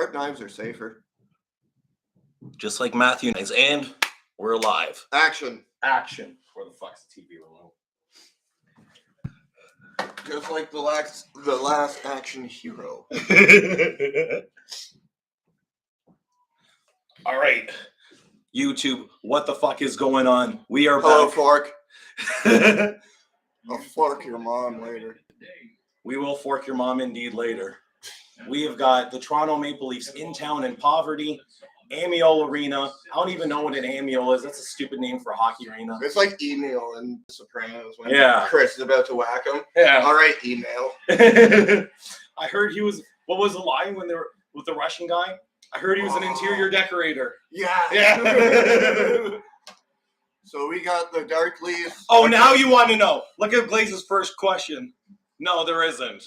Sharp knives are safer. Just like Matthew knives. And we're live. Action. Action. Where the fuck's the TV remote? Just like the last action hero. All right. YouTube, what the fuck is going on? We are Hello, back. Fork. I'll fork your mom later. We will fork your mom indeed later. We have got the Toronto Maple Leafs in town in poverty. Amiel Arena. I don't even know what an Amiel is. That's a stupid name for a hockey arena. It's like email in Sopranos when Chris is about to whack him. Yeah. All right, email. I heard he was. What was the line when they were with the Russian guy? I heard he was an interior decorator. Yeah. So we got the Dark Leafs. Oh, now you want to know. Look at Glaze's first question. No, there isn't.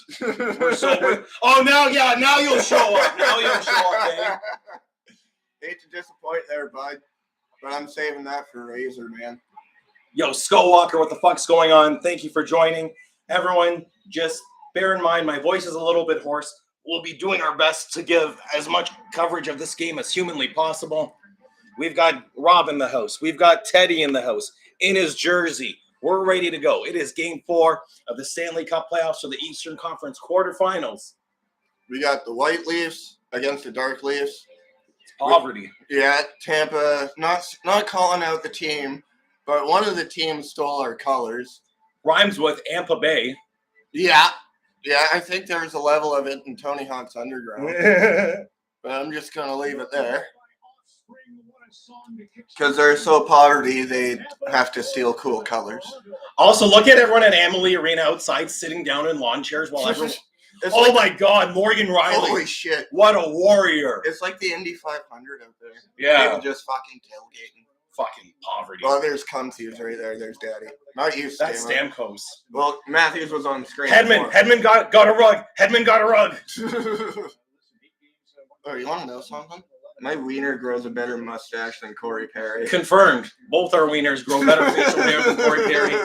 Oh, now you'll show up. Now you'll show up, Dave. Hate to disappoint there, bud, but I'm saving that for Razor, man. Yo, Skull Walker, what the fuck's going on? Thank you for joining. Everyone, just bear in mind, my voice is a little bit hoarse. We'll be doing our best to give as much coverage of this game as humanly possible. We've got Rob in the house. We've got Teddy in the house in his jersey. We're ready to go. It is Game 4 of the Stanley Cup playoffs for the Eastern Conference quarterfinals. We got the White Leafs against the Dark Leafs. Poverty. Yeah, Tampa, not calling out the team, but one of the teams stole our colors. Rhymes with Tampa Bay. Yeah, I think there's a level of it in Tony Hawk's Underground. But I'm just going to leave it there. Because they're so poverty, they have to steal cool colors. Also, look at everyone at Amalie Arena outside sitting down in lawn chairs while everyone... my God, Morgan Riley. Holy shit. What a warrior. It's like the Indy 500 out there. Yeah. People just fucking tailgating. Fucking poverty. Well, there's Cumsies right there. There's Daddy. Not you, Stamkos. That's Stamkos. Well, Matthews was on the screen. Hedman got a rug. Hedman got a rug. Oh, you want to know something? My wiener grows a better mustache than Corey Perry. Confirmed. Both our wieners grow better facial hair than Corey Perry.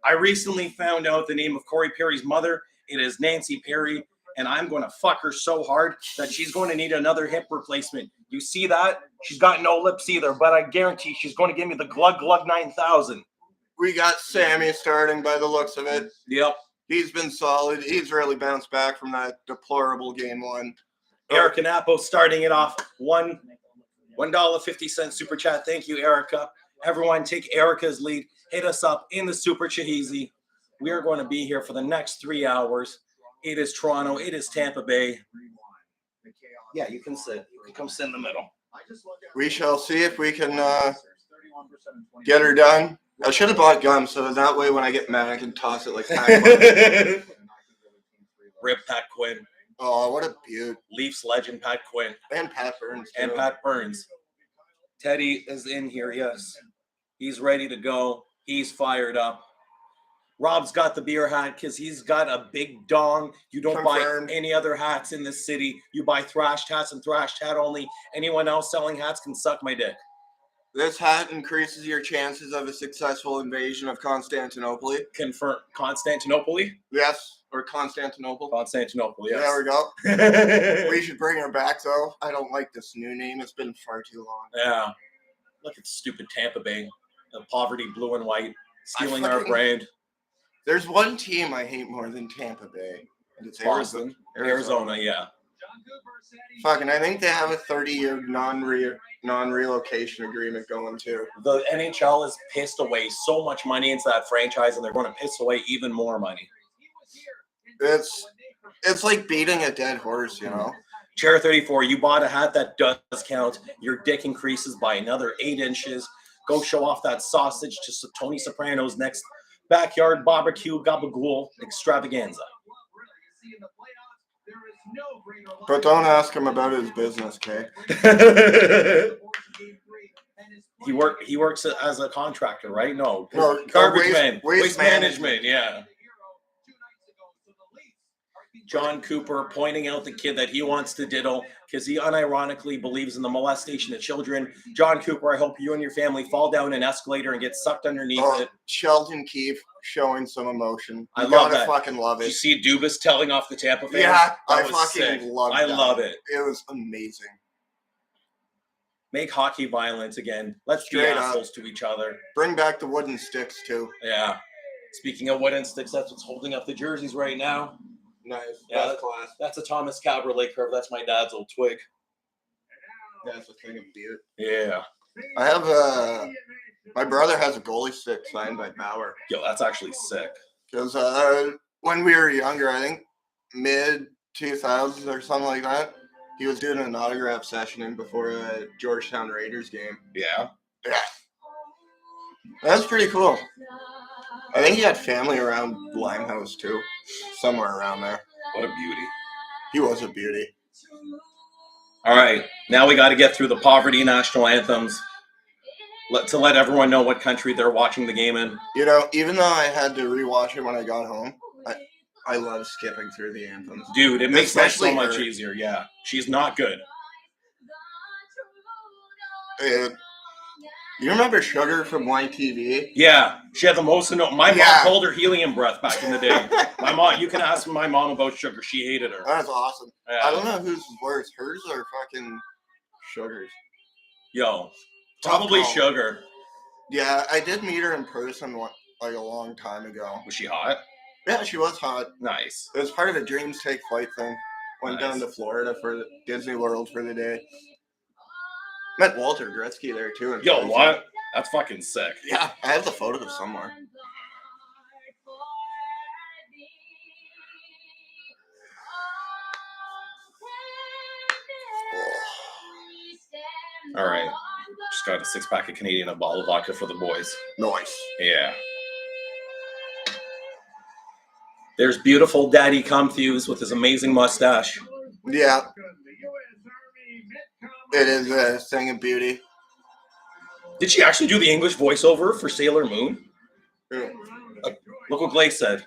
I recently found out the name of Corey Perry's mother. It is Nancy Perry, and I'm going to fuck her so hard that she's going to need another hip replacement. You see that? She's got no lips either, but I guarantee she's going to give me the Glug 9000. We got Sammy starting by the looks of it. Yep. He's been solid. He's really bounced back from that deplorable game one. Erica Napo starting it off. $1.50 super chat. Thank you, Erica. Everyone, take Erica's lead. Hit us up in the Super Chaheezy. We are going to be here for the next 3 hours. It is Toronto. It is Tampa Bay. Yeah, you can sit. You can come sit in the middle. We shall see if we can get her done. I should have bought gum so that way when I get mad I can toss it like Pat Quinn. Rip Pat Quinn. Oh, what a beaut. Leafs legend Pat Quinn. And Pat Burns, too. And Pat Burns. Teddy is in here, yes. He's ready to go. He's fired up. Rob's got the beer hat because he's got a big dong. You don't Confirmed. buy any other hats in this city. You buy thrashed hats and thrashed hat only. Anyone else selling hats can suck my dick. This hat increases your chances of a successful invasion of Constantinople. Confirm. Constantinople? Yes, or Constantinople. Constantinople, yes. There we go. We should bring her back, though. I don't like this new name. It's been far too long. Yeah. Look at stupid Tampa Bay. The poverty blue and white. Stealing our brand. There's one team I hate more than Tampa Bay. And it's Boston. Arizona, yeah. Fucking, I think they have a 30-year non-relocation agreement going, too. The NHL has pissed away so much money into that franchise, and they're going to piss away even more money. It's like beating a dead horse, you know? Chair 34, you bought a hat that does count. Your dick increases by another 8 inches. Go show off that sausage to Tony Soprano's next backyard barbecue gabagool extravaganza. But don't ask him about his business, Kay. He works as a contractor, right? No, garbage man. Waste management. Yeah. John Cooper pointing out the kid that he wants to diddle because he unironically believes in the molestation of children. John Cooper, I hope you and your family fall down an escalator and get sucked underneath it. Sheldon Keefe showing some emotion. I love that. Fucking love Did it. you see Dubas telling off the Tampa fans? Yeah, I was fucking sick. love I that. love it. It was amazing. Make hockey violent again. Let's be Straight assholes to each other. Bring back the wooden sticks too. Yeah. Speaking of wooden sticks, that's what's holding up the jerseys right now. Nice. Yeah, That's class. That's a Thomas Cabriolet curve. That's my dad's old twig. That's the thing of beauty. Yeah. I have my brother has a goalie stick signed by Bauer. Yo, that's actually sick. Because when we were younger, I think mid 2000s or something like that, he was doing an autograph session in before a Georgetown Raiders game. Yeah. Yeah. That's pretty cool. I think he had family around Limehouse too, somewhere around there. What a beauty. He was a beauty. All right, now we got to get through the poverty national anthems to let everyone know what country they're watching the game in. You know, even though I had to rewatch it when I got home, I love skipping through the anthems. Dude, it makes life so Especially much her. easier. Yeah, she's not good. You remember Sugar from YTV? Yeah, she had the most. My mom Yeah. called her helium breath back in the day. My mom, you can ask my mom about Sugar. She hated her. That's awesome. Yeah. I don't know who's worse, hers or fucking Sugar's. Yo, probably Tough call. Sugar. Yeah, I did meet her in person like a long time ago. Was she hot? Yeah, she was hot. Nice. It was part of a Dreams Take Flight thing. Went Nice. down to Florida for Disney World for the day. Met Walter Gretzky there too. Yo, what? That's fucking sick. Yeah, I have the photo somewhere. All right. Just got a 6-pack of Canadian, a bottle of vodka for the boys. Nice. Yeah. There's beautiful Daddy Comfuse with his amazing mustache. Yeah. It is a thing of beauty. Did she actually do the English voiceover for Sailor Moon? Yeah. Look what Glaze said.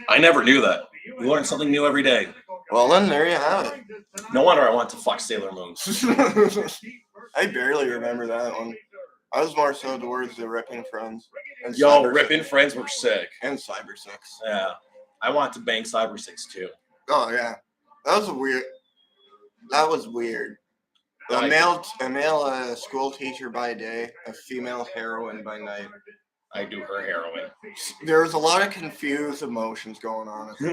I never knew that. You learn something new every day. Well, then there you have it. No wonder I want to fuck Sailor Moon. I barely remember that one. I was more so towards the Ripping Friends. And Yo, Cyber Rippin' Six. Friends were sick. And Cyber 6. Yeah. I want to bang Cyber 6 too. Oh, yeah. That was weird. A male school teacher by day, a female heroine by night. I do her heroin. There was a lot of confused emotions going on at the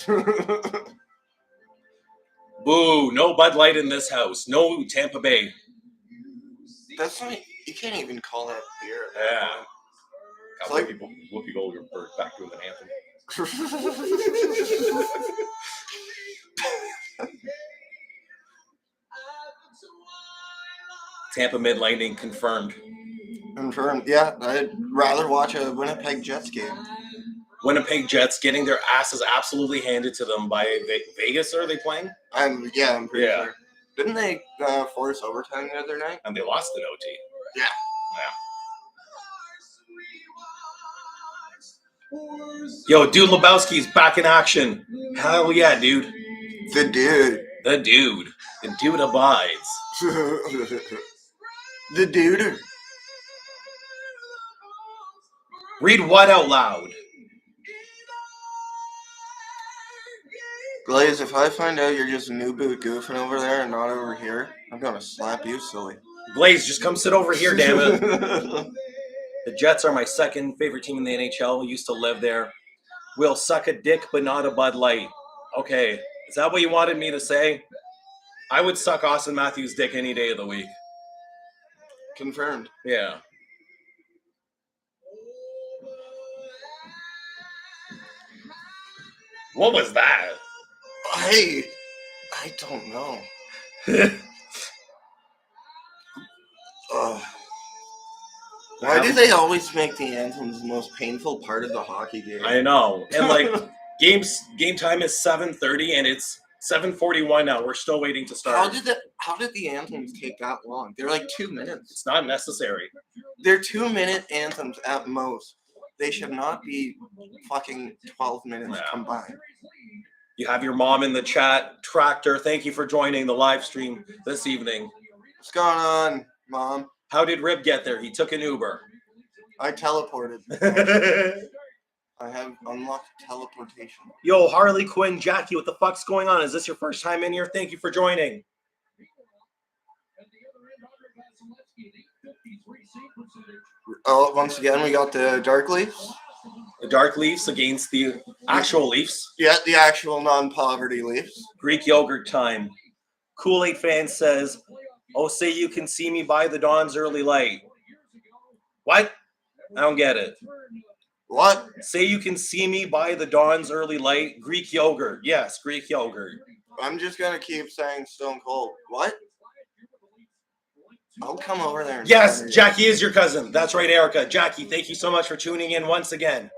time. Boo, no Bud Light in this house. No Tampa Bay. That's not, you can't even call that beer. At that Yeah. point. Got like- Whoopi Goldberg back doing an anthem. Tampa Mid Lightning confirmed. Confirmed. Yeah, I'd rather watch a Winnipeg Jets game. Winnipeg Jets getting their asses absolutely handed to them by Vegas. Are they playing? I'm pretty Yeah. sure. Didn't they force overtime the other night? And they lost in OT. Yeah. Yo, dude Lebowski's back in action. Hell yeah, dude. The dude. The dude. The dude abides. The dude. Read what out loud? Glaze, if I find out you're just a new boot goofing over there and not over here, I'm gonna slap you silly. Glaze, just come sit over here, damn it. The Jets are my second favorite team in the NHL. Used to live there. We'll suck a dick, but not a Bud Light. Okay, is that what you wanted me to say? I would suck Austin Matthews' dick any day of the week. Confirmed. Yeah. What was that? I don't know. Why do they always make the anthems the most painful part of the hockey game? I know. And like game time is 7:30 and it's 7:41 now. We're still waiting to start. How did the anthems take that long? They're like 2 minutes. It's not necessary. They're 2-minute anthems at most. they should not be fucking 12 minutes combined. You have your mom in the chat. Tractor, thank you for joining the live stream this evening. What's going on, Mom? How did Rib get there? He took an Uber. I teleported. I have unlocked teleportation. Yo, Harley Quinn, Jackie, what the fuck's going on? Is this your first time in here? Thank you for joining. Oh, once again, we got the Dark Leafs. The Dark Leafs against the actual Leafs. Yeah, the actual non-poverty Leafs. Greek yogurt time. Kool-Aid fan says, oh, say you can see me by the dawn's early light. What? I don't get it. What? Say you can see me by the dawn's early light. Greek yogurt. Yes, Greek yogurt. I'm just going to keep saying Stone Cold. What? I'll come over there. Yes, Jackie is your cousin. That's right, Erica. Jackie, thank you so much for tuning in once again.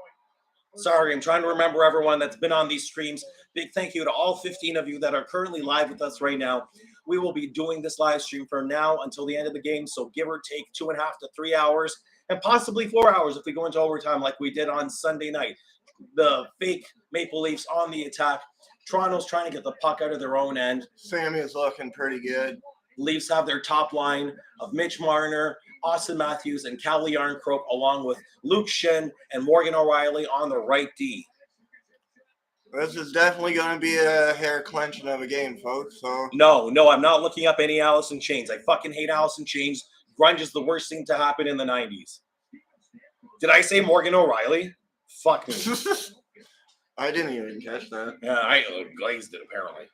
Sorry, I'm trying to remember everyone that's been on these streams. Big thank you to all 15 of you that are currently live with us right now. We will be doing this live stream from now until the end of the game, so give or take 2.5 to 3 hours, and possibly 4 hours if we go into overtime like we did on Sunday night. The fake Maple Leafs on the attack. Toronto's trying to get the puck out of their own end. Sammy's looking pretty good. Leafs have their top line of Mitch Marner, Austin Matthews, and Calle Yarncroke, along with Luke Schenn and Morgan O'Reilly on the right D. This is definitely going to be a hair clenching of a game, folks. So No, I'm not looking up any Allison Chains. I fucking hate Allison Chains. Grunge is the worst thing to happen in the 90s. Did I say Morgan O'Reilly? Fuck me. I didn't even catch that. Yeah, I glazed it, apparently.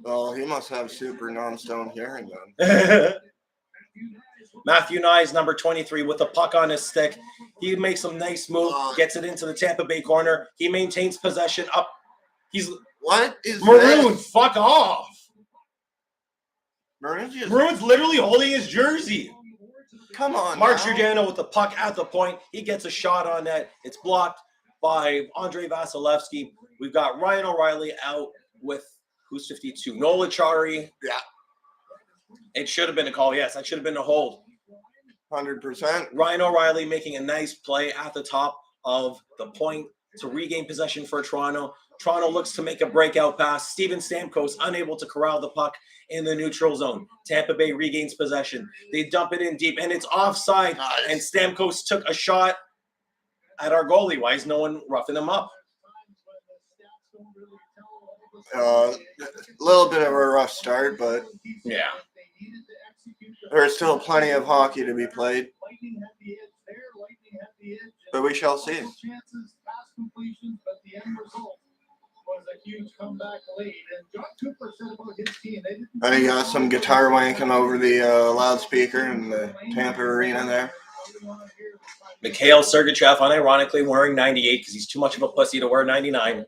Well, he must have super non-stone hearing then. Matthew Nyes, number 23, with the puck on his stick. He makes some nice move, gets it into the Tampa Bay corner. He maintains possession up. He's what is Maroon? this? Fuck off. Maroon's literally holding his jersey. Come on, Mark now. Giordano with the puck at the point. He gets a shot on net. It's blocked by Andrei Vasilevsky. We've got Ryan O'Reilly out with who's 52? Nola Chari. Yeah. It should have been a call. Yes, that should have been a hold. 100%. Ryan O'Reilly making a nice play at the top of the point to regain possession for Toronto. Toronto looks to make a breakout pass. Steven Stamkos unable to corral the puck in the neutral zone. Tampa Bay regains possession. They dump it in deep, and it's offside. Nice. And Stamkos took a shot at our goalie. Why is no one roughing him up? A little bit of a rough start, but Yeah. there's still plenty of hockey to be played. But we shall see. I got some guitar wanking over the loudspeaker in the Tampa arena there. Mikhail Sergachev unironically wearing 98 because he's too much of a pussy to wear 99.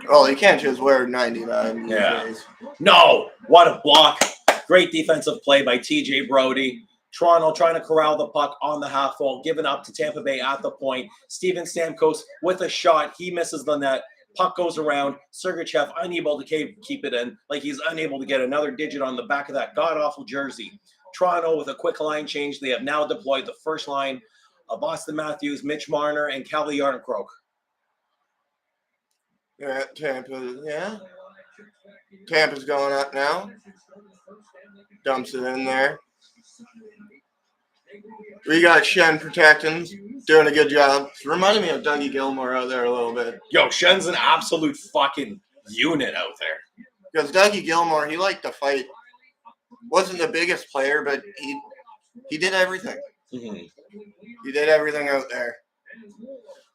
Well, you can't just wear 99 these Yeah. days. No! What a block. Great defensive play by TJ Brody. Toronto trying to corral the puck on the half wall, given up to Tampa Bay at the point. Steven Stamkos with a shot. He misses the net. Puck goes around. Sergachev unable to keep it in. Like he's unable to get another digit on the back of that god-awful jersey. Toronto with a quick line change. They have now deployed the first line of Austin Matthews, Mitch Marner, and Calle Yarncroke. Yeah, Tampa. Yeah. Tampa's going up now. Dumps it in there. We got Schenn protecting, doing a good job. It's reminding me of Dougie Gilmour out there a little bit. Yo, Schen's an absolute fucking unit out there. Because Dougie Gilmour, he liked to fight. Wasn't the biggest player, but he did everything. Mm-hmm. He did everything out there.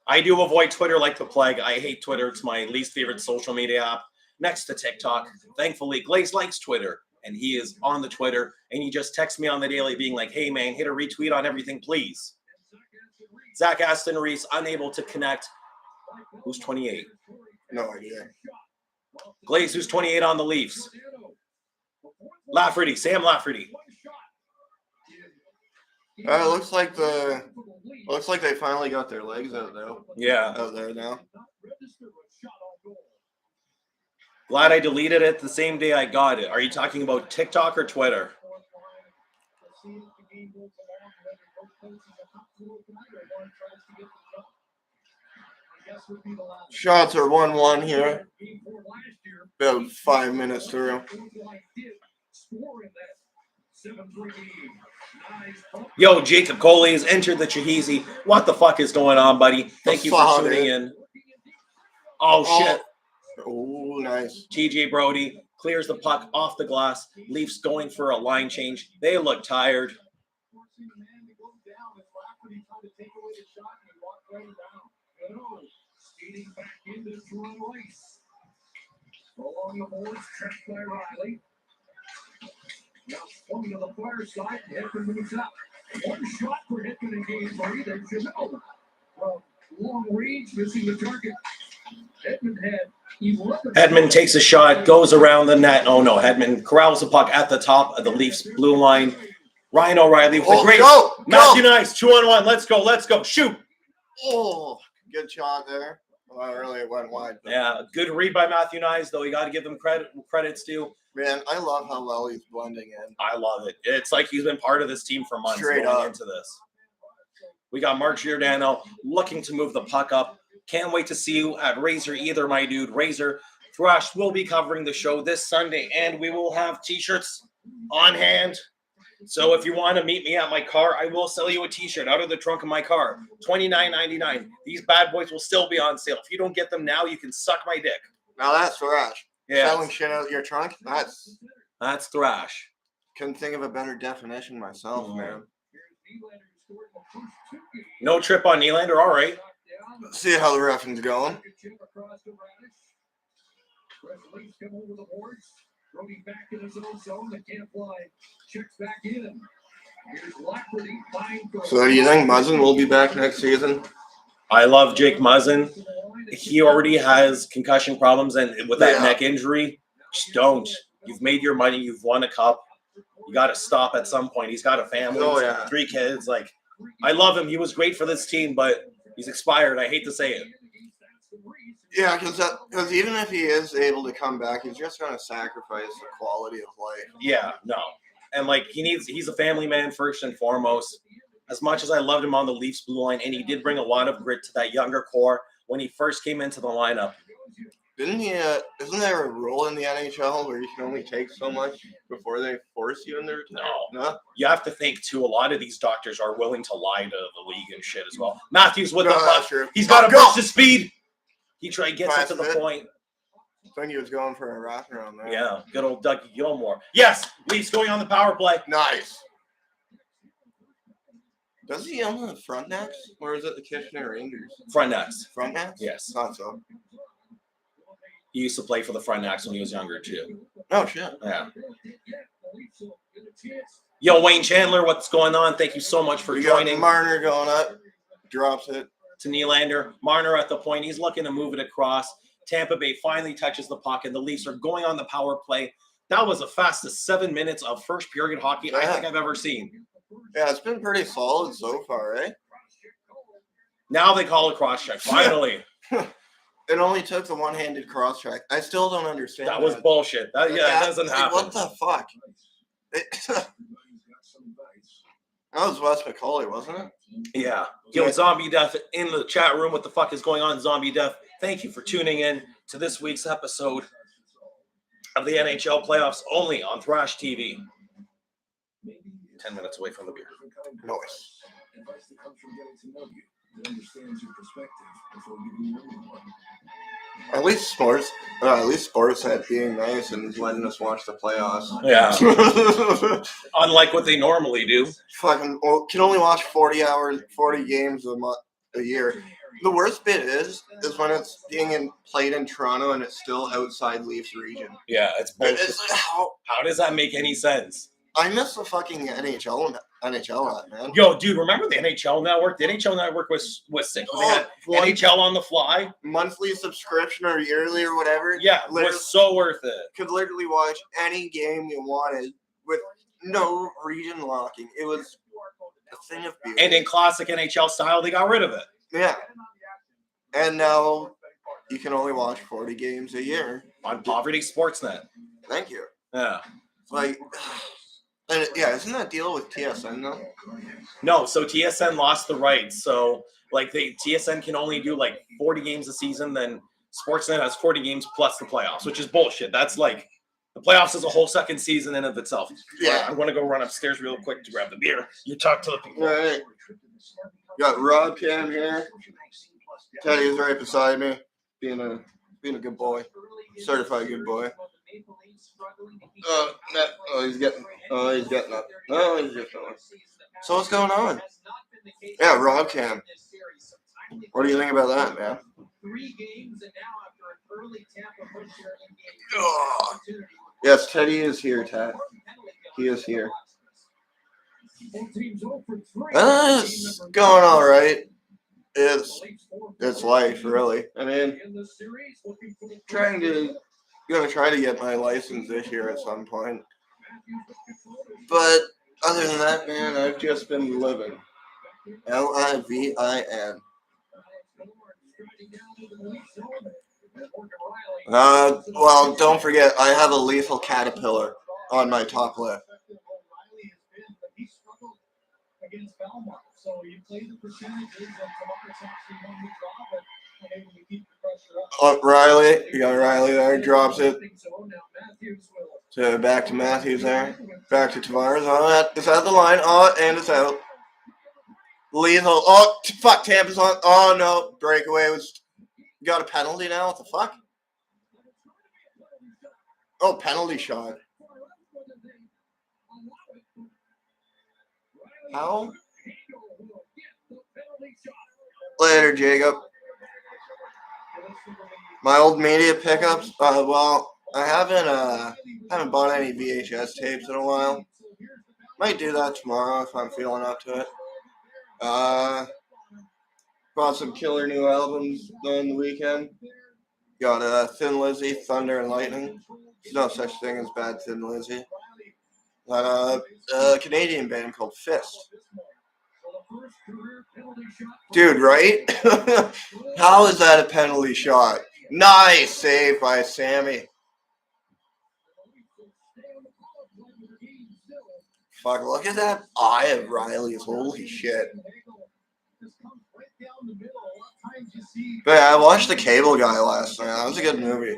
I do avoid Twitter like the plague. I hate Twitter. It's my least favorite social media app next to TikTok. Thankfully, Glaze likes Twitter, and he is on the Twitter, and he just texts me on the daily being like, hey, man, hit a retweet on everything, please. Zach Aston Reese, unable to connect. Who's 28? No idea. Glaze, who's 28 on the Leafs? Lafferty, Sam Lafferty. Looks like they finally got their legs out there now. Glad I deleted it the same day I got it. Are you talking about TikTok or Twitter? Shots are 1-1 here. About 5 minutes through. Yo, Jacob Coley has entered the Chaheezy. What the fuck is going on, buddy? Thank you for tuning in. Oh, shit. Oh, nice. TJ Brody clears the puck off the glass. Leafs going for a line change. They look tired. Along the boards, checked by Riley. Now swung to the far side. Hedman moves up. One shot for Hedman in game 3. There's just from long range, missing the target. Hedman had 11. Hedman takes a shot, goes around the net. Oh no, Hedman corrals the puck at the top of the Leafs blue line. Ryan O'Reilly with a great Matthew Nice 2-on-1. Let's go. Shoot. Oh, good shot there. Well, really, it went wide. Yeah, good read by Matthew Nice, though. You got to give them credits due. Man, I love how well he's blending in. I love it. It's like he's been part of this team for months Straight going up. into this. We got Mark Giordano looking to move the puck up. Can't wait to see you at Razor either, my dude. Razor Thrash will be covering the show this Sunday, and we will have T-shirts on hand. So if you want to meet me at my car, I will sell you a T-shirt out of the trunk of my car. $29.99. These bad boys will still be on sale. If you don't get them now, you can suck my dick. Now that's thrash. Yeah. Selling shit out of your trunk? That's thrash. Couldn't think of a better definition myself, man. No trip on Nylander. All right. See how the reffing's going. Brody back in his own zone. The can't fly. Checks back in. Here's Lockwood. So do you think Muzzin will be back next season? I love Jake Muzzin. He already has concussion problems, and with that neck injury, just don't. You've made your money. You've won a cup. You got to stop at some point. He's got a family. 3 kids. Like, I love him. He was great for this team, but he's expired. I hate to say it. Yeah, because even if he is able to come back, he's just going to sacrifice the quality of life. Yeah, no. And, like, he's a family man first and foremost. As much as I loved him on the Leafs blue line, and he did bring a lot of grit to that younger core when he first came into the lineup. Didn't he? Isn't there a rule in the NHL where you can only take so much before they force you in there? No. You have to think too. A lot of these doctors are willing to lie to the league and shit as well. Matthews with the puck. He's got to burst his speed. He gets it to the point. I think he was going for a wraparound there. Yeah, good old Dougie Gilmore. Yes, Leafs going on the power play. Nice. Does he own the front necks, or is it the Kitchener Rangers? Front necks. Front necks? Yes. Thought so. He used to play for the front necks when he was younger too. Oh shit. Yeah. Yo, Wayne Chandler, what's going on? Thank you so much for joining. Marner going up, drops it to Nylander. Marner at the point. He's looking to move it across. Tampa Bay finally touches the puck, and the Leafs are going on the power play. That was the fastest 7 minutes of first period hockey I think I've ever seen. Yeah, it's been pretty solid so far, eh? Now they call a cross-check, finally. It only took the one-handed cross-check. I still don't understand that. Was bullshit. It doesn't happen. What the fuck? That was Wes McCauley, wasn't it? Yeah. Yo, Zombie Death in the chat room. What the fuck is going on, Zombie Death? Thank you for tuning in to this week's episode of the NHL playoffs only on Thrash TV. 10 minutes away from the beer. Nice. At least sports had being nice and letting us watch the playoffs. Yeah. Unlike what they normally do. Fucking can only watch 40 games a year. The worst bit is when it's being played in Toronto and it's still outside Leafs region. Yeah, it's bullshit. How does that make any sense? I miss the fucking NHL man. Yo, dude, remember the NHL Network? The NHL Network was sick. They had NHL on the fly. Monthly subscription or yearly or whatever. Yeah, it was so worth it. Could literally watch any game you wanted with no region locking. It was a thing of beauty. And in classic NHL style, they got rid of it. Yeah. And now you can only watch 40 games a year. On Poverty Sportsnet. Thank you. Yeah. Like, And yeah, isn't that deal with TSN though? No, so TSN lost the rights. So like TSN can only do like 40 games a season, then Sportsnet has 40 games plus the playoffs, which is bullshit. That's like the playoffs is a whole second season in of itself. Yeah. I'm gonna go run upstairs real quick to grab the beer. You talk to the people. Right. Got Rob Cam here. Teddy's right beside me, being a good boy, certified good boy. He's getting up. Oh, he's getting up. So what's going on? Yeah, Rob Cam. What do you think about that, man? Oh. Yes, Teddy is here, Ted. He is here. It's going all right. It's life, really. I mean, gonna try to get my license this year at some point. But other than that, man, I've just been living. LIVIN. Well, don't forget, I have a lethal caterpillar on my top lip. Oh, Riley. You got Riley there. Drops it. So back to Matthews there. Back to Tavares. Oh, it's out the line. Oh, and it's out. Lethal. Oh, fuck. Tampa's on. Oh, no. Breakaway was. Got a penalty now? What the fuck? Oh, penalty shot. How? Later, Jacob. My old media pickups. Well, I haven't bought any VHS tapes in a while. Might do that tomorrow if I'm feeling up to it. Bought some killer new albums on the weekend. Got Thin Lizzy, Thunder and Lightning. There's no such thing as bad Thin Lizzy. Got a Canadian band called Fist. Dude, right? How is that a penalty shot? Nice save by Sammy. Fuck, look at that eye of Riley's. Holy shit. But yeah, I watched The Cable Guy last night. That was a good movie.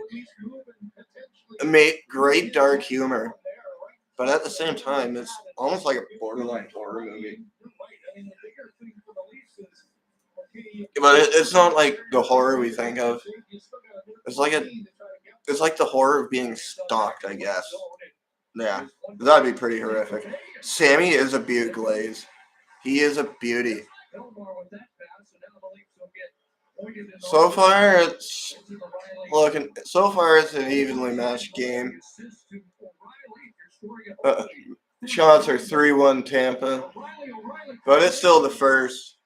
It made great dark humor. But at the same time, it's almost like a borderline horror movie. But it's not like the horror we think of. It's like the horror of being stalked, I guess. Yeah, that'd be pretty horrific. Sammy is a beaut, Glaze. He is a beauty. So far, it's an evenly matched game. Shots are 3-1 Tampa, but it's still the first.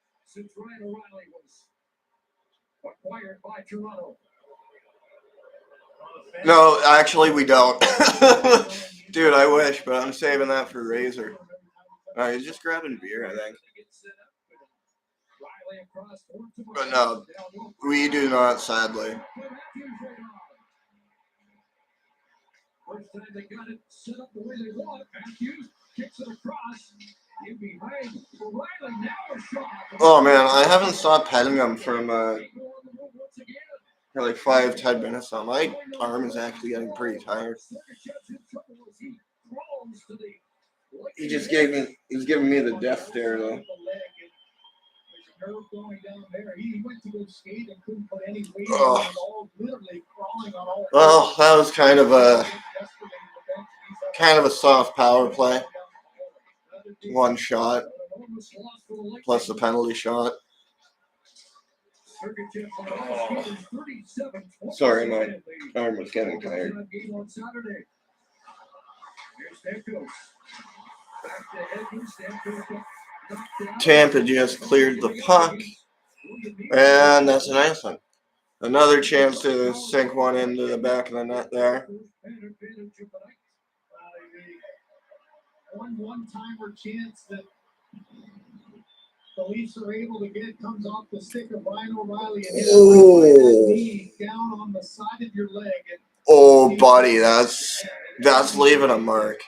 No, actually, we don't. Dude, I wish, but I'm saving that for Razor. Alright, he's just grabbing beer, I think. But no, we do not, sadly. Oh man, I haven't stopped petting him from for like 5-10 minutes now. My arm is actually getting pretty tired. He's giving me the death stare though. Oh. Well, that was kind of a soft power play. One shot plus the penalty shot. Oh. Sorry, my arm was getting tired. Tampa just cleared the puck, and that's a nice one. Another chance to sink one into the back of the net there. One-timer chance that the Leafs are able to get comes off the stick of Ryan O'Reilly and hits that knee down on the side of your leg. Oh, buddy, that's leaving a mark.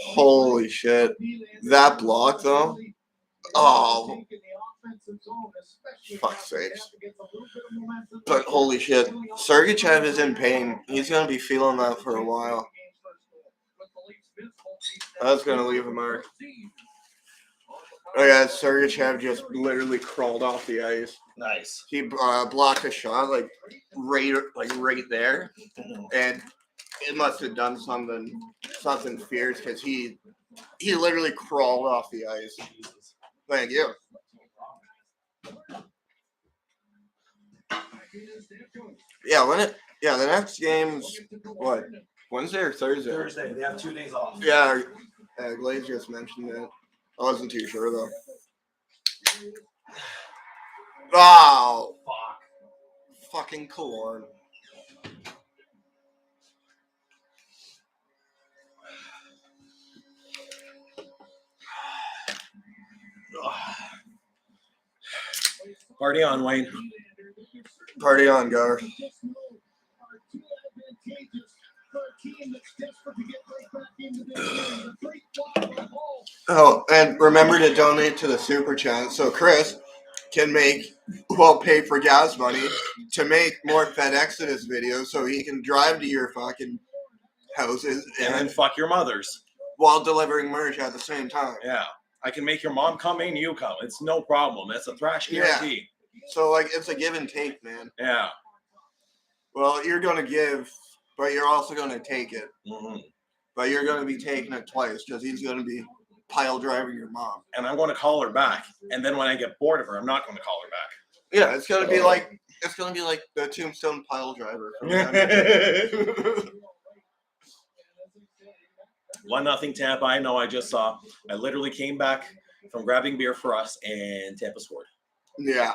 Holy shit. That block, though? Oh. Fuck's sakes. But holy shit. Sergachev is in pain. He's going to be feeling that for a while. That's going to leave a mark. Oh yeah, Sergachev just literally crawled off the ice. Nice. He blocked a shot like right there, and it must have done something fierce because he literally crawled off the ice. Thank you. Yeah, the next game's what? Wednesday or Thursday? Thursday. They have 2 days off. Yeah, Glaze just mentioned that. I wasn't too sure though. Oh, Fuck. fucking Killorn. Party on, Wayne. Party on, Gar. Oh, and remember to donate to the super chat so Chris can pay for gas money to make more FedExodus videos so he can drive to your fucking houses And then fuck your mothers. while delivering merch at the same time. Yeah. I can make your mom come and you come. It's no problem. That's a thrash guarantee. So, like, it's a give and take, man. Yeah. Well, you're going to give, but you're also going to take it. Mm-hmm. But you're going to be taking it twice because he's going to be pile driving your mom. And I'm going to call her back. And then when I get bored of her, I'm not going to call her back. Yeah, it's going to be like the Tombstone pile driver. 1-0 Tampa. I know. I just saw. I literally came back from grabbing beer for us, and Tampa scored. Yeah.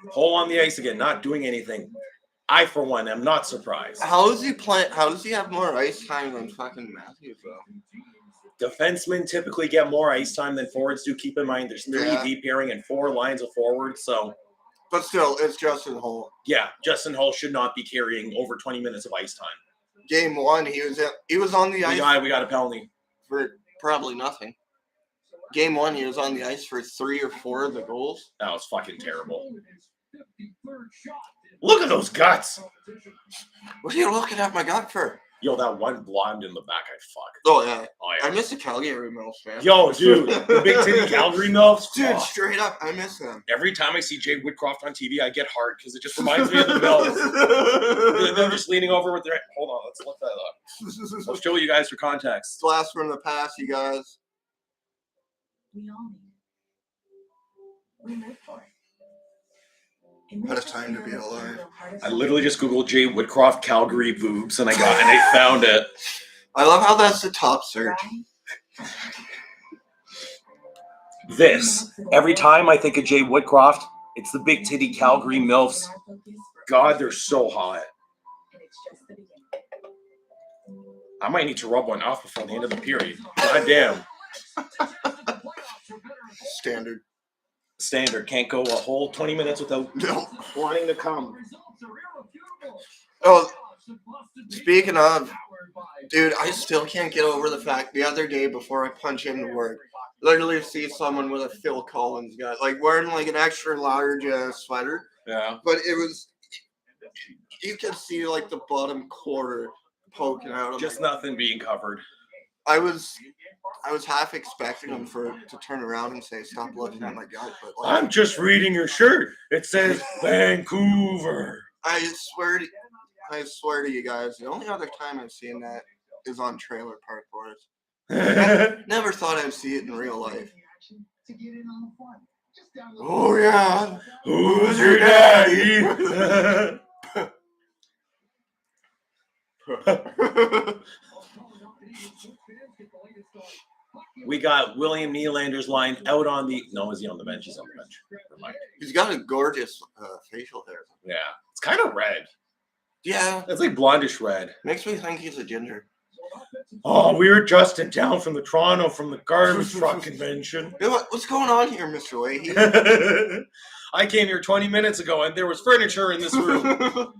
Hole on the ice again, not doing anything. I, for one, am not surprised. How does he have more ice time than fucking Matthews, though? Defensemen typically get more ice time than forwards do. Keep in mind, there's 3 deep pairing and 4 lines of forwards. So, but still, it's Justin Hull. Yeah, Justin Hull should not be carrying over 20 minutes of ice time. Game 1, he was on the ice. We got a penalty For probably nothing. Game 1, he was on the ice for 3 or 4 of the goals. That was fucking terrible. Look at those guts. What are you looking at my gut for? Yo, that one blonde in the back, I fuck. Oh, yeah. Oh, yeah. I miss the Calgary Mills, man. Yo, dude, the big titty Calgary Mills. Dude, straight up, I miss them. Every time I see Jay Woodcroft on TV, I get hard because it just reminds me of the Mills. They're just leaning over with their... Hold on, let's look that up. I'll show you guys for context. Blast from the past, you guys. We all need it. We live for it. What a time to be alive. I literally just Googled Jay Woodcroft Calgary boobs and I found it. I love how that's the top search. This. Every time I think of Jay Woodcroft, it's the big titty Calgary MILFs. God, they're so hot. I might need to rub one off before the end of the period. God damn. Standard. Can't go a whole 20 minutes without wanting to come. Oh, speaking of, dude, I still can't get over the fact the other day before I punch into work, literally see someone with a Phil Collins guy, like wearing like an extra large sweater. Yeah. But it was, you could see like the bottom quarter poking out. Just nothing being covered. I was half expecting him to turn around and say, "Stop looking at my gut." But like, I'm just reading your shirt. It says Vancouver. I swear to you guys, the only other time I've seen that is on Trailer Park Boys. Never thought I'd see it in real life. Oh yeah, who's your daddy? We got William Nylander's line out on the... No, is he on the bench? He's on the bench. Never mind. He's got a gorgeous facial hair. Yeah. It's kind of red. Yeah. It's like blondish red. Makes me think he's a ginger. Oh, we were just in town from the garbage truck convention. Hey, what's going on here, Mr. Leahy? I came here 20 minutes ago and there was furniture in this room.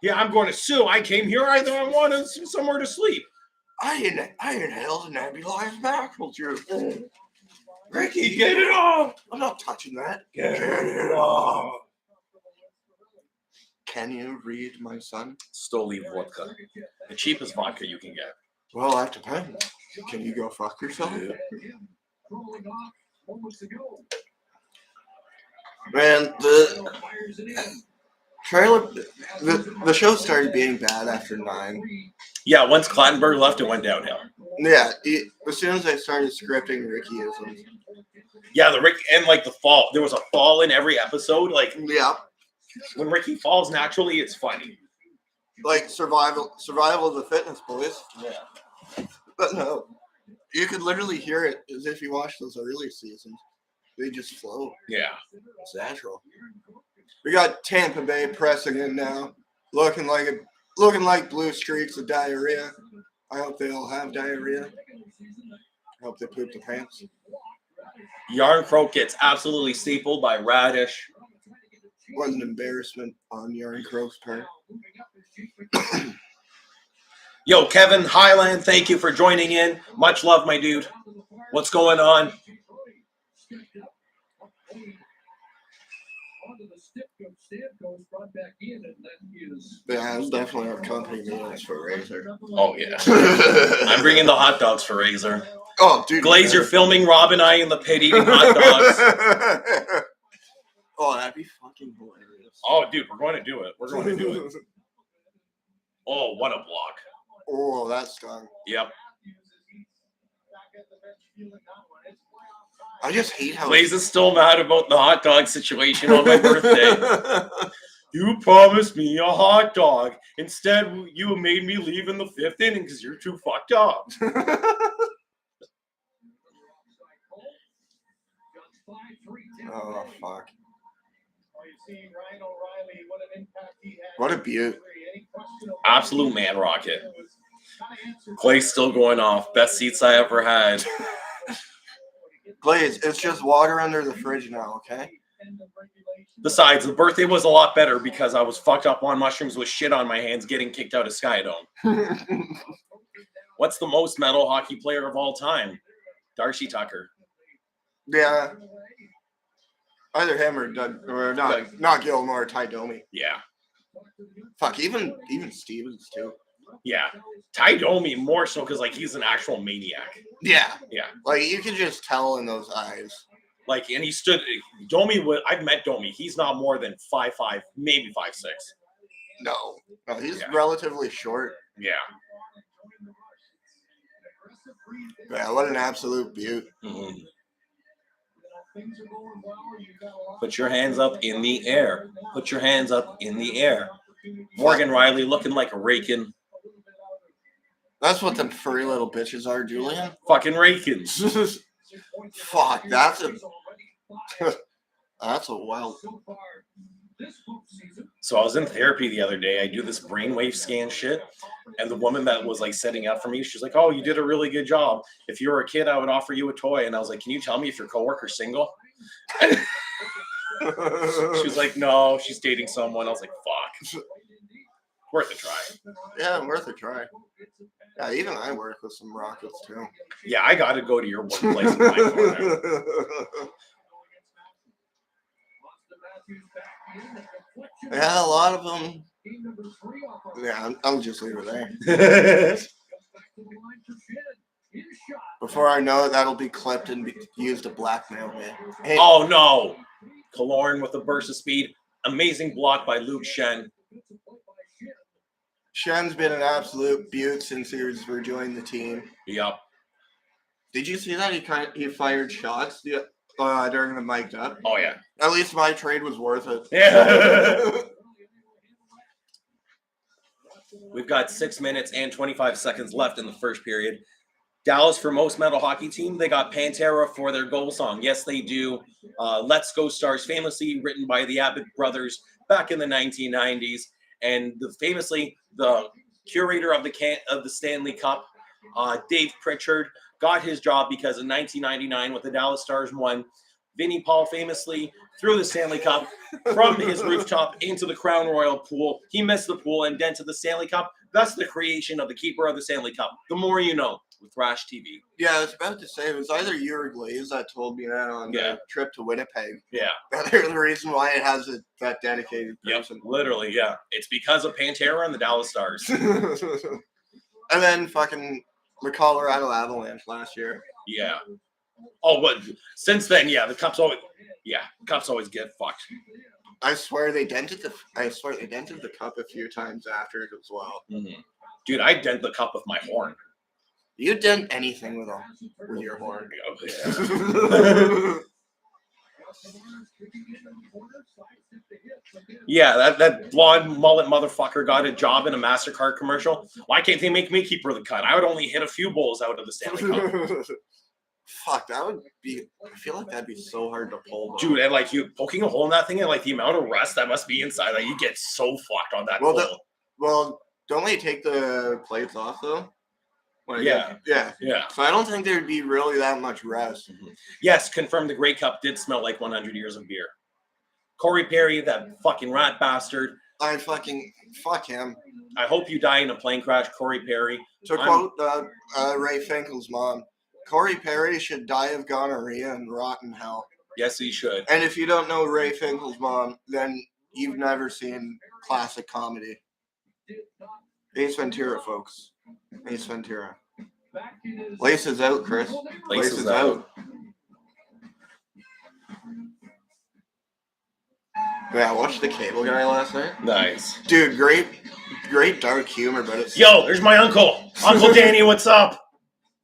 Yeah, I'm going to sue. I came here. I wanted somewhere to sleep. I inhaled a nebulized mackerel juice. Ricky, get it off. I'm not touching that. Get it off. Can you read my son? Stoli vodka. The cheapest vodka you can get. Well, that depends. Can you go fuck yourself? Man, the trailer, the show started being bad after 9. Yeah, once Clattenburg left, it went downhill. Yeah, as soon as I started scripting Rickyisms. Yeah, the Rick and like the fall. There was a fall in every episode. Like Yeah, when Ricky falls naturally, it's funny. like survival of the fitness boys. Yeah. But no, you could literally hear it as if you watched those early seasons. They just flow. Yeah. It's natural. We got Tampa Bay pressing in now, looking like blue streaks of diarrhea. I hope they all have diarrhea. I hope they poop the pants. Yarn Croak gets absolutely stapled by Radish. What an embarrassment on Yarn Croak's part. Yo, Kevin Highland, thank you for joining in. Much love, my dude. What's going on? Yeah, it's definitely our company meetings for Razor. Oh, yeah. I'm bringing the hot dogs for Razor. Oh, dude. Glaze, you're filming Rob and I in the pit eating hot dogs. Oh, that'd be fucking hilarious. Oh, dude, we're going to do it. We're going to do it. Oh, what a block. Oh, that stung. Yep. I just hate how Glaze is still mad about the hot dog situation on my birthday. You promised me a hot dog. Instead, you made me leave in the 5th inning because you're too fucked up. Oh, fuck. What a beaut. Absolute man rocket. Clay's still going off. Best seats I ever had. Glaze, it's just water under the fridge now, okay? Besides, the birthday was a lot better because I was fucked up on mushrooms with shit on my hands getting kicked out of Skydome. What's the most metal hockey player of all time? Darcy Tucker. Yeah. Either him or Doug, or not Gilmore, Ty Domi. Yeah. Fuck, even Stevens too. Yeah. Ty Domi more so because like he's an actual maniac. Yeah. Yeah. Like you can just tell in those eyes. Like, and he stood. I've met Domi. He's not more than 5'5", maybe 5'6". No, he's Yeah. relatively short. Yeah. Yeah, what an absolute beaut. Mm-hmm. Put your hands up in the air. Put your hands up in the air. Morgan Riley looking like a rakin'. That's what them furry little bitches are, Julian. Fucking rakins. Fuck, that's a wild. So I was in therapy the other day. I do this brainwave scan shit. And the woman that was like setting up for me, she's like, oh, you did a really good job. If you were a kid, I would offer you a toy. And I was like, can you tell me if your coworker's single? She was like, no, she's dating someone. I was like, fuck. Worth a try. Yeah, worth a try. Yeah, even I work with some rockets too. Yeah, I got to go to your workplace and find one. Yeah, a lot of them. Yeah, I'll just leave it there. Before I know it, that'll be clipped and be used to blackmail me. Hey, Oh, no. Killorn with a burst of speed. Amazing block by Luke Shen. Shen's been an absolute beaut since he rejoined the team. Yep. Did you see that he fired shots during the mic'd up? Oh, yeah. At least my trade was worth it. Yeah. We've got 6 minutes and 25 seconds left in the first period. Dallas for most metal hockey team, they got Pantera for their goal song. Yes, they do. Let's Go Stars, famously written by the Abbott brothers back in the 1990s. And famously, the curator of the Stanley Cup, Dave Pritchard, got his job because in 1999, when the Dallas Stars won, Vinnie Paul famously threw the Stanley Cup from his rooftop into the Crown Royal pool. He missed the pool and dented the Stanley Cup. Thus, the creation of the keeper of the Stanley Cup. The more you know with Thrash TV. Yeah, I was about to say, it was either you or Glaze that told me that on Yeah. the trip to Winnipeg. Yeah. They're the reason why it has that dedicated Yep. person. Literally, yeah. It's because of Pantera and the Dallas Stars. And then fucking the Colorado Avalanche last year. Yeah. Oh, but since then, yeah, the Cups always get fucked. I swear they dented the cup a few times after it as well. Mm-hmm. Dude, I dent the cup with my horn. You dent anything with your horn. Yeah, that blonde mullet motherfucker got a job in a MasterCard commercial. Why can't they make me keeper of the cut? I would only hit a few bowls out of the Stanley Cup. Fuck, that would be. I feel like that'd be so hard to pull, though. Dude, and like you poking a hole in that thing and like the amount of rust that must be inside, like you get so fucked on that bowl. Well, don't they take the plates off though? Yeah. Yeah. So I don't think there'd be really that much rust. Mm-hmm. Yes, confirmed the Grey Cup did smell like 100 years of beer. Corey Perry, that fucking rat bastard. I fucking fuck him. I hope you die in a plane crash, Corey Perry. To quote Ray Finkel's mom, Corey Perry should die of gonorrhea and rot in hell. Yes, he should. And if you don't know Ray Finkel's mom, then you've never seen classic comedy. Ace Ventura, folks. Ace Ventura. Laces out, Chris. Laces out. Yeah, I watched The Cable Guy last night. Nice. Dude, great dark humor, but it's... Yo, there's my uncle. Uncle Danny, what's up?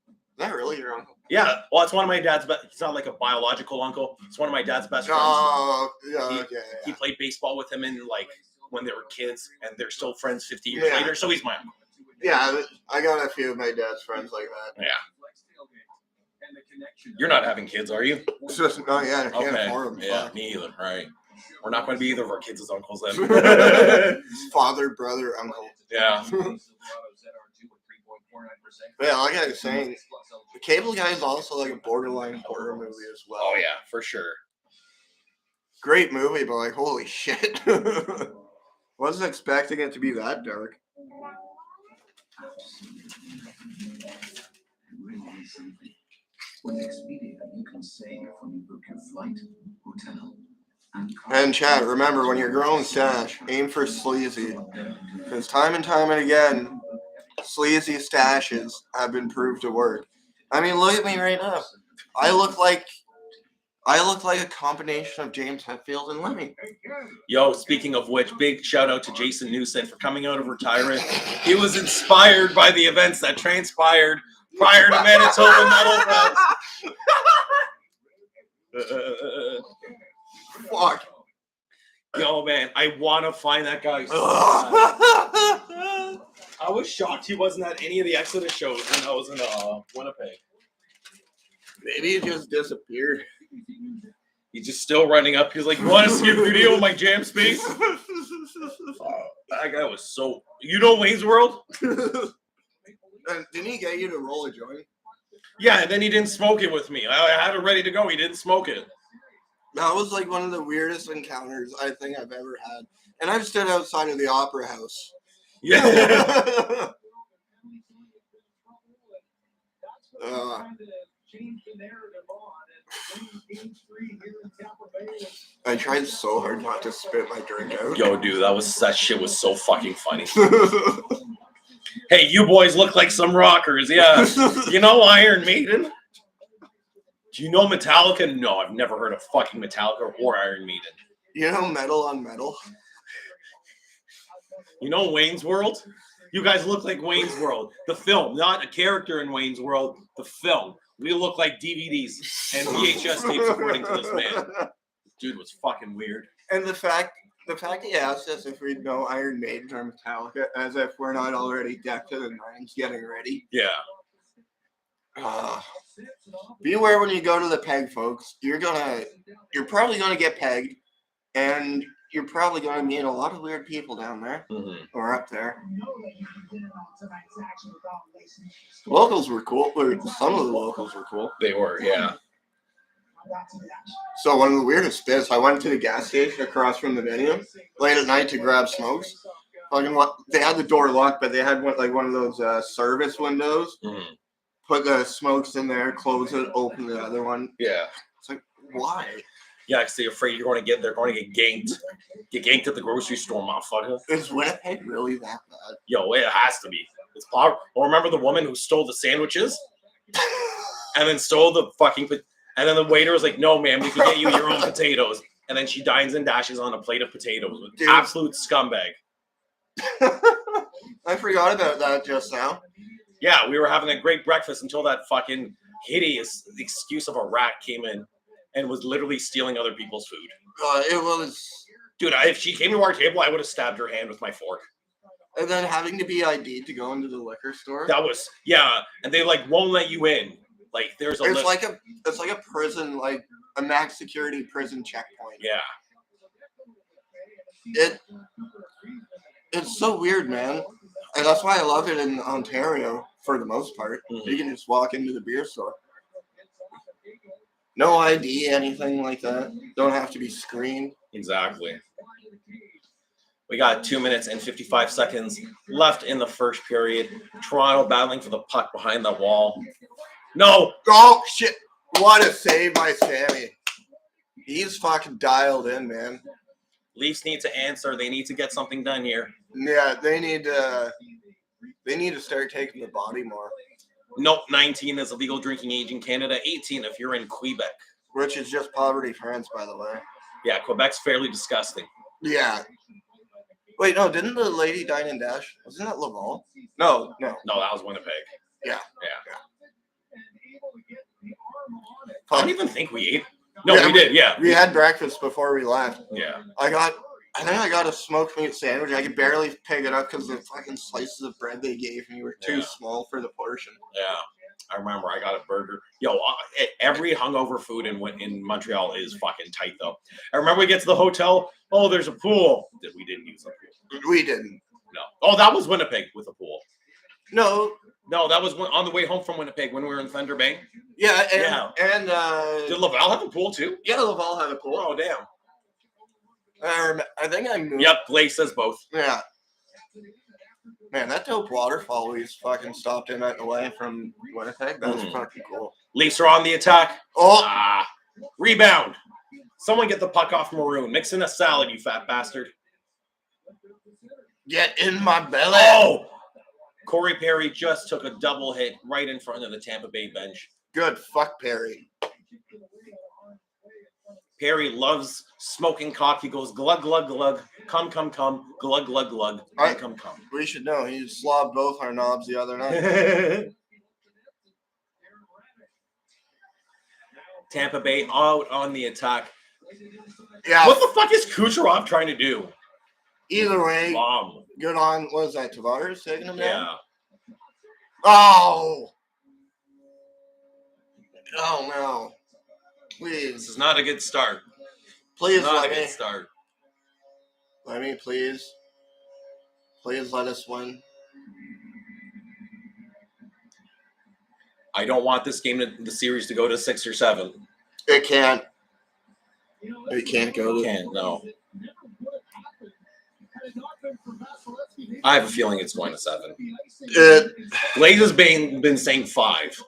Is that really your uncle? Yeah, well, it's one of my dad's best. He's not like a biological uncle. It's one of my dad's best friends. Oh, yeah, He played baseball with him in like when they were kids, and they're still friends 50 years later. So he's my uncle. Yeah, I got a few of my dad's friends like that. Yeah. You're not having kids, are you? It's just, oh yeah, I can't afford them. Yeah, me either. Right. We're not going to be either of our kids as uncles then. Father, brother, uncle. Yeah. Yeah, like I was saying, The Cable Guy is also like a borderline horror movie as well. Oh yeah, for sure. Great movie, but like, holy shit. Wasn't expecting it to be that dark. With Expedia, you can save when you book your flight, hotel, and chat, remember, when you're growing stash, aim for sleazy. Because time and time and again, sleazy stashes have been proved to work. I mean, look at me right now. I look like a combination of James Hetfield and Lemmy. Yo, speaking of which, big shout out to Jason Newsett for coming out of retirement. He was inspired by the events that transpired prior to Manitoba Metal Fest. Fuck. Yo, man, I want to find that guy. I was shocked he wasn't at any of the Exodus shows when I was in Winnipeg. Maybe he just disappeared. He's just still running up. He's like, you want to see a video of my jam space? That guy was so... You know Wayne's World? And didn't he get you to roll a joint? Yeah, and then he didn't smoke it with me. I had it ready to go. He didn't smoke it. That was like one of the weirdest encounters I think I've ever had. And I've stood outside of the Opera House. Yeah. I tried so hard not to spit my drink out. Yo, dude, that shit was so fucking funny. Hey, you boys look like some rockers, yeah. You know Iron Maiden? Do you know Metallica? No, I've never heard of fucking Metallica or Iron Maiden. You know Metal on Metal? You know Wayne's World? You guys look like Wayne's World. The film, not a character in Wayne's World, the film. We look like DVDs and VHS tapes according to this man. Dude was fucking weird. And the fact he asked us if we know Iron Maiden or Metallica, as if we're not already decked to the nines getting ready. Yeah. Beware when you go to the peg, folks. You're probably gonna get pegged, and you're probably gonna meet a lot of weird people down there or up there. Locals were cool. Some of the locals were cool. They were, yeah. So one of the weirdest bits, I went to the gas station across from the venue late at night to grab smokes. They had the door locked, but they had one of those service windows. Mm-hmm. Put the smokes in there, close it, open the other one. Yeah. It's like, why? Yeah, because they're afraid they're going to get ganked. Get ganked at the grocery store, motherfucker. Is Winnipeg really that bad? Yo, it has to be. It's power. Well, remember the woman who stole the sandwiches? And then stole the fucking... And then the waiter was like, no, ma'am, we can get you your own potatoes. And then she dines and dashes on a plate of potatoes. Dude. Absolute scumbag. I forgot about that just now. Yeah, we were having a great breakfast until that fucking hideous excuse of a rat came in and was literally stealing other people's food. It was... Dude, if she came to our table, I would have stabbed her hand with my fork. And then having to be ID'd to go into the liquor store. That was... Yeah, and they, like, won't let you in. Like, there's a... It's like a prison, like a max security prison checkpoint. Yeah. It's so weird, man. And that's why I love it in Ontario, for the most part. Mm-hmm. You can just walk into the beer store. No ID, anything like that. Don't have to be screened. Exactly. We got 2 minutes and 55 seconds left in the first period. Toronto battling for the puck behind the wall. No! Oh, shit. What a save by Sammy. He's fucking dialed in, man. Leafs need to answer. They need to get something done here. Yeah, they need to start taking the body more. Nope, 19 is a legal drinking age in Canada. 18 if you're in Quebec. Which is just poverty France, by the way. Yeah, Quebec's fairly disgusting. Yeah. Wait, no, didn't the lady dine and dash? Wasn't that Laval? No. No, that was Winnipeg. Yeah. I don't even think we ate. No, we did, yeah. We had breakfast before we left. Yeah. I think I got a smoked meat sandwich. I could barely pick it up because the fucking slices of bread they gave me were too small for the portion. Yeah. I remember I got a burger. Yo, every hungover food in Montreal is fucking tight, though. I remember we get to the hotel. Oh, there's a pool. We didn't use the pool. We didn't. No. Oh, that was Winnipeg with a pool. No, that was on the way home from Winnipeg when we were in Thunder Bay. Yeah, and did Laval have a pool too? Yeah, Laval had a pool. Oh, damn. I think I moved. Yep, Blake says both. Yeah. Man, that dope waterfall we fucking stopped in at the way from Winnipeg. That was fucking cool. Leafs are on the attack. Oh! Rebound. Someone get the puck off Maroon. Mix in a salad, you fat bastard. Get in my belly. Oh! Corey Perry just took a double hit right in front of the Tampa Bay bench. Good. Fuck Perry. Perry loves smoking cock. He goes glug, glug, glug. Come, come, come. Glug, glug, glug. Come, come. We should know. He slobbed both our knobs the other night. Tampa Bay out on the attack. Yeah. What the fuck is Kucherov trying to do? Either way, Bomb. good on, what was that, Tavares taking him down? Yeah. Oh! Oh, no. Please. This is not a good start. Please Not let a me. good start. Let me, please. Please let us win. I don't want this game, the series, to go to 6 or 7. It can't. It can't go to... Can't, no. I have a feeling it's going to 7. Glaze has been saying 5.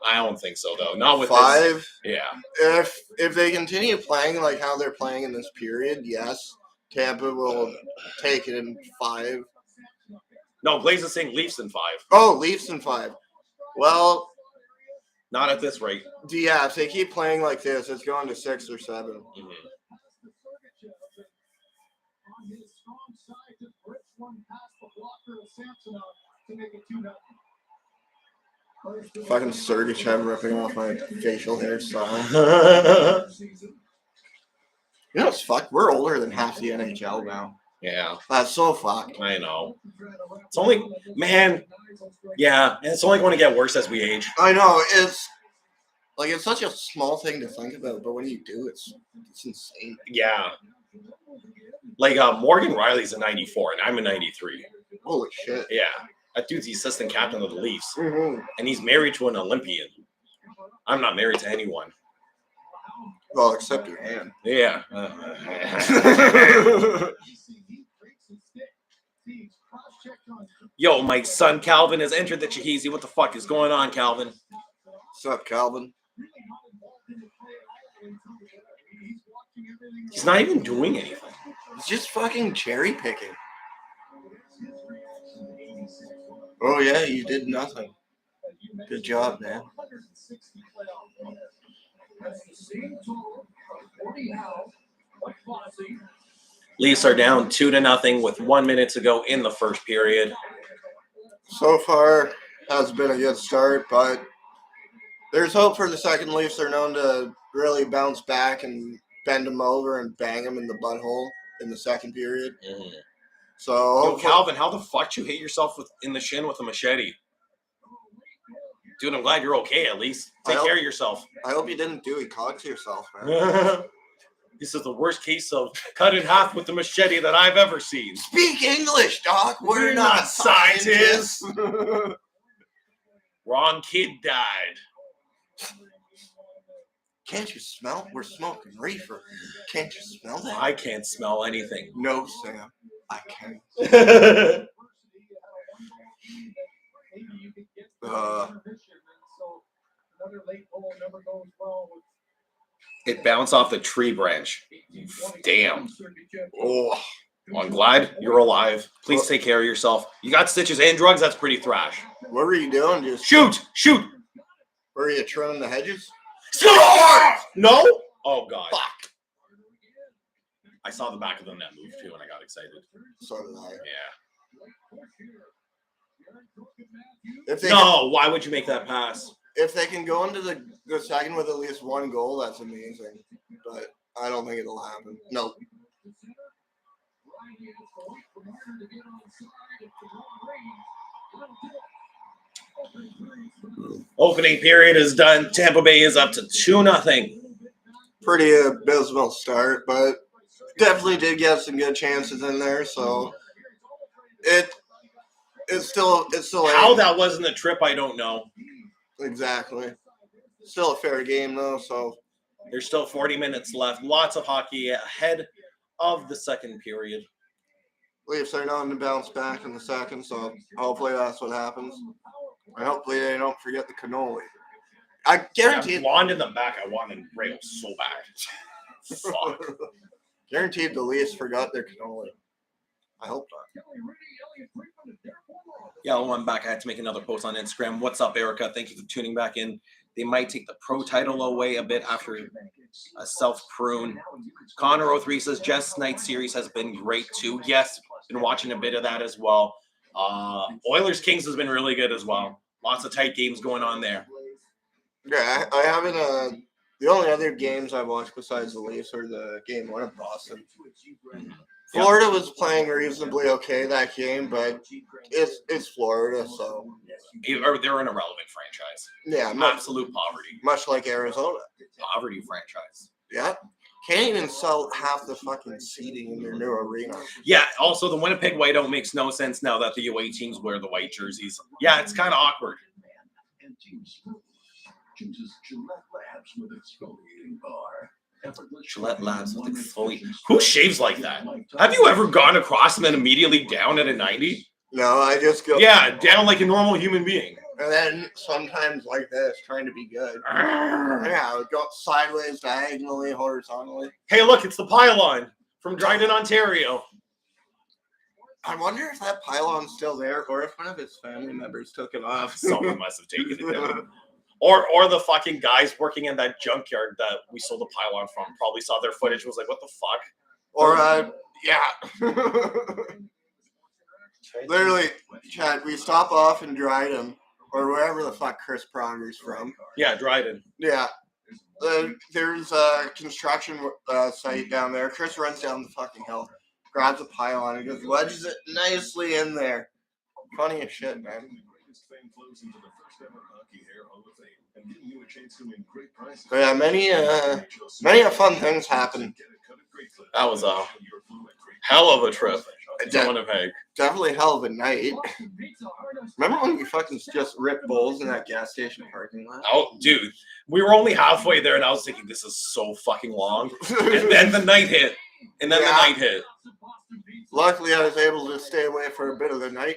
I don't think so, though. Not with 5? This. Yeah. If they continue playing like how they're playing in this period, yes, Tampa will take it in 5. No, Glaze is saying Leafs in 5. Oh, Leafs in 5. Well, not at this rate. Yeah, if they keep playing like this, it's going to 6 or 7. Mm-hmm. Fucking Sergachev ripping off my facial hair style. You know, it's fucked. We're older than half the NHL now. Yeah. That's so fucked. I know. It's only, man, yeah, and it's only going to get worse as we age. I know. It's such a small thing to think about, but when you do, it's insane. Yeah. Like, Morgan Riley's a 94, and I'm a 93. Holy shit. Yeah. That dude's the assistant captain of the Leafs. Mm-hmm. And he's married to an Olympian. I'm not married to anyone. Well, except your hand. Yeah. Yo, my son Calvin has entered the Chehezy. What the fuck is going on, Calvin? What's up, Calvin? He's not even doing anything. He's just fucking cherry picking. Oh yeah, you did nothing. Good job, man. Leafs are down 2-0 with 1 minute to go in the first period. So far, has been a good start, but there's hope for the second. Leafs are known to really bounce back and bend them over and bang them in the butthole in the second period. Mm. So, Yo, Calvin, how the fuck you hit yourself in the shin with a machete? Dude, I'm glad you're okay at least. Take care of yourself. I hope you didn't do it cock to yourself, man. This is the worst case of cut in half with the machete that I've ever seen. Speak English, Doc. We're not scientists. Wrong kid died. Can't you smell? We're smoking reefer. Can't you smell that? I can't smell anything. No, Sam. I can. It bounced off the tree branch. Damn. Oh. Well, I'm glad you're alive. Please take care of yourself. You got stitches and drugs? That's pretty thrash. What were you doing? Just Shoot! Shoot! Were you trimming the hedges? No? Oh, God. Fuck. I saw the back of the net move, too, and I got excited. So did I. Yeah. No, why would you make that pass? If they can go into the second with at least one goal, that's amazing. But I don't think it'll happen. No. Opening period is done. Tampa Bay is up to 2-0. Pretty abysmal start, but definitely did get some good chances in there. So it's still how that wasn't a trip, I don't know. Exactly. Still a fair game though. So there's still 40 minutes left. Lots of hockey ahead of the second period. Leafs are known to bounce back in the second, so hopefully that's what happens. And hopefully they don't forget the cannoli. I guarantee blonde in the back, I wanted rail so bad. Fuck. Guaranteed the Leafs forgot their cannoli. I hope not. Yeah, well, I'm back. I had to make another post on Instagram. What's up, Erica? Thank you for tuning back in. They might take the pro title away a bit after a self-prune. Connor03 says, Jess Knight series has been great too. Yes, been watching a bit of that as well. Oilers Kings has been really good as well. Lots of tight games going on there. Yeah, I haven't. The only other games I watched besides the Leafs are the game one of Boston. Florida was playing reasonably okay that game, but it's Florida, so they're an irrelevant franchise. Yeah, absolute poverty. Much like Arizona, poverty franchise. Yeah, can't even sell half the fucking seating in their new arena. Yeah. Also, the Winnipeg Whiteout makes no sense now that the away teams wear the white jerseys. Yeah, it's kind of awkward. Gillette Labs with exfoliating. Who shaves like that? Have you ever gone across and then immediately down at a 90? No, I just go. Yeah, down like a normal human being. And then sometimes like this, trying to be good. Yeah, go sideways, diagonally, horizontally. Hey, look, it's the pylon from Dryden, Ontario. I wonder if that pylon's still there or if one of his family members took it off. Someone must have taken it down. Or the fucking guys working in that junkyard that we sold the pylon from probably saw their footage and was like, what the fuck? Or, yeah. Literally, Chad, we stop off in Dryden or wherever the fuck Chris Pronger's from. Yeah, Dryden. Yeah. There's a construction site down there. Chris runs down the fucking hill, grabs a pylon, and just wedges it nicely in there. Funny as shit, man. But yeah, many fun things happen. That was a hell of a trip. to Winnipeg. Definitely hell of a night. Remember when we fucking just ripped bowls in that gas station parking lot? Oh, dude, we were only halfway there, and I was thinking, this is so fucking long. And then the night hit. Luckily, I was able to stay away for a bit of the night.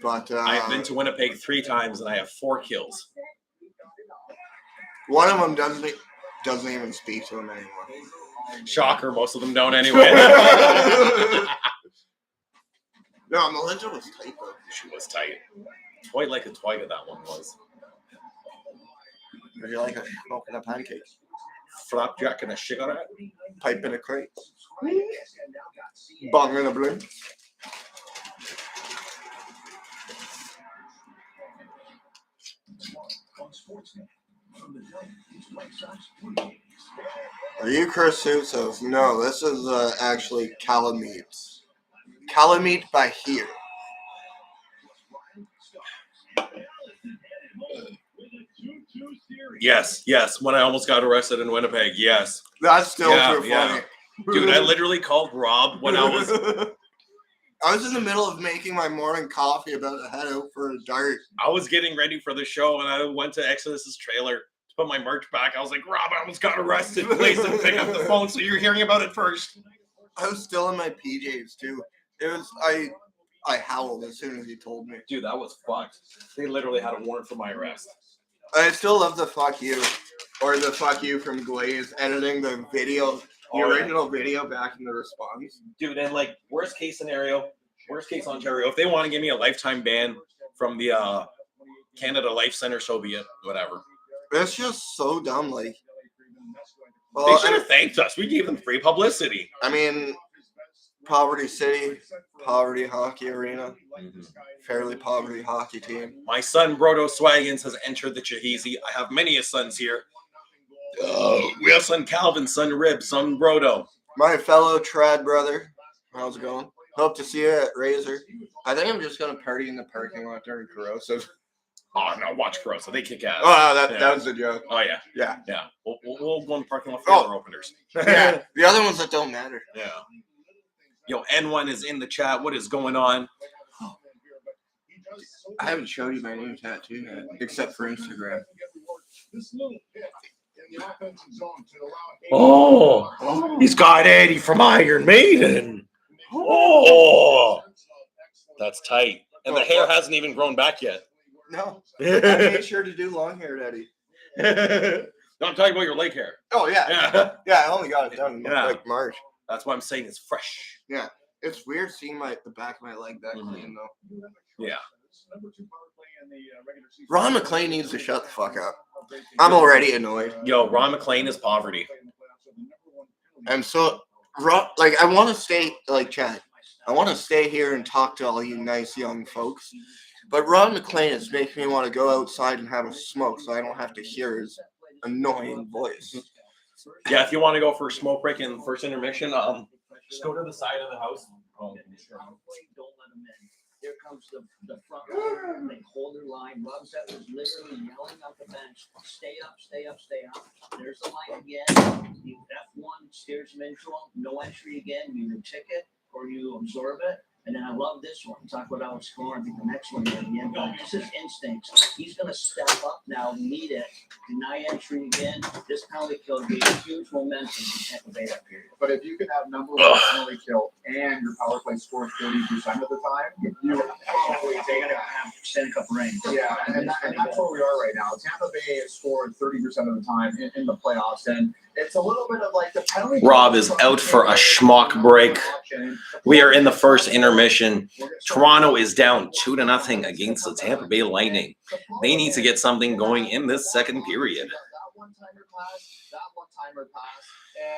But I've been to Winnipeg 3 times, and I have 4 kills. One of them doesn't even speak to him anymore. Shocker, most of them don't anyway. No, Melinda was tight though. She was tight. Quite like a twig that one was. Would you like a smoke and a pancake? Flapjack and a cigarette. Pipe in a crate. Bong in a balloon. Are you Chris Sousos? No, this is actually Calamite. Calamite by here. Yes. When I almost got arrested in Winnipeg, yes. That's still too funny. Dude, I literally called Rob when I was... I was in the middle of making my morning coffee about to head out for a dart. I was getting ready for the show, and I went to Exodus's trailer to put my merch back. I was like, Rob, I almost got arrested. Please don't pick up the phone, so you're hearing about it first. I was still in my PJs, too. It was... I howled as soon as he told me. Dude, that was fucked. They literally had a warrant for my arrest. I still love the fuck you. Or the fuck you from Glaze editing the video... The original video back in the response. Dude, and like, worst case Ontario, if they want to give me a lifetime ban from the Canada Life Center, so be it. Whatever. It's just so dumb. Like, they should have thanked us. We gave them free publicity. I mean, Poverty City, Poverty Hockey Arena, fairly poverty hockey team. My son, Brodo Swaggins, has entered the Chaheezy. I have many sons here. We have son Calvin, son Rib, son Brodo. My fellow trad brother. How's it going? Hope to see you at Razor. I think I'm just going to party in the parking lot during Corrosive. Oh, no, watch Corrosive. They kick ass. Oh, that was a joke. Oh, yeah. Yeah. We'll go in the parking lot for other openers. Yeah, the other ones that don't matter. Yeah. Yo, N1 is in the chat. What is going on? I haven't showed you my new tattoo yet, except for Instagram. Oh, he's got Eddie from Iron Maiden. Oh, that's tight. And the hair hasn't even grown back yet. No. I made sure to do long hair, Eddie. No, I'm talking about your leg hair. Oh, yeah. Yeah, I only got it done in like March. That's why I'm saying it's fresh. Yeah. It's weird seeing the back of my leg that clean, though. Yeah. Ron McLean needs to shut the fuck up. I'm already annoyed. Yo, Ron McLean is poverty. And so, I want to stay, Chad, I want to stay here and talk to all you nice young folks. But Ron McLean is making me want to go outside and have a smoke so I don't have to hear his annoying voice. Yeah, if you want to go for a smoke break in the first intermission, just go to the side of the house. Don't let them in. Here comes the front line. They hold their line. Rob Sett was literally yelling up the bench, stay up, stay up, stay up. There's the line again. You F1 steers him into him. No entry again. You either ticket or you absorb it. And then I love this one. Talk about how it's scoring. I think the next one at the end. But this is instincts. He's going to step up now, need it, deny entry again. This penalty kill gave huge momentum to Tampa Bay that period. But if you can have number one penalty kill and your power play scores 30% of the time, you Probably they got to have Stanley Cup rings. yeah, and that's where we are right now. Tampa Bay has scored 30% of the time in the playoffs, and it's a little bit of like the penalty. Rob is out for a schmuck break. We are in the first intermission. Toronto is down 2-0 against the Tampa Bay Lightning. They need to get something going in this second period. That one-timer pass.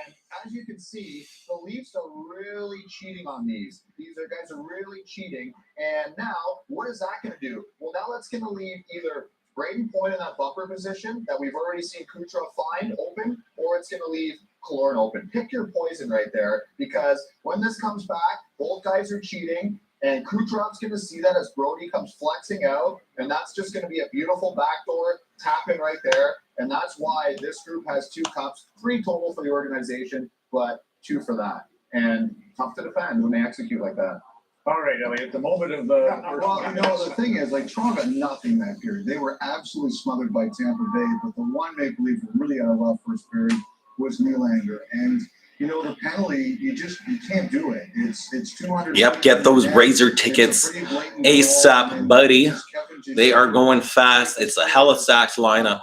And as you can see, the Leafs are really cheating on these. These guys are really cheating. And now, what is that going to do? Well, now that's going to leave either Braden Point in that bumper position that we've already seen Kucherov find open, or it's going to leave Killorn open. Pick your poison right there, because when this comes back, both guys are cheating, and Kucherov's going to see that as Brody comes flexing out, and that's just going to be a beautiful backdoor tap-in right there, and that's why this group has 2 cups, 3 total for the organization, but 2 for that. and tough to defend when they execute like that. All right, Elliot, the moment of the. Well, you know, the thing is, like, Toronto got nothing that period. They were absolutely smothered by Tampa Bay, but the one Maple Leaf really had a love first period was Nylander. And, you know, the penalty, you can't do it. It's 200. Yep, get those Razor tickets ASAP, buddy. They are going fast. It's a Halifax lineup.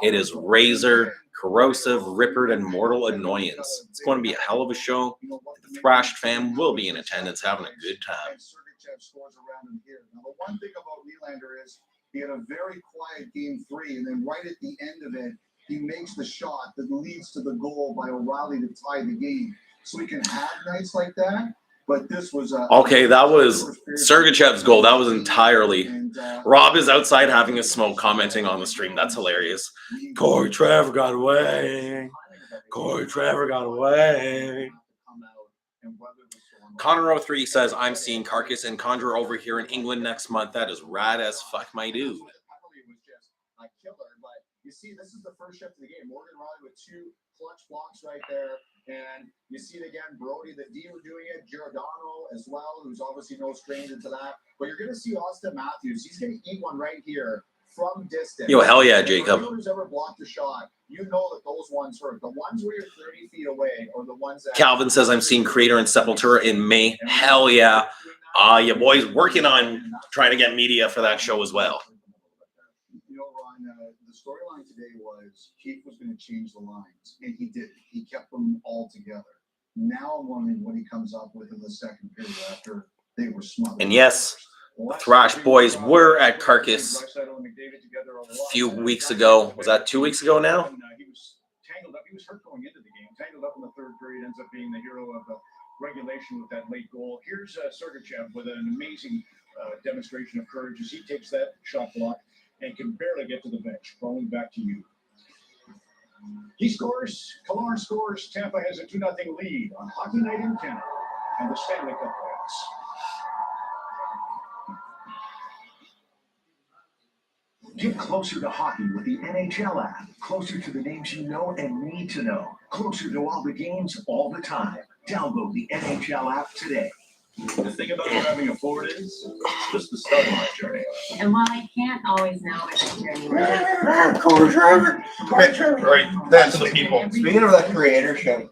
It is Razor, Corrosive, Ripper, and Mortal Annoyance. It's going to be a hell of a show. The Thrashed fam will be in attendance having a good time. Now, the one thing about Nylander is he had a very quiet game 3, and then right at the end of it, he makes the shot that leads to the goal by O'Reilly to tie the game. So he can have nights like that, but this was a... Okay, that was Sergachev's goal. That was entirely... Rob is outside having a smoke, commenting on the stream. That's hilarious. Corey Trevor got away. Corey Trevor got away. Connor03 says, I'm seeing Carcass and Conjure over here in England next month. That is rad as fuck, my dude. You see, this is the first shift of the game. Morgan Riley with 2 clutch blocks right there. And you see it again, Brody, the D were doing it. Giordano as well, who's obviously no stranger to that. But you're going to see Austin Matthews. He's going to eat one right here from distance. Yo, hell yeah, Jacob. If who's ever blocked a shot, you know that those ones hurt. The ones where you're 30 feet away or the ones that... Calvin says, I'm seeing Creator and Sepultura in May. Hell yeah. Your boy's working on trying to get media for that show as well. You know, Ron, the storyline today was Keith was going to change the lines, and he did. He kept them all together. Now I'm wondering what he comes up with in the second period after they were smothered. And yes, the Thrash boys were at Carcass a few weeks ago. Was that 2 weeks ago now? He was tangled up. He was hurt going into the game. Tangled up in the third period, ends up being the hero of the regulation with that late goal. Here's Sergachev with an amazing demonstration of courage as he takes that shot block and can barely get to the bench. Rolling back to you. He scores. Killorn scores. Tampa has a 2-0 lead on Hockey Night in Canada and the Stanley Cup playoffs. Get closer to hockey with the NHL app. Closer to the names you know and need to know. Closer to all the games all the time. Download the NHL app today. The thing about driving a Ford is it's just the start of my journey. And while I can't always know what the journey was, Right, that's the people. Speaking of that creator show,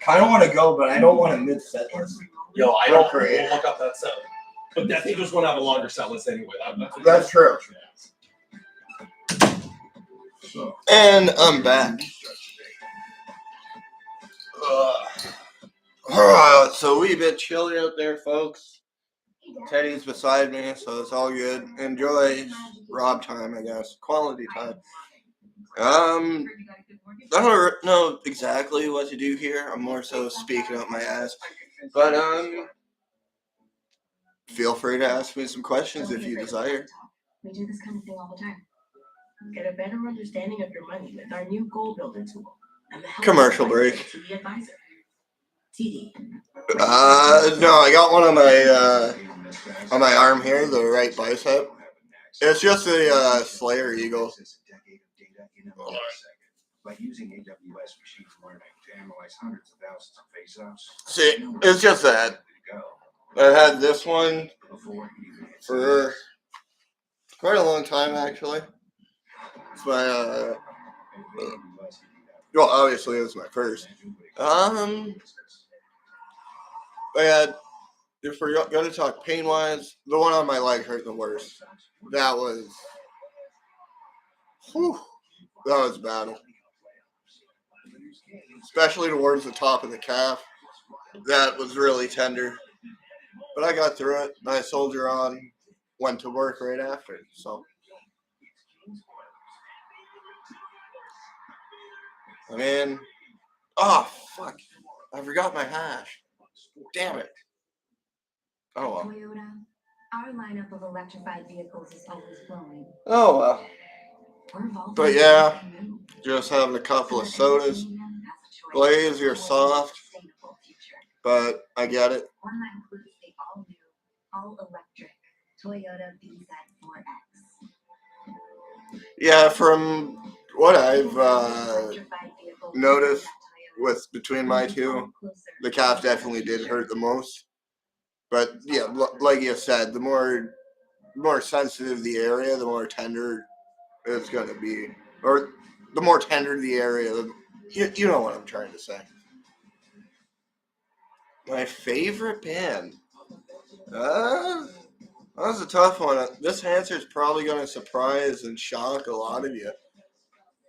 kind of want to go, but I don't want to mid-set list. Yo, I don't we'll look up that set. But I think just want to have a longer set list anyway. That's true. And I'm back. Alright, it's a wee bit chilly out there, folks. Teddy's beside me, so it's all good. Enjoy Rob time, I guess. Quality time. I don't know exactly what to do here. I'm more so speaking out my ass. But, feel free to ask me some questions if you desire. we do this kind of thing all the time. Get a better understanding of your money with our new goal builder tool. And the help Commercial of break. TV advisor. TD. No, I got one on my arm here, the right bicep. It's just a Slayer Eagle. By using AWS machine learning to analyze hundreds of thousands of face-offs. See, it's just that. I had this one for quite a long time, actually. It's my, well, obviously it was my first. But if we're going to talk pain-wise, the one on my leg hurt the worst. That was a battle. Especially towards the top of the calf. That was really tender. But I got through it. I soldier on. Went to work right after. So, I mean, oh, fuck. I forgot my hash. Damn it. Oh, well. Toyota, our lineup of electrified vehicles is always growing. Oh, well. We're evolving. But yeah, just having a couple of sodas. Glaze, you're soft. But I get it. One that includes the all-new, all-electric Toyota BZ4X. Yeah, from what I've noticed with between my two, the calf definitely did hurt the most. But yeah, like you said, the more sensitive the area, the more tender it's going to be. Or the more tender the area, you know what I'm trying to say. My favorite band? That's a tough one. This answer is probably going to surprise and shock a lot of you.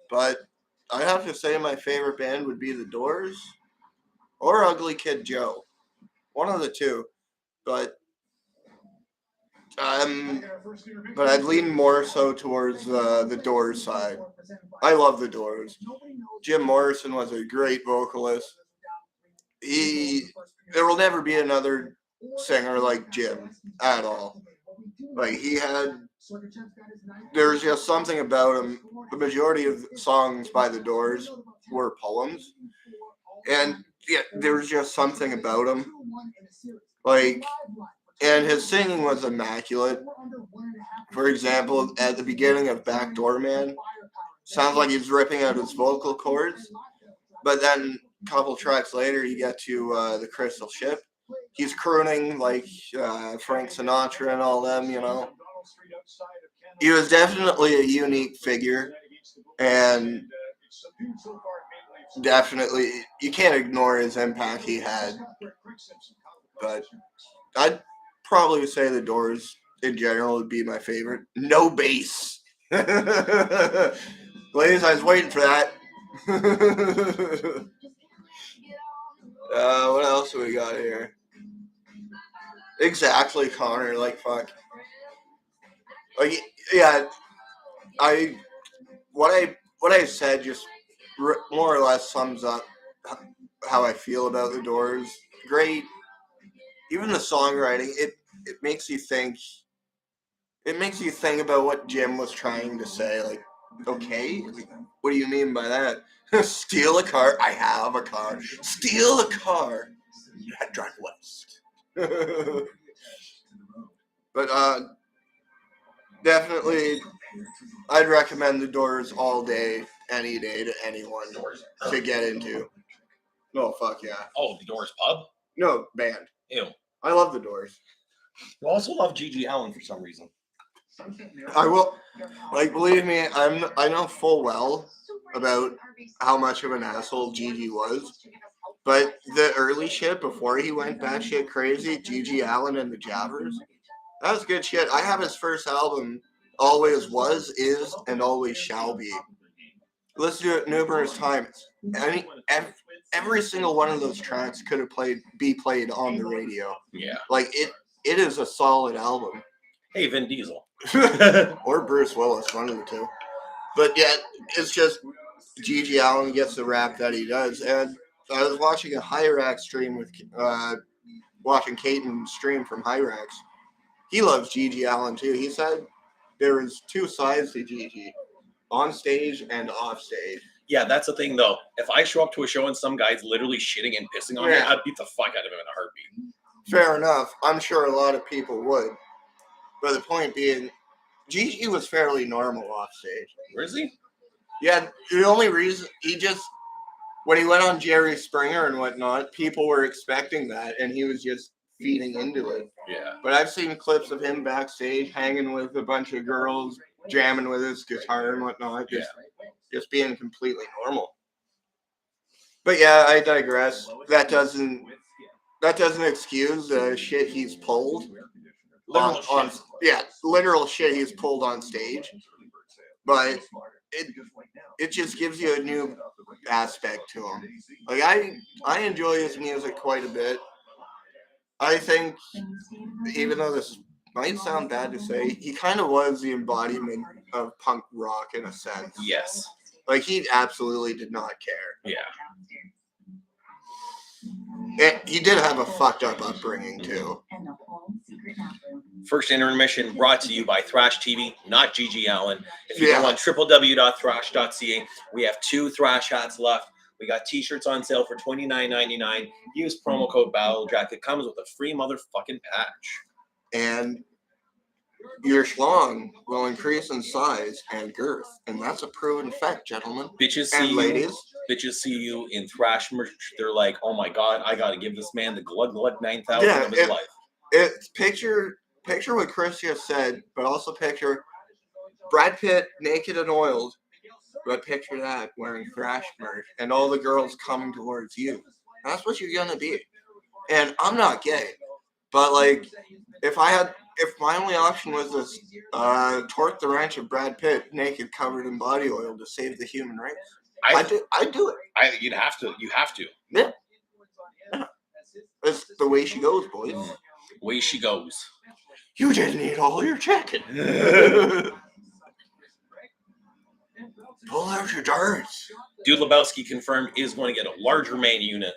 But I have to say my favorite band would be The Doors or Ugly Kid Joe. One of the two. But I'd lean more so towards the Doors side. I love the Doors. Jim Morrison was a great vocalist. There will never be another singer like Jim at all. Like there's just something about him. The majority of songs by the Doors were poems, and yeah, there's just something about him. Like, and his singing was immaculate. For example, at the beginning of Backdoor Man, sounds like he's ripping out his vocal cords, but then a couple tracks later, you get to the Crystal Ship. He's crooning like Frank Sinatra and all them, you know. He was definitely a unique figure, and definitely you can't ignore his impact he had. But I'd probably say the Doors in general would be my favorite. No bass. Ladies, I was waiting for that. What else do we got here? Exactly, Connor. Like, fuck. Like, yeah. What I said just more or less sums up how I feel about the Doors. Great. Even the songwriting, it makes you think. It makes you think about what Jim was trying to say. Like, okay, what do you mean by that? Steal a car? I have a car. Steal a car? Drive west. But definitely, I'd recommend the Doors all day, any day to anyone to get into. Oh, fuck yeah. Oh, the Doors pub? No, band. Ew. I love the Doors. You also love G.G. Allen for some reason. I will, like, believe me, I know full well about how much of an asshole G.G. was. But the early shit before he went batshit crazy, G.G. Allen and the Jabbers, that was good shit. I have his first album, Always Was, Is, and Always Shall Be. Listened to it numerous times. Every single one of those tracks could have be played on the radio. Yeah. Like, it is a solid album. Hey, Vin Diesel. Or Bruce Willis, one of the two. But yeah, it's just G.G. Allen gets the rap that he does. And I was watching a Hyrax stream with, watching Caden stream from Hyrax. He loves G.G. Allen too. He said there was two sides to G.G. On stage and off stage. Yeah, that's the thing though. If I show up to a show and some guy's literally shitting and pissing on me, I'd beat the fuck out of him in a heartbeat. Fair enough. I'm sure a lot of people would. But the point being, G.G. was fairly normal off stage. Where is he? Yeah, the only reason when he went on Jerry Springer and whatnot, people were expecting that, and he was just feeding into it. Yeah. But I've seen clips of him backstage hanging with a bunch of girls, jamming with his guitar and whatnot, just being completely normal. But yeah, I digress. That doesn't excuse the shit he's pulled. Literal shit he's pulled on stage. But it just gives you a new aspect to him. Like, I enjoy his music quite a bit. I think, even though this might sound bad to say, he kind of was the embodiment of punk rock in a sense. Yes. Like, he absolutely did not care. Yeah. And he did have a fucked up upbringing, too. First intermission brought to you by Thrash TV, not G.G. Allen. If you go on www.thrash.ca, we have 2 Thrash hats left. We got t-shirts on sale for $29.99. Use promo code BattleJack. It comes with a free motherfucking patch. And your schlong will increase in size and girth. And that's a proven fact, gentlemen. Bitches and see ladies. bitches see you in thrash merch, they're like, oh my god, I gotta give this man the glug 9,000 Yeah, of his life. It's picture what Chris just said, but also picture Brad Pitt naked and oiled. But picture that wearing thrash merch and all the girls coming towards you. That's what you're gonna be. And I'm not gay, but like, if my only option was this, torque the wrench of Brad Pitt naked, covered in body oil to save the human race, I'd do it. You have to. Yeah, that's the way she goes, boys. Way she goes. You didn't eat all your chicken. Pull out your darts. Dude Lebowski confirmed is going to get a larger main unit.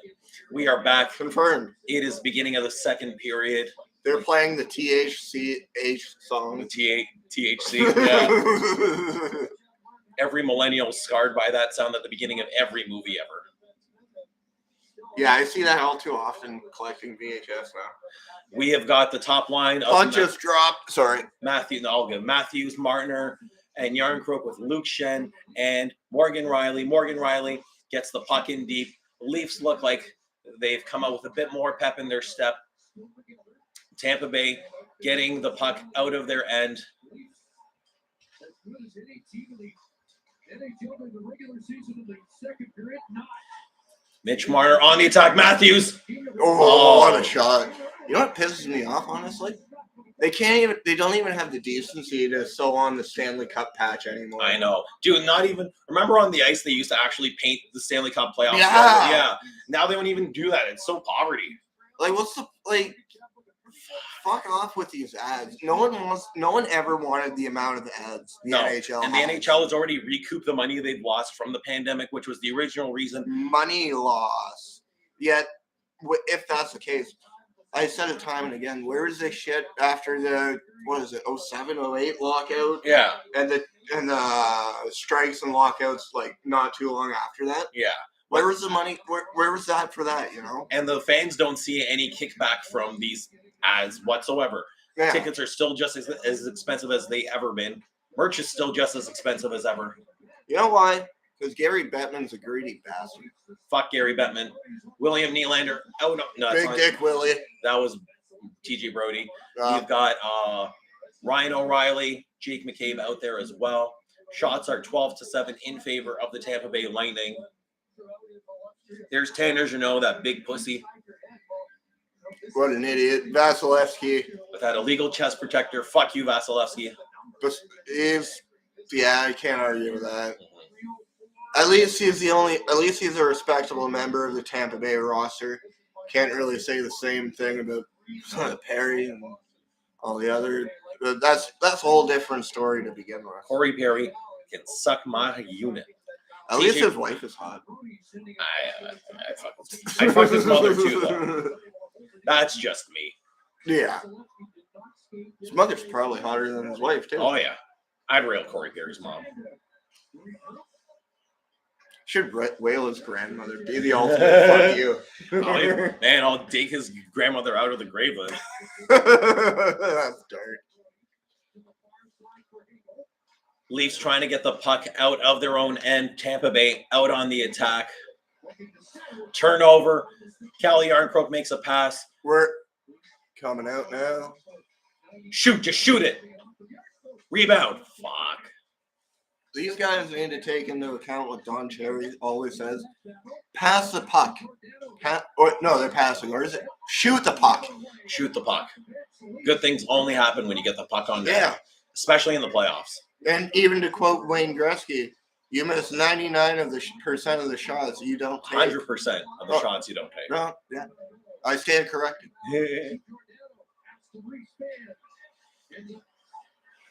We are back. Confirmed. It is beginning of the second period. They're playing the THCH song. The THC. Yeah. Every millennial scarred by that sound at the beginning of every movie ever. Yeah, I see that all too often collecting VHS now. We have got the top line of Punches dropped. Sorry. Matthews, Martiner, and Yarncrook with Luke Shen and Morgan Riley. Morgan Riley gets the puck in deep. Leafs look like they've come out with a bit more pep in their step. Tampa Bay getting the puck out of their end. Mitch Marner on the attack. Matthews. Oh, what a shot. You know what pisses me off, honestly? They don't even have the decency to sew on the Stanley Cup patch anymore. I know. Dude, not even, remember on the ice they used to actually paint the Stanley Cup playoffs? Yeah. Yeah. Now they don't even do that. It's so poverty. Like, fuck off with these ads. No one ever wanted the amount of ads the NHL and the NHL has already recouped the money they've lost from the pandemic, which was the original reason. Money loss. Yet, if that's the case, I said it time and again, where is this shit after the, 07, 08 lockout? Yeah. And the strikes and lockouts, like, not too long after that? Yeah. Where was the money? Where was that for that, you know? And the fans don't see any kickback from these ads whatsoever. Yeah. Tickets are still just as expensive as they ever been. Merch is still just as expensive as ever. You know why? Because Gary Bettman's a greedy bastard. Fuck Gary Bettman. William Nylander. Oh, no. Big Dick Willie. That was TJ Brody. Uh, We've got Ryan O'Reilly, Jake McCabe out there as well. Shots are 12-7 in favor of the Tampa Bay Lightning. There's Tanner Jeannot, that big pussy. What an idiot. Vasilevsky. With that illegal chest protector. Fuck you, Vasilevsky. I can't argue with that. At least he's a respectable member of the Tampa Bay roster. Can't really say the same thing about Perry and all the other. That's a whole different story to begin with. Corey Perry can suck my unit. At least his wife is hot. I fucked his mother too, though. That's just me. Yeah. His mother's probably hotter than his wife, too. Oh, yeah. I'd rail Corey Perry's mom. Should Whaley's grandmother be the ultimate fuck you? Man, I'll dig his grandmother out of the grave then. That's dark. Leafs trying to get the puck out of their own end. Tampa Bay out on the attack. Turnover. Calle Yarncrook makes a pass. We're coming out now. Shoot, just shoot it. Rebound. Fuck. These guys need to take into account what Don Cherry always says. Pass the puck. They're passing. Or is it shoot the puck? Shoot the puck. Good things only happen when you get the puck on net. Yeah. Especially in the playoffs. And even to quote Wayne Gretzky, you miss 99% of the shots you don't take. 100% of the shots you don't take. No, yeah. I stand corrected.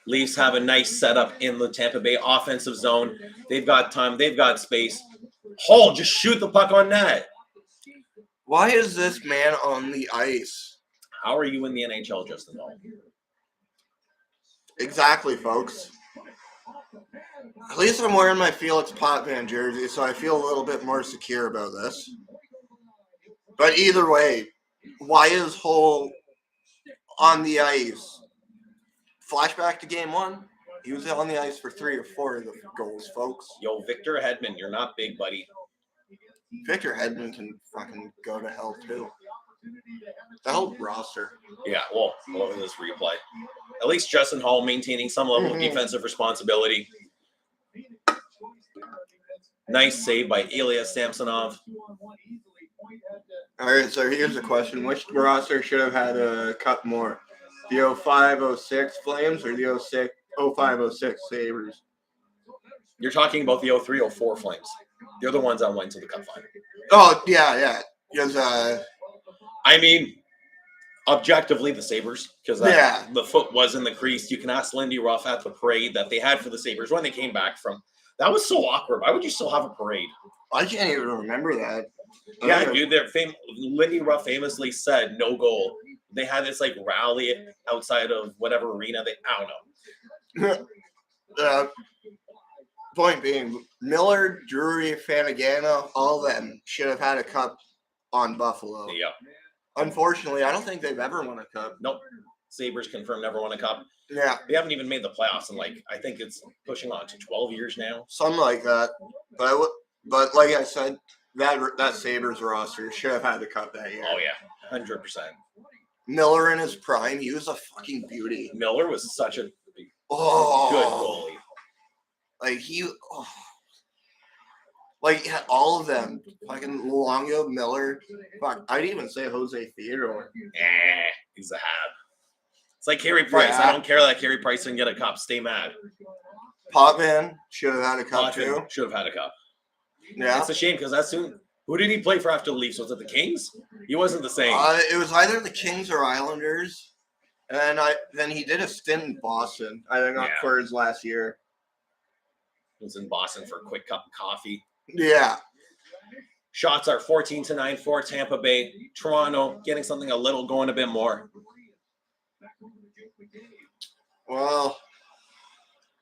Leafs have a nice setup in the Tampa Bay offensive zone. They've got time. They've got space. Hall, just shoot the puck on net. Why is this man on the ice? How are you in the NHL, Justin Hall? Exactly, folks. At least I'm wearing my Felix Potvin jersey, so I feel a little bit more secure about this. But either way, why is Hall on the ice? Flashback to game one. He was on the ice for 3 or 4 of the goals, folks. Yo, Victor Hedman, you're not big, buddy. Victor Hedman can fucking go to hell too. The whole roster. Yeah, well, look at this replay. At least Justin Hall maintaining some level of defensive responsibility. Nice save by Ilya Samsonov. All right, so here's the question. Which roster should have had a cup more? The 05-06 Flames or the 05-06 Sabres? You're talking about the 03-04 Flames. They're the ones that went to the cup final. Oh, yeah. Because, I mean, objectively, the Sabres, because the foot was in the crease. You can ask Lindy Ruff at the parade that they had for the Sabres when they came back from. That was so awkward. Why would you still have a parade? I can't even remember that. Yeah, dude. Lindy Ruff famously said no goal. They had this like rally outside of whatever arena. I don't know. Point being, Miller, Drury, Fanagana, all of them should have had a cup on Buffalo. Yeah. Unfortunately, I don't think they've ever won a cup. Nope. Sabres confirmed never won a cup. Yeah. They haven't even made the playoffs in I think it's pushing on to 12 years now. Something like that. But like I said, that Sabres roster should have had the cup that year. Oh, yeah. 100%. Miller in his prime, he was a fucking beauty. Miller was such a good goalie. Like all of them, fucking Luongo, Miller, fuck, I'd even say Jose Theodore. He's a hab. It's like Carey Price. Yeah. I don't care that Carey Price didn't get a cup. Stay mad. Potvin should have had a cup too. Should have had a cup. Yeah, it's a shame because that's soon. Who did he play for after the Leafs? Was it the Kings? He wasn't the same. It was either the Kings or Islanders, and then he did a stint in Boston. I think for his last year. He was in Boston for a quick cup of coffee. Yeah. Shots are 14-9 for Tampa Bay. Toronto getting something a little going a bit more. Well,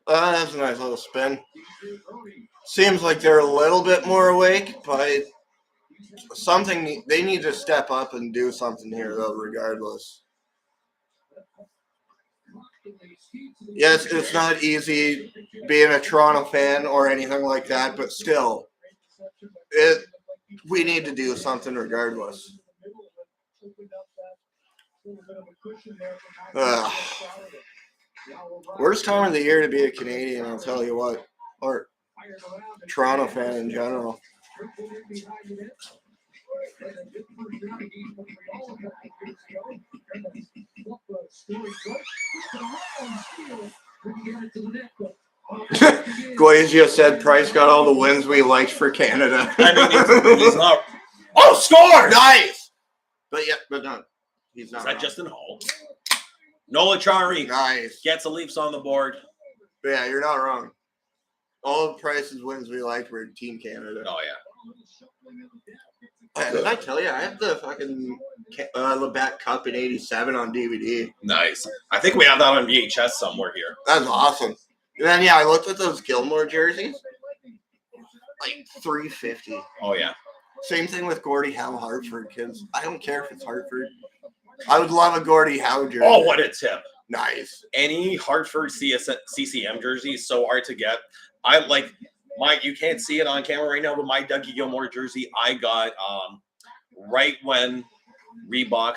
that's a nice little spin. Seems like they're a little bit more awake, but they need to step up and do something here, though, regardless. Yes, it's not easy being a Toronto fan or anything like that, but still, we need to do something regardless. Worst time of the year to be a Canadian, I'll tell you what, or Toronto fan in general. Glazier said Price got all the wins we liked for Canada. I mean, he's not. Oh, score! Nice! But no, he's not. Is that Justin Hall? Nola Chari gets the Leafs on the board. But yeah, you're not wrong. All of Price's wins we liked were Team Canada. Oh, yeah. Did I tell you, I have the fucking Labatt Cup in 87 on DVD. Nice. I think we have that on VHS somewhere here. That's awesome. And then, I looked at those Gilmore jerseys. Like $350. Oh, yeah. Same thing with Gordie Howe Hartford, kids. I don't care if it's Hartford. I would love a Gordie Howe jersey. Oh, what a tip. Nice. Any Hartford CCM jersey is so hard to get. I like you can't see it on camera right now, but my Dougie Gilmore jersey I got right when Reebok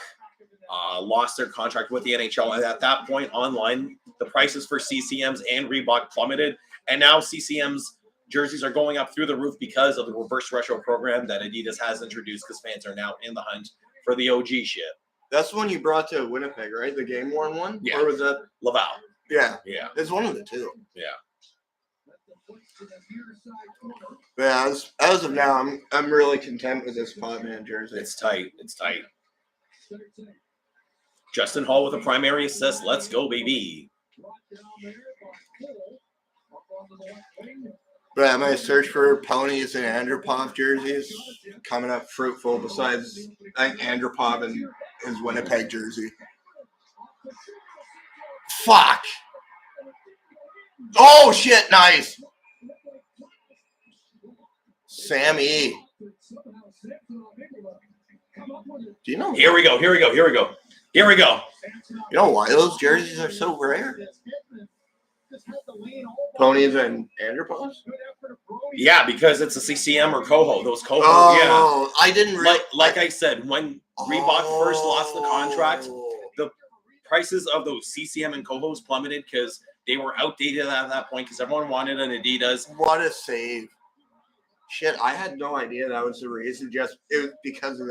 lost their contract with the NHL. And at that point online, the prices for CCMs and Reebok plummeted. And now CCM's jerseys are going up through the roof because of the reverse retro program that Adidas has introduced, because fans are now in the hunt for the OG shit. That's the one you brought to Winnipeg, right? The game-worn one? Yeah. Or was that? Laval. Yeah. Yeah. It's one of the two. Yeah. Yeah, as of now, I'm really content with this Podman jersey. It's tight. It's tight. Justin Hall with a primary assist. Let's go, baby. But yeah, my search for ponies and Andropov jerseys coming up fruitful. Besides, I think Andropov and his Winnipeg jersey. Fuck. Oh shit! Nice. Sammy. Do you know? Here we go. Here we go. Here we go. Here we go. You know why those jerseys are so rare? Ponies and andropons? Yeah, because it's a CCM or Coho. Those Coho, Oh, I didn't like I said, when Reebok first lost the contract, the prices of those CCM and Cohos plummeted because they were outdated at that point because everyone wanted an Adidas. What a save. Shit, I had no idea that was the reason. It was because of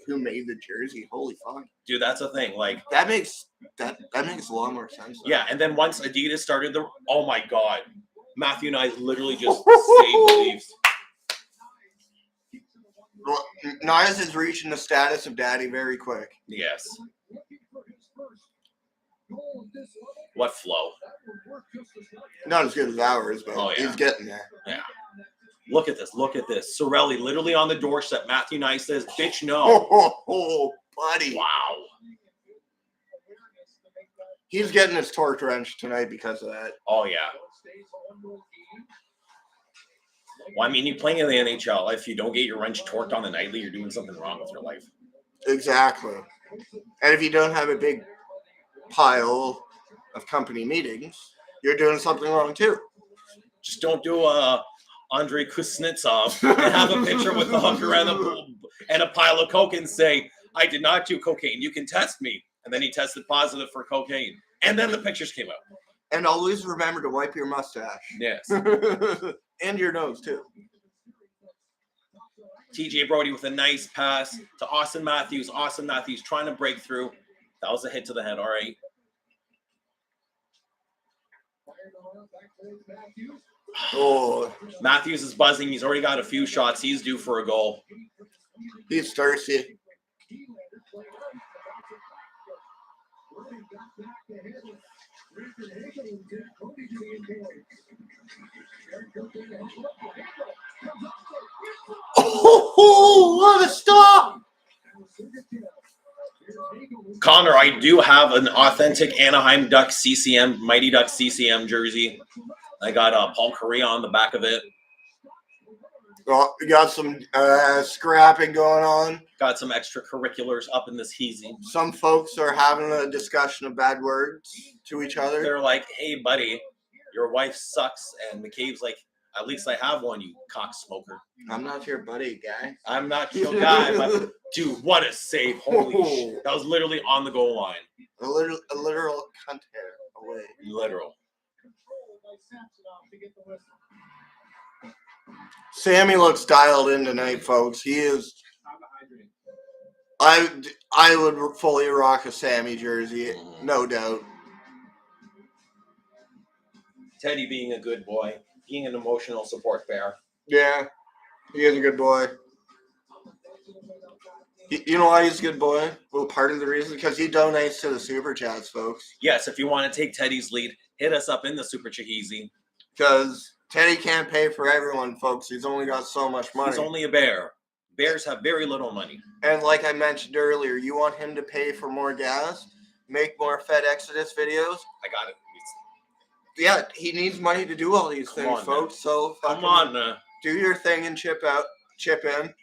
who made the jersey. Holy fuck. Dude, that's a thing. Like that makes a lot more sense. Yeah, and then once Adidas started oh my god. Matthew and I literally just saved the Leafs. Well, Nias is reaching the status of daddy very quick. Yes. What flow? Not as good as ours, but he's getting there. Yeah. Look at this. Look at this. Sorelli literally on the doorstep. Matthew Nice says, bitch, no. Oh, buddy. Wow. He's getting his torque wrench tonight because of that. Oh, yeah. Well, I mean, you're playing in the NHL. If you don't get your wrench torqued on the nightly, you're doing something wrong with your life. Exactly. And if you don't have a big pile of company meetings, you're doing something wrong too. Just don't do Andrei Kuznetsov and have a picture with the hooker and a pile of coke and say, I did not do cocaine. You can test me. And then he tested positive for cocaine. And then the pictures came out. And always remember to wipe your mustache. Yes. And your nose, too. TJ Brody with a nice pass to Austin Matthews. Austin Matthews trying to break through. That was a hit to the head. All right. Oh, Matthews is buzzing. He's already got a few shots. He's due for a goal. He's thirsty. Oh, what a stop! Connor, I do have an authentic Anaheim Ducks CCM, Mighty Ducks CCM jersey. I got Paul Correa on the back of it. Well, you got some scrapping going on. Got some extracurriculars up in this heezy. Some folks are having a discussion of bad words to each other. They're like, hey, buddy, your wife sucks. And McCabe's like, at least I have one, you cock smoker. I'm not your buddy, guy. I'm not your guy, but dude, what a save. Holy shit. That was literally on the goal line. A literal cunt hair away. Literal. Sammy looks dialed in tonight, folks. He is. I would fully rock a Sammy jersey, no doubt. Teddy being a good boy, being an emotional support bear. Yeah, he is a good boy. You know why he's a good boy? Well, part of the reason, because he donates to the Super Chats, folks. Yes, if you want to take Teddy's lead, hit us up in the Super Chaheezy. Because Teddy can't pay for everyone, folks. He's only got so much money. He's only a bear. Bears have very little money. And like I mentioned earlier, you want him to pay for more gas, make more Fed Exodus videos. I got it. Yeah, he needs money to do all these things, folks. So come on, man. Do your thing and chip in.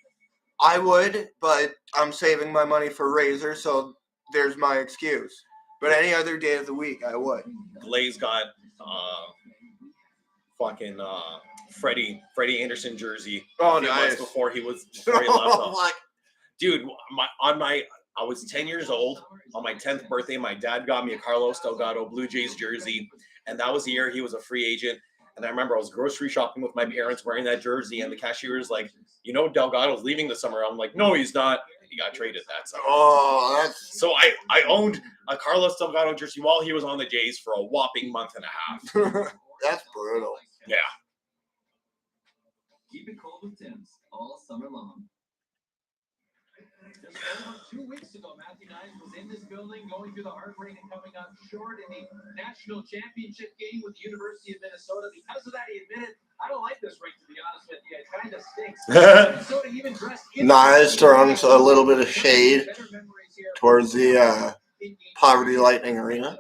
I would, but I'm saving my money for Razor, so there's my excuse. But any other day of the week, I would. Glaze got fucking Freddie Anderson jersey. Oh, a few nice. months before he left off. Dude, I was 10 years old. On my 10th birthday, my dad got me a Carlos Delgado Blue Jays jersey, and that was the year he was a free agent. And I remember I was grocery shopping with my parents wearing that jersey, and the cashier was like, you know, Delgado's leaving this summer. I'm like, no, he's not. He got traded that summer. Oh, that's... So I owned a Carlos Delgado jersey while he was on the Jays for a whopping month and a half. That's brutal. Yeah. Keep it cold with Tim's all summer long. Just over 2 weeks ago, Matthew Nice was in this building going through the heartbreak and coming up short in the national championship game with the University of Minnesota. Because of that, he admitted, I don't like this ring, to be honest with you. It kind of stinks. Minnesota even dressed Nice throwing a little bit of shade towards the Poverty Lightning Arena.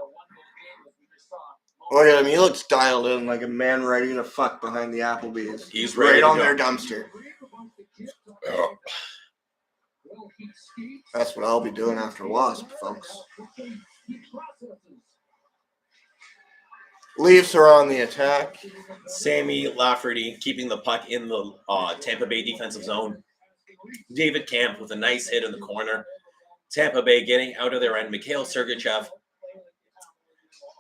Look at him. He looks dialed in like a man ready to fuck behind the Applebee's. He's ready right to on go. their dumpster. That's what I'll be doing after Wasp, folks. Leafs are on the attack. Sammy Lafferty keeping the puck in the Tampa Bay defensive zone. David Camp with a nice hit in the corner. Tampa Bay getting out of their end. Mikhail Sergachev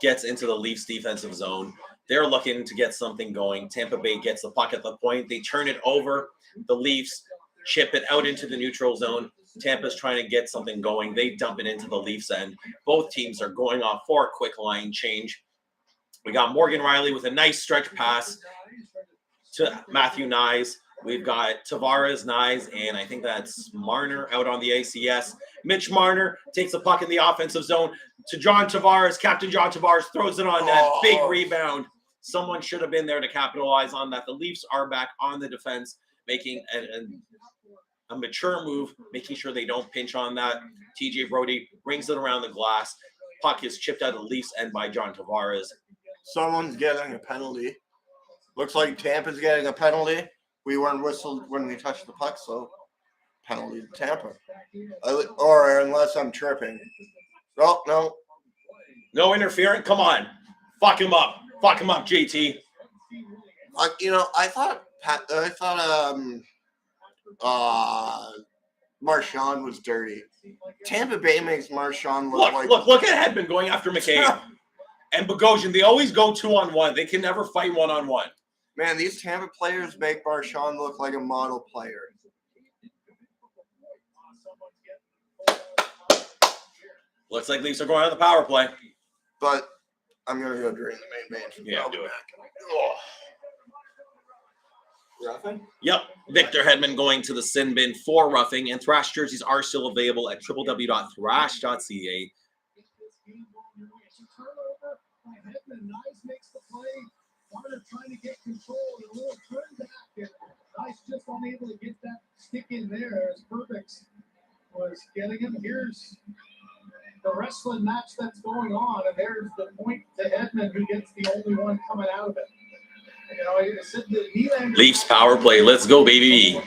gets into the Leafs defensive zone. They're looking to get something going. Tampa Bay gets the puck at the point. They turn it over. The Leafs chip it out into the neutral zone. Tampa's trying to get something going. They dump it into the Leafs end. Both teams are going off for a quick line change. We got Morgan Riley with a nice stretch pass to Matthew Nyes. We've got Tavares, Nyes, and I think that's Marner out on the ACS. Mitch Marner takes the puck in the offensive zone to John Tavares. Captain John Tavares throws it on net. Big rebound. Someone should have been there to capitalize on that. The Leafs are back on the defense, making a mature move, making sure they don't pinch on that. TJ Brody brings it around the glass. Puck is chipped out of the Leafs end by John Tavares. Someone's getting a penalty. Looks like Tampa's getting a penalty. We weren't whistled when we touched the puck, so penalty to Tampa. Or unless I'm tripping. Oh, no. No interference? Come on. Fuck him up. Fuck him up, JT. I thought Marchand was dirty. Tampa Bay makes Marchand look like... Look at Hedman going after McCabe. And Bogosian, they always go 2-on-1. They can never fight 1-on-1. Man, these Tampa players make Marchand look like a model player. Looks like Leafs are going on the power play. But I'm going to go drain the main bench. Yeah, do it. Oh. Roughing? Yep. Victor Hedman going to the sin bin for roughing, and Thrash jerseys are still available at www.thrash.ca. Nice makes the play. Marner trying to get control and a little turn back. And Nice just unable to get that stick in there as Perfect was getting him. Here's the wrestling match that's going on, and there's the point to Hedman, who gets the only one coming out of it. You know, I said the Nylander. Leafs power play. Let's go, baby.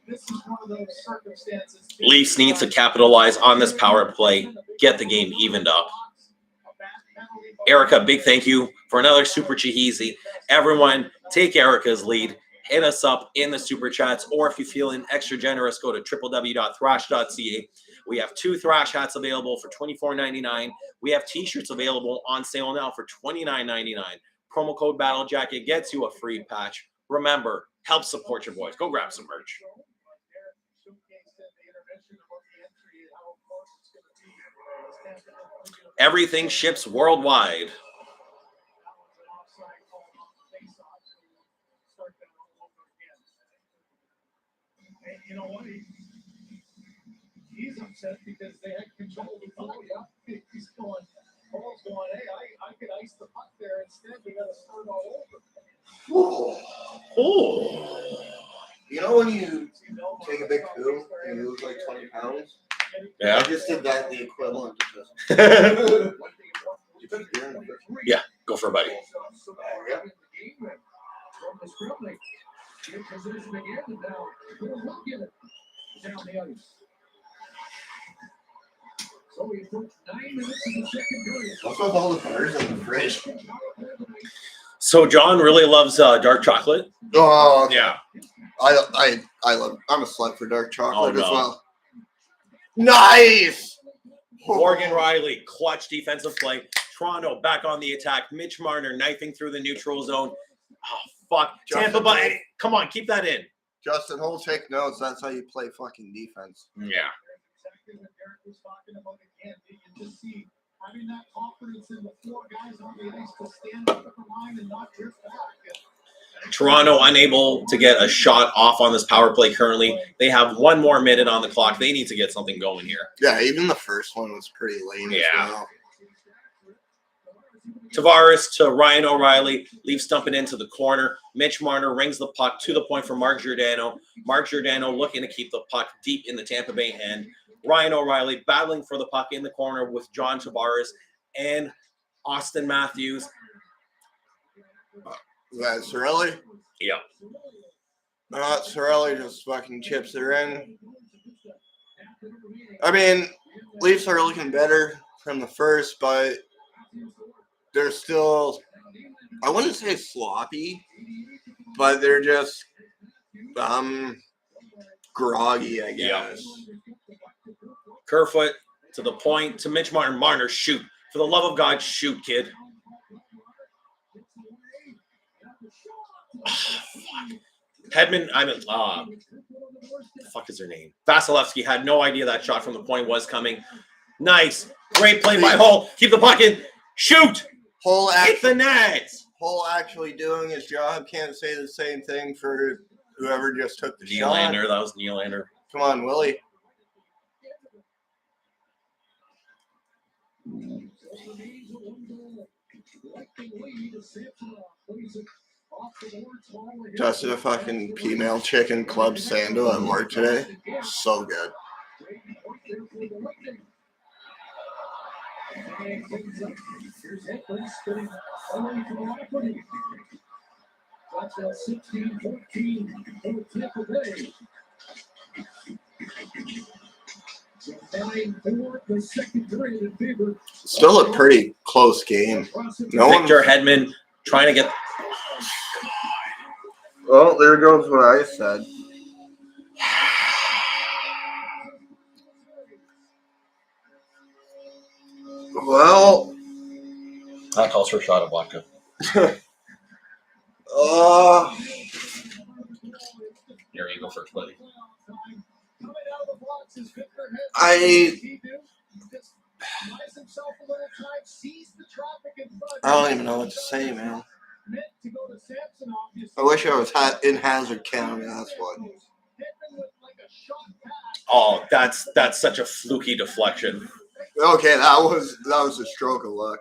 This is one of those circumstances. Leafs need to capitalize on this power play, get the game evened up. Erica, big thank you for another Super Cheesy. Everyone, take Erica's lead. Hit us up in the Super Chats, or if you're feeling extra generous, go to www.thrash.ca. We have 2 Thrash hats available for $24.99. We have T-shirts available on sale now for $29.99. Promo code Battle Jacket gets you a free patch. Remember, help support your boys. Go grab some merch. Everything ships worldwide. You know what? He's upset because they had control of the ball. Yeah, he's going. Paul's going. Hey, I could ice the puck there instead. We got to start all over. Oh. You know when you take a big poo and you lose like 20 pounds? Yeah. I just did that the equivalent of this. Yeah, go for it, buddy. So we put 9 minutes in the second period. What's with all the butters in the fridge? So John really loves dark chocolate. Oh, okay. Yeah. I love. I'm a slut for dark chocolate Oh, no. as well. Nice. Morgan Riley, clutch defensive play. Toronto back on the attack. Mitch Marner knifing through the neutral zone. Oh, fuck. Tampa Bay. Come on, keep that in. Justin, hold take notes. That's how you play fucking defense. Yeah. Exactly what Derek was talking about again. You can just see having that confidence in the 4 guys on the ice to stand up at the line and not drift back. Toronto unable to get a shot off on this power play currently. They have 1 more minute on the clock. They need to get something going here. Yeah, even the first one was pretty lame. Yeah. As well. Tavares to Ryan O'Reilly. Leafs dumping into the corner. Mitch Marner rings the puck to the point for Mark Giordano. Mark Giordano looking to keep the puck deep in the Tampa Bay end. Ryan O'Reilly battling for the puck in the corner with John Tavares and Austin Matthews. That's Sorelli. Yeah. Sorelli just fucking chips it in. I mean, Leafs are looking better from the first, but they're still, I wouldn't say sloppy, but they're just groggy, I guess. Kerfoot to the point to Mitch Martin. Marner, shoot. For the love of God, shoot, kid. Hedman, the fuck is her name? Vasilevsky had no idea that shot from the point was coming. Nice. Great play by Hull. Keep the puck in. Shoot. Hull Hit the net. Hull actually doing his job. Can't say the same thing for whoever just took the shot. Nylander. That was Nylander. Come on, Willie. Just a fucking female chicken club sandal at work today. So good. Still a pretty close game. Victor Hedman trying to get. Well, there goes what I said. Well, That calls for a shot of vodka. Here, you go first, buddy. I don't even know what to say, man. I wish I was in Hazard County. That's what. Oh, that's such a fluky deflection. Okay, that was a stroke of luck.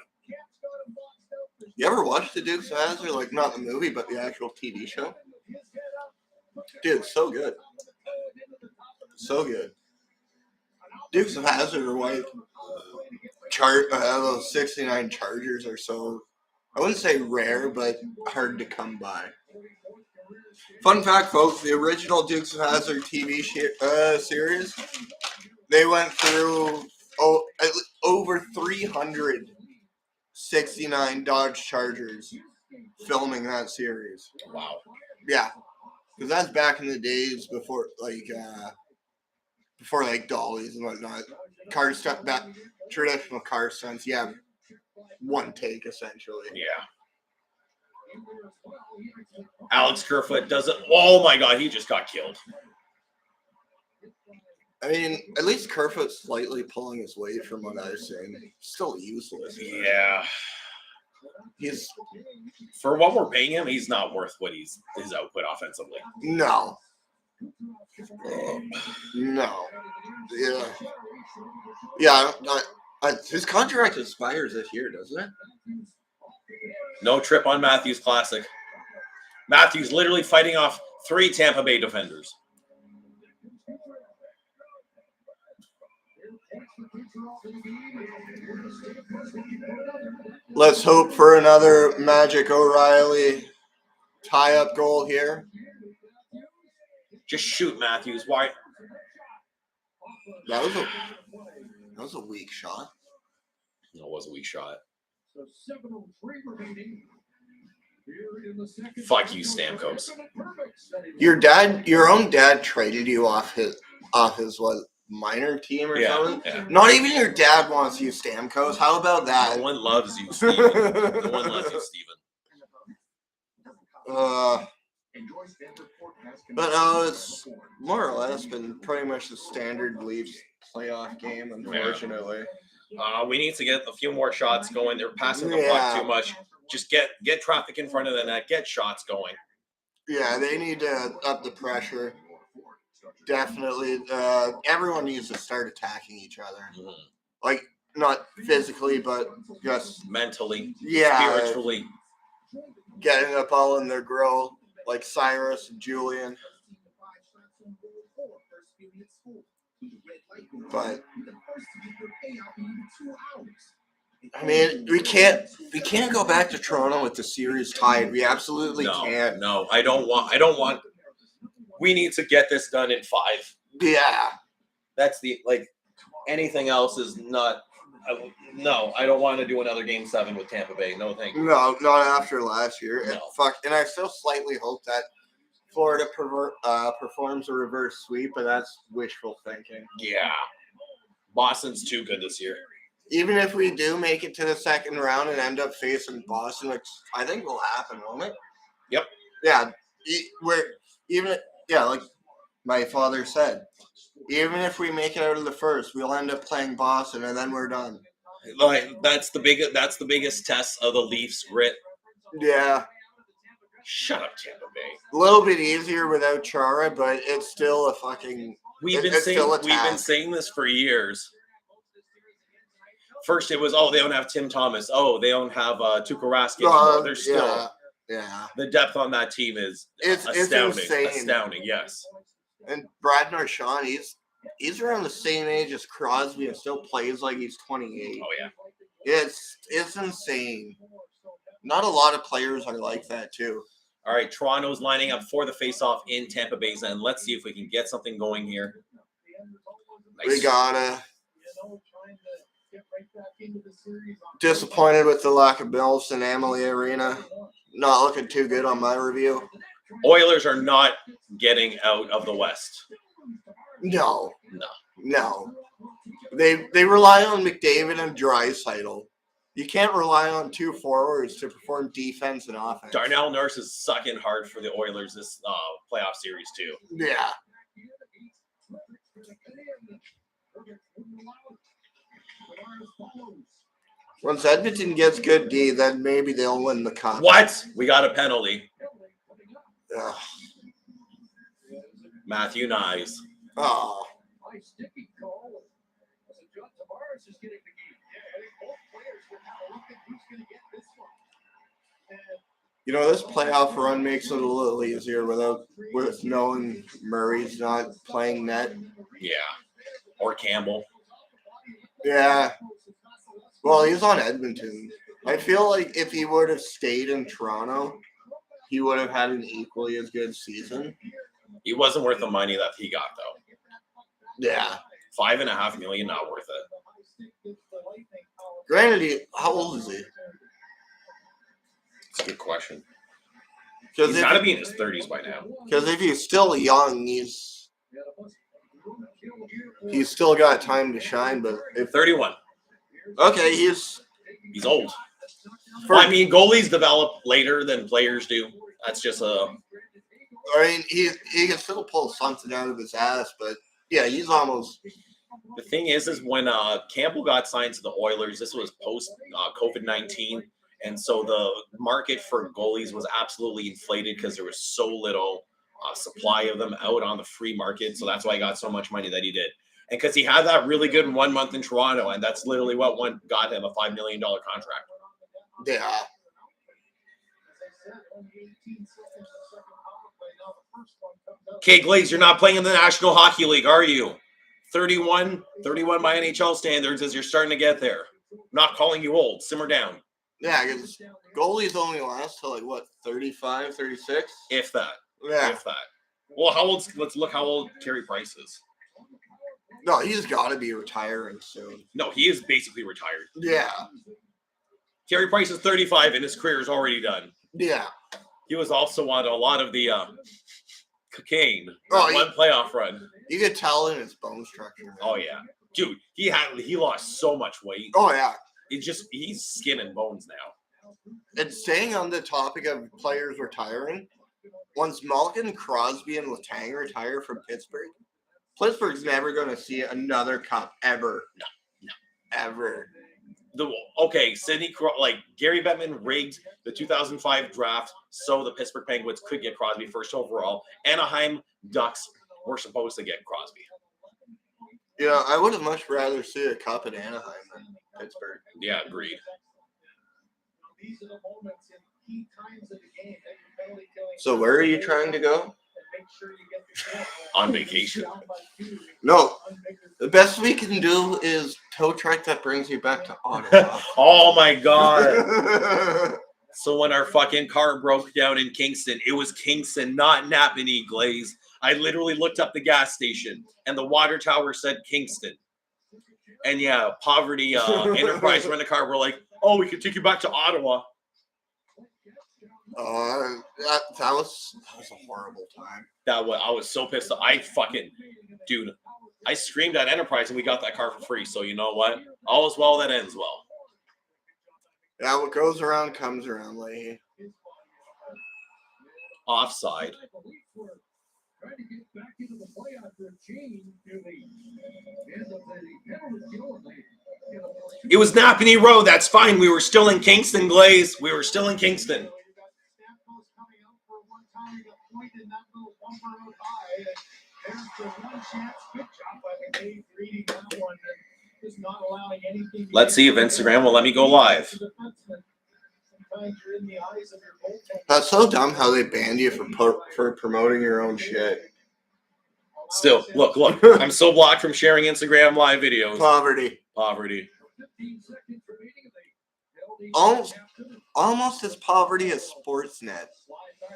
You ever watch the Dukes of Hazzard? Like, not the movie, but the actual TV show? Dude, so good. So good. Dukes of Hazzard are like those 69 Chargers are so, I wouldn't say rare, but hard to come by. Fun fact, folks, the original Dukes of Hazzard TV series, they went through over 369 Dodge Chargers filming that series. Wow. Yeah. Because that's back in the days before dollies and whatnot. Car stunt, back traditional car stunts. Yeah, one take essentially. Yeah. Alex Kerfoot does it. Oh my God, he just got killed. I mean, at least Kerfoot's slightly pulling his weight from what I was saying. Still useless. Yeah. He's for what we're paying him, he's not worth what his output offensively. No. No. Yeah. Yeah. His contract expires this year, doesn't it? No trip on Matthews Classic. Matthews literally fighting off 3 Tampa Bay defenders. Let's hope for another Magic O'Reilly tie-up goal here. Just shoot, Matthews. Why? That was a weak shot. It was a weak shot. Fuck you, Stamkos. Your own dad traded you off his what, minor team or something? Yeah. Not even your dad wants you, Stamkos. How about that? No one loves you, Steven. No one loves you, Steven. But no, it's more or less been pretty much the standard Leafs playoff game, unfortunately. We need to get a few more shots going. They're passing the puck too much. Just get traffic in front of the net. Get shots going. Yeah, they need to up the pressure. Definitely. Everyone needs to start attacking each other. Mm-hmm. Like, not physically, but just mentally, spiritually. Getting up all in their grill, like Cyrus and Julian. But I mean, we can't go back to Toronto with the series tied. We absolutely can't. No, I don't want. We need to get this done in 5. Yeah. That's anything else is not No, I don't want to do another Game 7 with Tampa Bay. No, thank you. No, not after last year. No. And I still slightly hope that Florida performs a reverse sweep, but that's wishful thinking. Yeah. Boston's too good this year. Even if we do make it to the second round and end up facing Boston, which I think will happen, won't it? Yep. Yeah. Like my father said, even if we make it out of the first, we'll end up playing Boston, and then we're done. Like that's the biggest test of the Leafs' grit. Yeah. Shut up, Tampa Bay. A little bit easier without Chara, but it's still a fucking. We've been saying this for years. First, it was they don't have Tim Thomas. Oh, they don't have Tuukka Rask anymore. They're still the depth on that team is astounding. It's insane. Astounding, yes. And Brad Marchand, he's around the same age as Crosby and still plays like he's 28. Oh yeah, it's insane. Not a lot of players are like that too. All right, Toronto's lining up for the face-off in Tampa Bay's end. Let's see if we can get something going here. Nice. We gotta. Disappointed with the lack of Bills in Amalie Arena. Not looking too good on my review. Oilers are not getting out of the West. No. They rely on McDavid and Draisaitl. You can't rely on two forwards to perform defense and offense. Darnell Nurse is sucking hard for the Oilers this playoff series too. Yeah. Once Edmonton gets good D, then maybe they'll win the cup. What? We got a penalty. Ugh. Matthew Nyes. Oh. You know, this playoff run makes it a little easier with knowing Murray's not playing net. Yeah. Or Campbell. Yeah. Well, he's on Edmonton. I feel like if he would have stayed in Toronto, he would have had an equally as good season. He wasn't worth the money that he got, though. Yeah. $5.5 million, not worth it. Granted, how old is he? It's a good question. He's got to be in his 30s by now. Because if he's still young, he's still got time to shine. But if 31. Okay, he's old. I mean, goalies develop later than players do. That's just a. I mean, he can still pull something out of his ass, but yeah, he's almost. The thing is when Campbell got signed to the Oilers, this was post COVID-19, and so the market for goalies was absolutely inflated because there was so little supply of them out on the free market. So that's why he got so much money that he did. And because he had that really good 1 month in Toronto, and that's literally what got him a $5 million contract. Yeah. Okay, Glaze, you're not playing in the National Hockey League, are you? 31 by NHL standards as you're starting to get there. I'm not calling you old. Simmer down. Yeah, because goalies only last till like, what, 35, 36? If that. Yeah. If that. Well, let's look how old Carey Price is. No, he's got to be retiring soon. No, he is basically retired. Yeah. Carey Price is 35 and his career is already done. Yeah. He was also on a lot of the cocaine. Oh, one playoff run. You could tell in his bone structure. Man. Oh yeah, dude, he lost so much weight. Oh yeah. He's skin and bones now. And staying on the topic of players retiring, once Malkin, Crosby, and Letang retire from Pittsburgh's never going to see another cup ever. No. Ever. Gary Bettman rigged the 2005 draft so the Pittsburgh Penguins could get Crosby first overall. Anaheim Ducks were supposed to get Crosby. Yeah, I would have much rather see a cup at Anaheim than Pittsburgh. Yeah, agreed. So where are you trying to go? On vacation. No. The best we can do is tow truck that brings you back to Ottawa. Oh my God. So when our fucking car broke down in Kingston, it was Kingston, not Napanee, Glaze. I literally looked up the gas station and the water tower said Kingston. And yeah, Poverty Enterprise Rent-A-Car were like, oh, we could take you back to Ottawa. That was a horrible time. I was so pissed. Dude, I screamed at Enterprise and we got that car for free. So you know what? All is well that ends well. Yeah, what goes around comes around, Leahy. Offside. Trying to get back into the play after a change to the end of the penalty kill. It was Napanee Road. That's fine. We were still in Kingston, Glaze. We were still in Kingston. Let's see if Instagram will let me go live. That's so dumb how they banned you for promoting your own shit. Still, look. I'm so blocked from sharing Instagram live videos. Poverty. Almost as poverty as Sportsnet,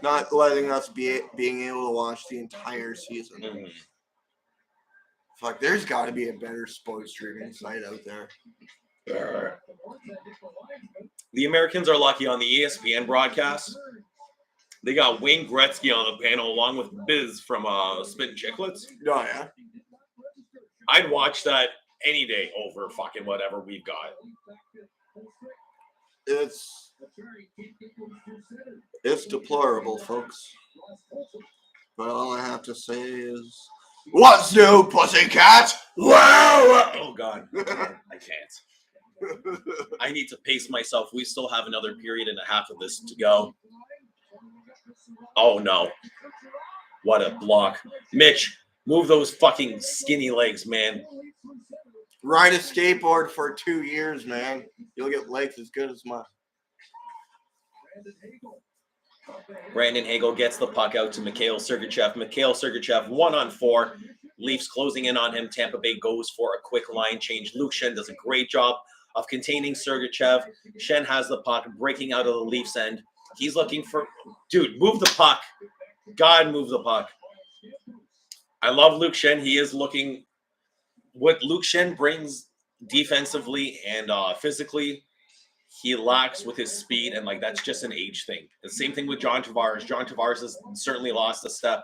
not letting us being able to watch the entire season. Mm-hmm. Fuck, there's got to be a better sports streaming site out there. The Americans are lucky on the ESPN broadcast. They got Wayne Gretzky on the panel along with Biz from Spit and Chicklets. Oh, yeah. I'd watch that any day over fucking whatever we've got. It's deplorable, folks. But all I have to say is, what's new, pussycat? Wow! Oh, God. I can't. I need to pace myself. We still have another period and a half of this to go. Oh, no. What a block. Mitch, move those fucking skinny legs, man. Ride a skateboard for 2 years, man. You'll get legs as good as mine. Brandon Hagel gets the puck out to Mikhail Sergachev. Mikhail Sergachev 1-on-4. Leafs closing in on him. Tampa Bay goes for a quick line change. Luke Shen does a great job of containing Sergachev. Shen has the puck, breaking out of the Leafs end. He's looking for... Dude, move the puck. God, move the puck. I love Luke Shen. He is looking... What Luke Shen brings defensively and physically, he lacks with his speed, and like that's just an age thing. The same thing with John Tavares. John Tavares has certainly lost a step.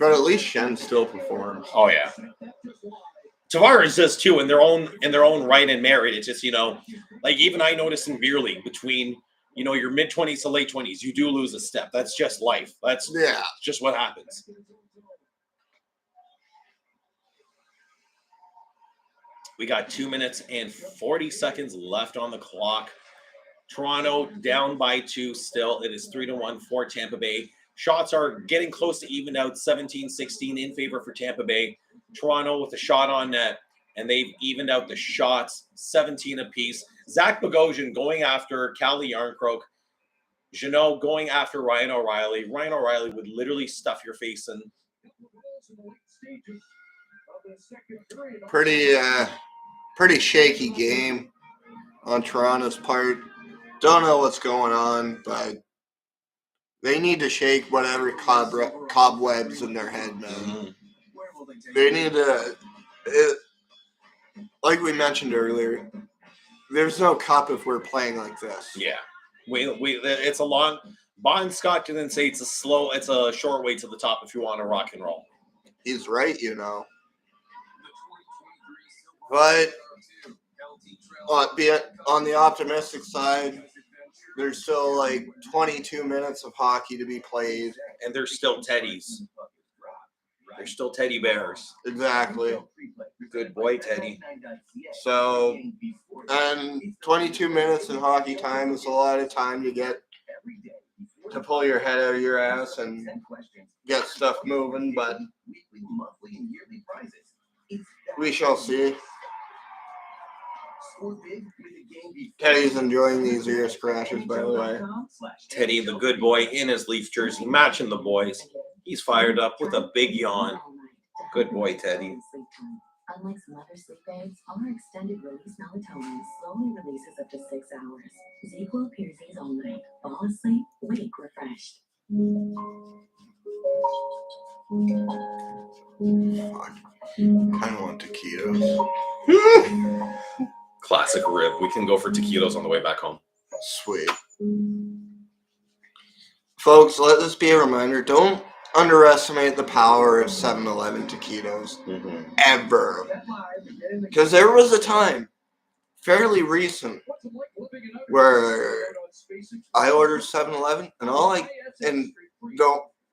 But at least Shen still performs. Oh yeah, Tavares does too in their own right and merit. It's just, you know, like even I noticed in beer league between, you know, your mid-20s to late 20s, you do lose a step. That's just life. That's just what happens. We got 2 minutes and 40 seconds left on the clock. Toronto down by 2 still. It is 3-1 for Tampa Bay. Shots are getting close to evened out, 17-16 in favor for Tampa Bay. Toronto with a shot on net, and they've evened out the shots, 17 apiece. Zach Bogosian going after Calle Yarncroke. Jeannot going after Ryan O'Reilly. Ryan O'Reilly would literally stuff your face in. Pretty shaky game on Toronto's part. Don't know what's going on, but they need to shake whatever cobwebs in their head, man. Mm-hmm. They need to, like we mentioned earlier, there's no cup if we're playing like this. Yeah. It's a long, Bon Scott didn't say it's a short way to the top if you want to rock and roll. He's right, you know. But on the optimistic side, there's still like 22 minutes of hockey to be played. And there's still teddies. They're still teddy bears. Exactly. Good boy, Teddy. So, and 22 minutes in hockey time is a lot of time to get to pull your head out of your ass and get stuff moving, but we shall see. Teddy's enjoying these ear scratches, by the way. Teddy, the good boy, in his Leaf jersey, matching the boys. He's fired up with a big yawn. Good boy, Teddy. Unlike some other sleep aids, our extended release melatonin slowly releases up to 6 hours. ZQL appears all night. Fall asleep, wake refreshed. Kind of want taquitos. Classic rib. We can go for taquitos on the way back home. Sweet. Folks, let this be a reminder. Don't underestimate the power of 7-Eleven taquitos. Mm-hmm. Ever. Because there was a time, fairly recent, where I ordered 7-Eleven and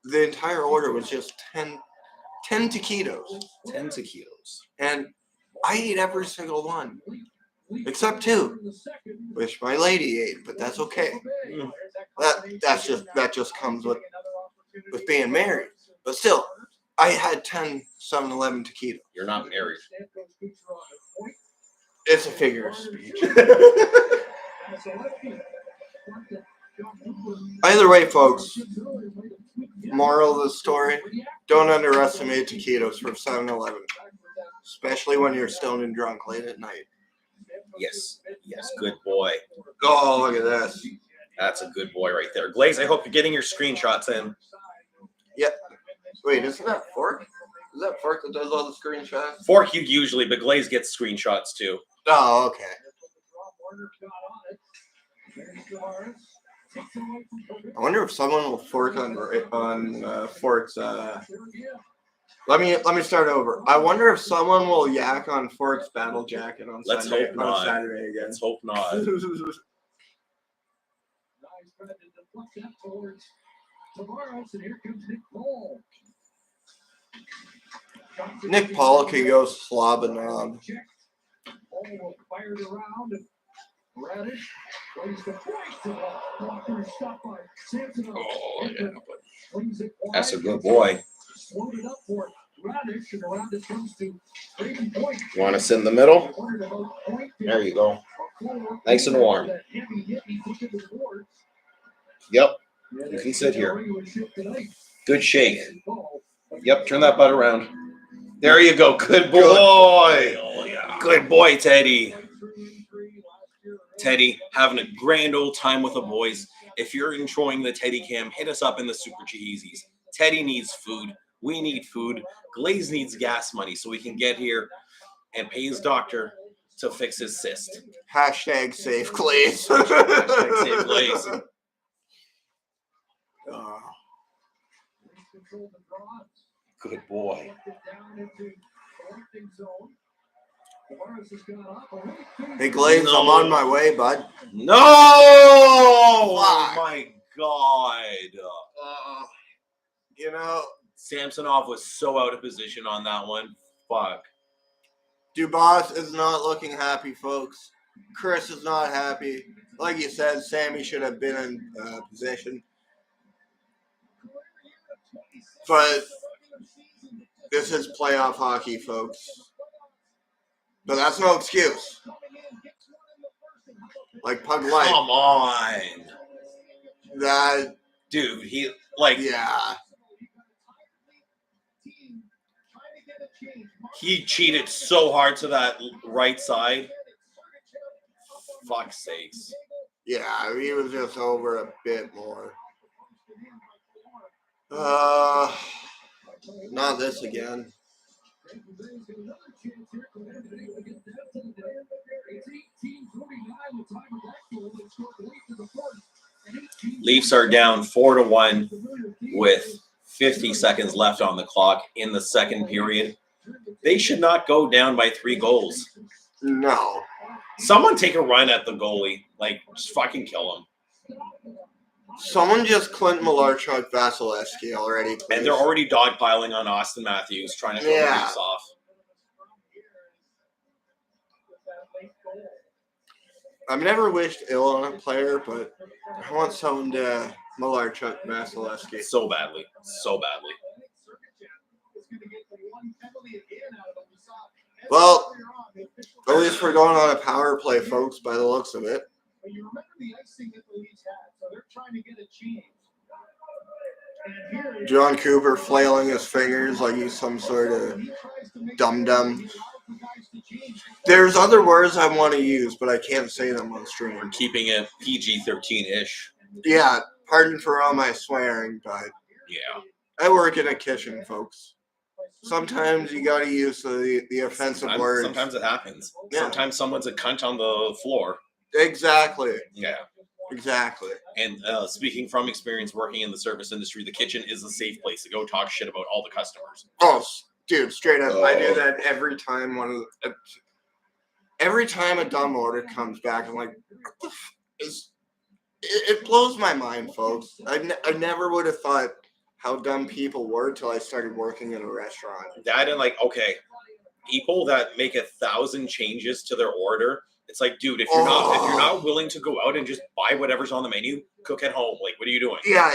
the entire order was just 10 taquitos. 10 taquitos. And I ate every single one. Except 2, which my lady ate, but that's okay. That just comes with being married. But still, I had 10 7-Eleven taquitos. You're not married. It's a figure of speech. Either way, folks, moral of the story, don't underestimate taquitos from 7-Eleven. Especially when you're stoned and drunk late at night. Yes, good boy. Oh, look at this. That's a good boy right there. Glaze, I hope you're getting your screenshots in. Yep. Wait, isn't that Fork? Is that Fork that does all the screenshots? Fork you usually, but Glaze gets screenshots too. Oh, okay. I wonder if someone will fork on Fork's. Let me start over. I wonder if someone will yak on Fork's battle jacket on Saturday again. Let's hope not. Nick Paul can go slob and knob. Oh, yeah. That's a good boy. You want to sit in the middle? There you go. Nice and warm. Yep. You can sit here. Good shake. Yep, turn that butt around. There you go. Good boy. Oh, yeah. Good boy, Teddy. Teddy, having a grand old time with the boys. If you're enjoying the Teddy Cam, hit us up in the Super Cheesies. Teddy needs food. We need food. Glaze needs gas money so we can get here and pay his doctor to fix his cyst. Hashtag save Glaze. Hashtag save Glaze. Good boy. Hey, Glaze, I'm on my way, bud. No! Oh, my God. You know, Samsonov was so out of position on that one. Fuck. Dubas is not looking happy, folks. Chris is not happy. Like you said, Sammy should have been in position. But this is playoff hockey, folks. But that's no excuse. Like Pug Light. Come on. That. Dude, yeah. He cheated so hard to that right side. Fuck's sakes. Yeah, he was just over a bit more. Not this again. Leafs are down 4-1 with 50 seconds left on the clock in the second period. They should not go down by 3 goals. No. Someone take a run at the goalie. Like, just fucking kill him. Someone just Clint Malarchuk Vasilevsky already, please. And they're already dogpiling on Austin Matthews, trying to throw the Leafs off. I've never wished ill on a player, but I want someone to Malarchuk Vasilevsky. So badly. So badly. Well, at least we're going on a power play, folks, by the looks of it. You remember the icing that the Leafs had, so they're trying to get it changed. John Cooper flailing his fingers like he's some sort of dum-dum. There's other words I want to use, but I can't say them on stream. We're keeping it PG-13-ish. Yeah, pardon for all my swearing, but yeah. I work in a kitchen, folks. Sometimes you gotta use the offensive words. Sometimes it happens. Yeah. Sometimes someone's a cunt on the floor. Exactly. Yeah. Exactly. And speaking from experience working in the service industry, the kitchen is a safe place to go talk shit about all the customers. Oh, dude, straight up, I do that every time every time a dumb order comes back. I'm like, what the f- is? It blows my mind, folks. I never would have thought how dumb people were till I started working in a restaurant. That and like, okay, people that make 1,000 changes to their order. It's like, dude, if you're not willing to go out and just buy whatever's on the menu, cook at home. Like, what are you doing? Yeah,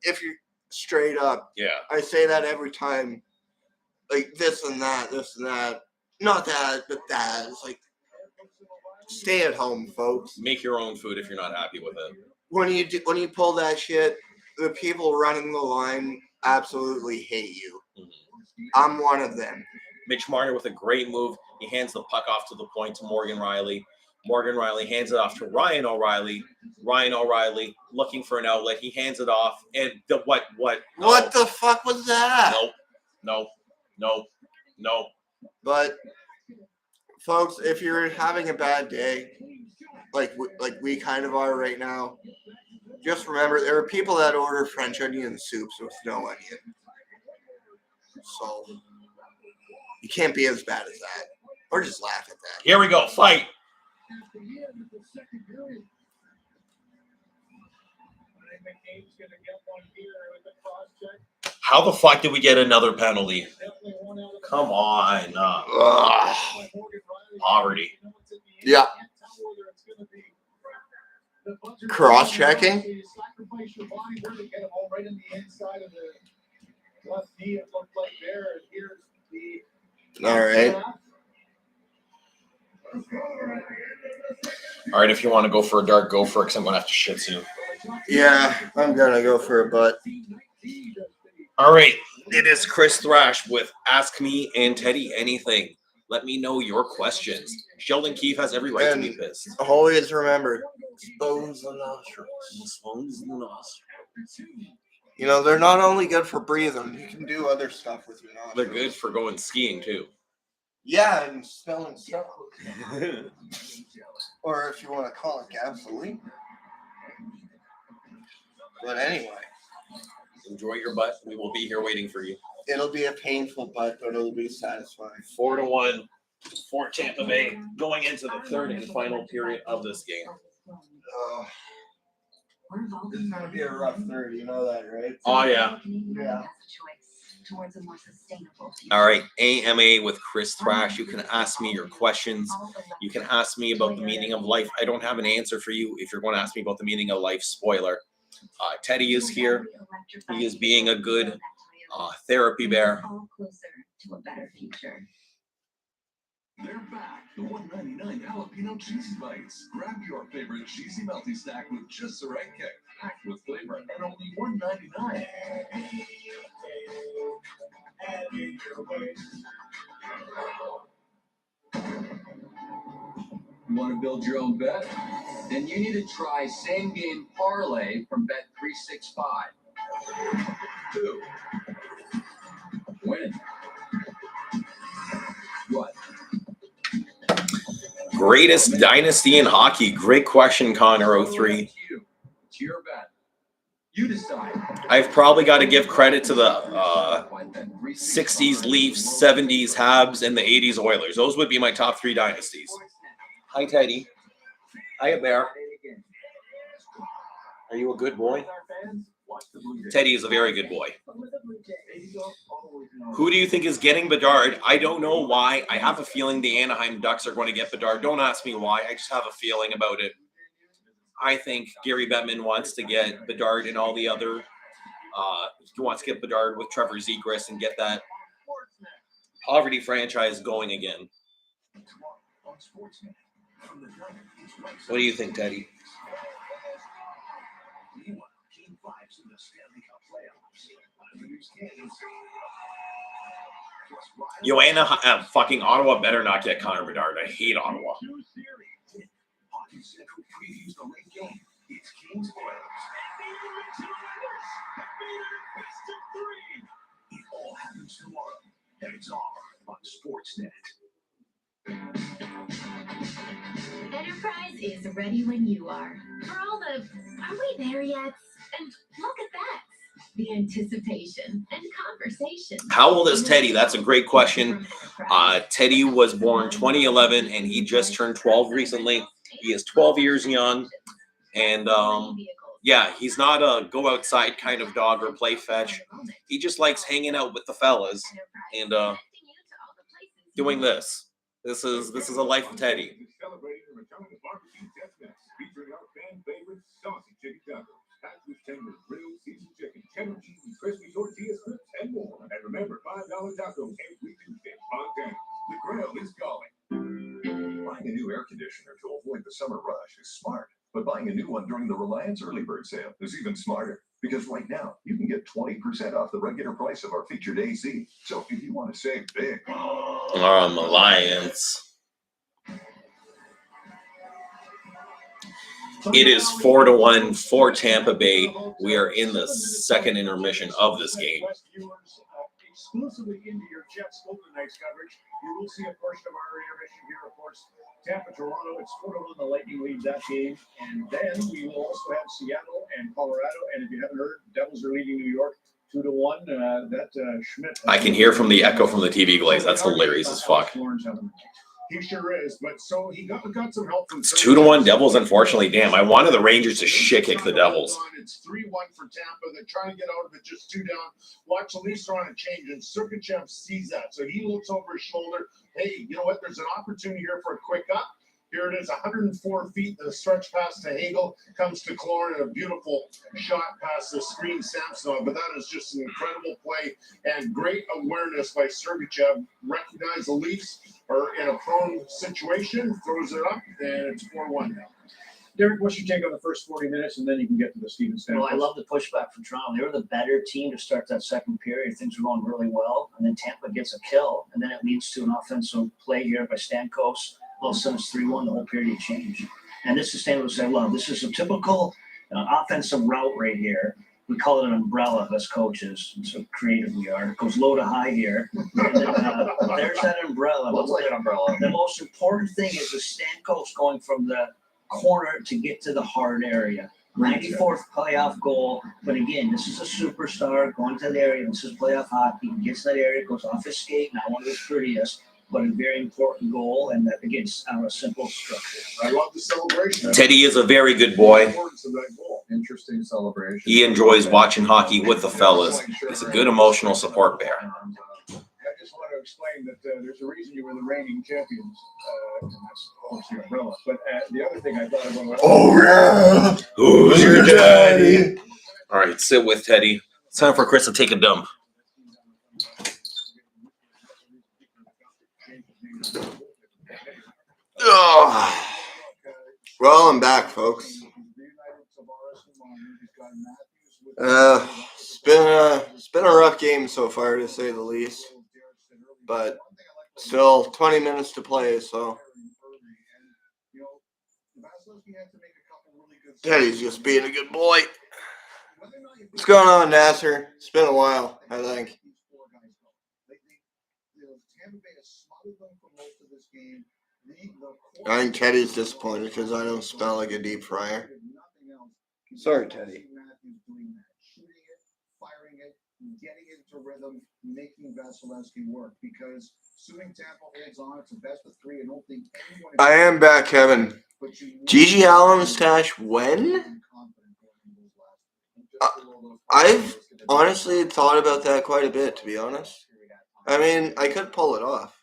if you're straight up. Yeah. I say that every time. Like this and that. Not that, but that. It's like, stay at home, folks. Make your own food if you're not happy with it. When you pull that shit, the people running the line absolutely hate you. Mm-hmm. I'm one of them. Mitch Marner with a great move. He hands the puck off to the point to Morgan Riley. Morgan Riley hands it off to Ryan O'Reilly. Ryan O'Reilly looking for an outlet. He hands it off. And what? No. What the fuck was that? No. But folks, if you're having a bad day, like we kind of are right now, just remember there are people that order French onion soups with no onion. So you can't be as bad as that. Or just laugh at that. Here we go. Fight. How the fuck did we get another penalty? Come on. Poverty. Yeah. Cross-checking? All right. All right, if you want to go for a dart, go for it, because I'm going to have to shit soon. Yeah, I'm going to go for a butt. All right, it is Chris Thrash with Ask Me and Teddy Anything. Let me know your questions. Sheldon Keefe has every right to be pissed. Always remember, expose the nostrils. Expose the nostrils. You know, they're not only good for breathing, you can do other stuff with your nostrils. They're good for going skiing, too. Yeah, and smelling stuff. Or if you want to call it gasoline. But anyway. Enjoy your butt. We will be here waiting for you. It'll be a painful butt, but it'll be satisfying. 4-1 for Tampa Bay going into the third and final period of this game. This is going to be a rough third. You know that, right? Oh, yeah. Yeah. All right, AMA with Chris Thrash. You can ask me your questions. You can ask me about the meaning of life. I don't have an answer for you if you're going to ask me about the meaning of life. Spoiler. Teddy is here. He is being a good therapy bear. They're back. The $1.99 jalapeno cheesy bites. Grab your favorite cheesy melty snack with just the right kick. Packed with flavor and only $1.99. You want to build your own bet? Then you need to try Same Game Parlay from Bet365. 2. Win. What? Greatest dynasty in hockey. Great question, Connor 03. It's your bet. You decide. I've probably got to give credit to the 60s Leafs, 70s Habs, and the 80s Oilers. Those would be my top 3 dynasties. Hi, Teddy. Hiya, Bear. Are you a good boy? Teddy is a very good boy. Who do you think is getting Bedard? I don't know why. I have a feeling the Anaheim Ducks are going to get Bedard. Don't ask me why. I just have a feeling about it. I think Gary Bettman wants to get Bedard and all the other. He wants to get Bedard with Trevor Zegras and get that poverty franchise going again. What do you think, Teddy? Joanna, fucking Ottawa better not get Connor Bedard. I hate Ottawa. It all happens tomorrow, and it's all on Sportsnet. Enterprise is ready when you are. For all the, are we there yet? And look at that. The anticipation and conversation. How old is Teddy? That's a great question. Teddy was born 2011, and he just turned 12 recently. He is 12 years young, and yeah, he's not a go outside kind of dog or play fetch. He just likes hanging out with the fellas and doing this. This is a life of Teddy. Celebrating the return of barbecue Tex-Mex, featuring our fan favorite saucy chicken tacos, packed with tender grilled seasoned chicken, cheddar cheese, and crispy tortilla strips, and more. And remember, $5 tacos every Tuesday. Montana, the grill is calling. Buying a new air conditioner to avoid the summer rush is smart, but buying a new one during the Reliance Early Bird Sale is even smarter. Because right now, you can get 20% off the regular price of our featured AC. So if you want to save big, Alliance. It is 4-1 for Tampa Bay. We are in the second intermission of this game. Exclusively into your Jets Golden Knights coverage. You will see a portion of our intermission here, of course. Tampa, Toronto, it's 4-1. The Lightning leads that game. And then we will also have Seattle and Colorado. And if you haven't heard, Devils are leading New York 2-1. Schmidt. I can hear from the echo from the TV glaze. That's hilarious as fuck. He sure is, but so he got some help from. It's 2-1 Devils, unfortunately. Damn, I wanted the Rangers to shit kick the Devils. It's 3-1 for Tampa. They're trying to get out of it, just 2 down. Watch, the Leafs are on a change, and Sergachev sees that, so he looks over his shoulder. Hey, you know what? There's an opportunity here for a quick up. Here it is, 104 feet. The stretch pass to Hagel comes to Clore, and a beautiful shot past the screen Samsonov. But that is just an incredible play and great awareness by Sergachev. Recognize the Leafs are in a prone situation, throws it up, and it's 4-1 now. Derek, what's your take on the first 40 minutes, and then you can get to the Steven Stamkos? Well, I love the pushback from Toronto. They were the better team to start that second period. Things were going really well, and then Tampa gets a kill, and then it leads to an offensive play here by Stamkos. All of a sudden, it's 3-1. The whole period changed. And this is Stamkos I love. This is a typical offensive route right here. We call it an umbrella, us coaches. And so creative we are. It goes low to high here. And then, there's that umbrella. Looks like an umbrella. The most important thing is the Stamkos going from the corner to get to the hard area. 94th playoff goal. But again, this is a superstar going to the area. This is playoff hockey. He gets that area, goes off his skate. Not one of his prettiest, but a very important goal. And that, again, it's a simple structure. I love the celebration. Teddy is a very good boy. Interesting celebration. He enjoys watching hockey with the fellas. He's a good emotional support bear. I just want to explain that there's a reason you were the reigning champions, and that's of course the umbrella. But the other thing I thought about. Oh yeah, Who's your daddy? All right, sit with Teddy. It's time for Chris to take a dump. Oh. Well, I'm back, folks. It's been a rough game so far, to say the least. But still 20 minutes to play, so Teddy's just being a good boy. What's going on, Nasser? It's been a while, I think. I think Teddy's disappointed because I don't smell like a deep fryer. Sorry, Teddy. Getting into rhythm, making Vasilevsky work, because assuming Tampa holds on, it's a best of 3. I don't think anyone. I am back, Kevin. Gigi Allen stash when? I've honestly thought about that quite a bit, to be honest. I mean, I could pull it off.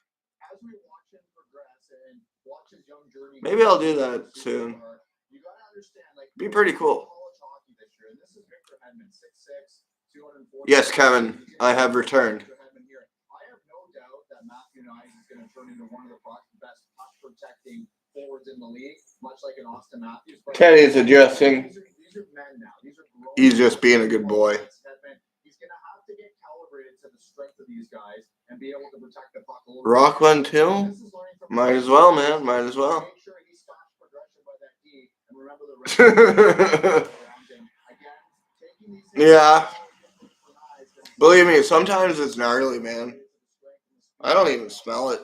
Maybe I'll do that soon. Be pretty cool. Yes, Kevin, I have returned. I have no doubt that Matthew Knight is going to turn into one of the best puck protecting forwards in the league, much like an Austin Matthews. Teddy's adjusting. These are men now. These are grown. He's just being a good boy. He's going to have to get calibrated to the strength of these guys and be able to protect the puck a little Rock one too? Might as well, man. Might as well. Make sure he stops progression by that D, and remember the rest around him. Again, taking these Yeah. Believe me, sometimes it's gnarly, man. I don't even smell it.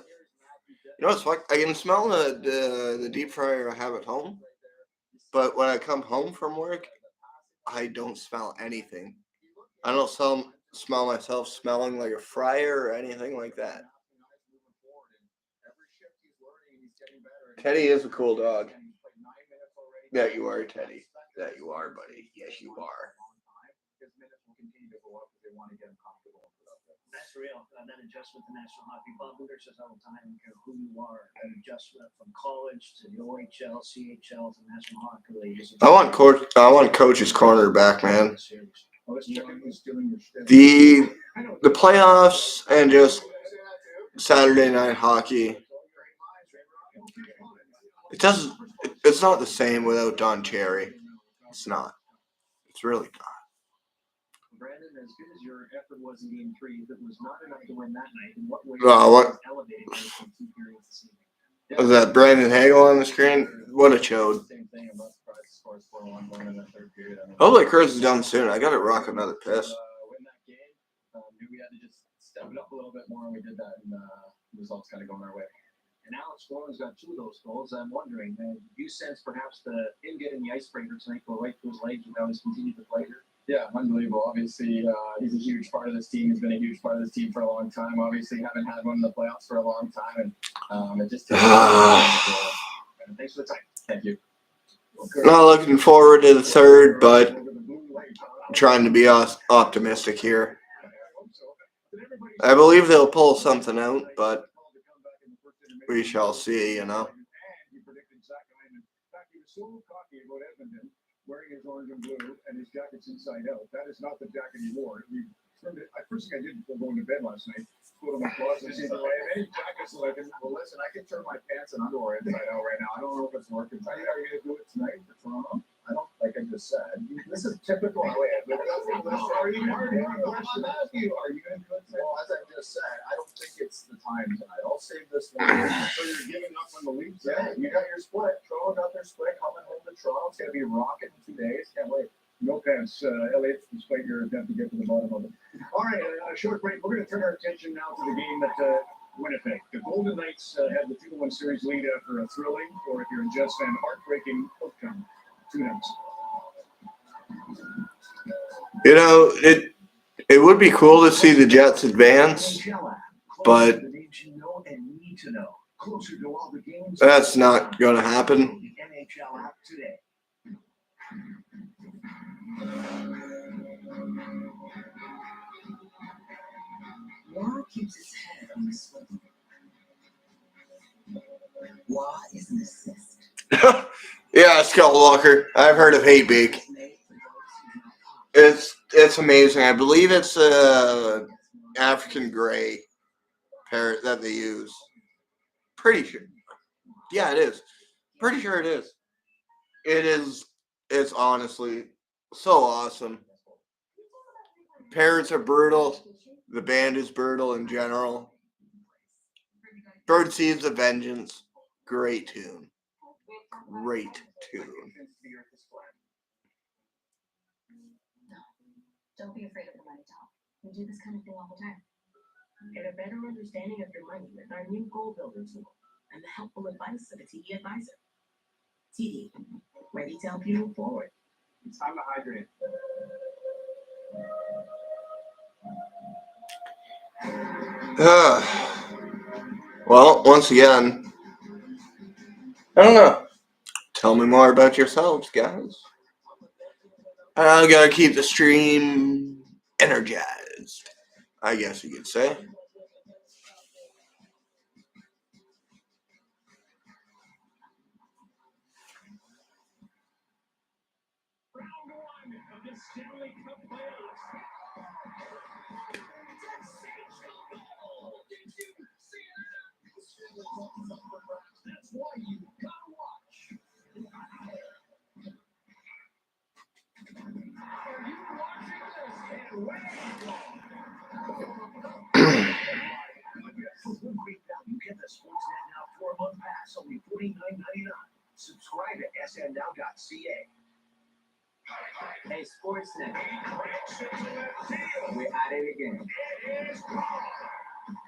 You know what's fuck? I can smell the deep fryer I have at home, but when I come home from work, I don't smell anything. I don't smell myself smelling like a fryer or anything like that. Teddy is a cool dog. That you are, Teddy. That you are, buddy. Yes, you are. That's real. That adjustment to National Hockey. Bob Luger says all the time, I don't care who you are, that adjustment from college to the OHL, CHL to National Hockey League. I want coach's corner back, man. The playoffs and just Saturday night hockey. It's not the same without Don Cherry. It's not. It's really not. Brandon, as good as your effort was in Game 3, that was not enough to win that night. In what way elevated those from 2 periods this evening? Was that Brandon Hagel on the screen? What a chode. Hopefully Chris is done soon. I gotta rock another piss. Win that game. Knew we had to just step it up a little bit more, and we did that, and the results kind of going our way. And Alex Gorman's got 2 of those goals. I'm wondering, do you sense perhaps him getting the icebreaker tonight go right to his legs without his continued to play here? Yeah, unbelievable. Obviously, he's a huge part of this team. He's been a huge part of this team for a long time. Obviously, haven't had one in the playoffs for a long time, and it just takes thanks for the time. Thank you. Not looking forward to the third, but trying to be optimistic here. I believe they'll pull something out, but we shall see, you know. Wearing his orange and blue, and his jacket's inside out. That is not the jacket he wore. First thing I did before going to bed last night, go to my closet and see if I have any jackets that I can. Well, listen, I can turn my pants and underwear inside out right now. I don't know if it's working. Are you going to do it tonight for Toronto? I don't, like I just said. This is typical. Are you going to do it tonight? Well, as I just said, I don't think it's the time tonight. I'll save this one. So you're giving up on the Leafs? Yeah, you got your split. Toronto got their split. Coming home to Toronto. It's going to be rocking in 2 days. Can't wait. No pants, Elliot, despite your attempt to get to the bottom of it. All right, a short break. We're going to turn our attention now to the game at Winnipeg. The Golden Knights had the 2-1 series lead after a thrilling, or if you're a Jets fan, heartbreaking outcome 2 nights. You know, it would be cool to see the Jets advance, but that's not going to happen. Why keeps its head on the swivel? Why is an assist? Yeah, Scott Walker. I've heard of Hate Bake. It's amazing. I believe it's African gray parrot that they use. Pretty sure. Yeah, it is. Pretty sure it is. It is. It's honestly so awesome. Parrots are brutal. The band is brutal in general. Birdseeds of Vengeance. Great tune. Great tune. Don't be afraid of the money talk. We do this kind of thing all the time. Get a better understanding of your money with our new goal builder tool and the helpful advice of a TD advisor. TD, ready to help you move forward. It's time to hydrate. Well, once again, I don't know. Tell me more about yourselves, guys. I gotta keep the stream energized, I guess you could say. That's why you gotta watch. Are you watching this? And where For good great value, get the Sportsnet Now 4-month pass, only $49.99. Subscribe at snnow.ca. Hey, Sportsnet. We're at it again.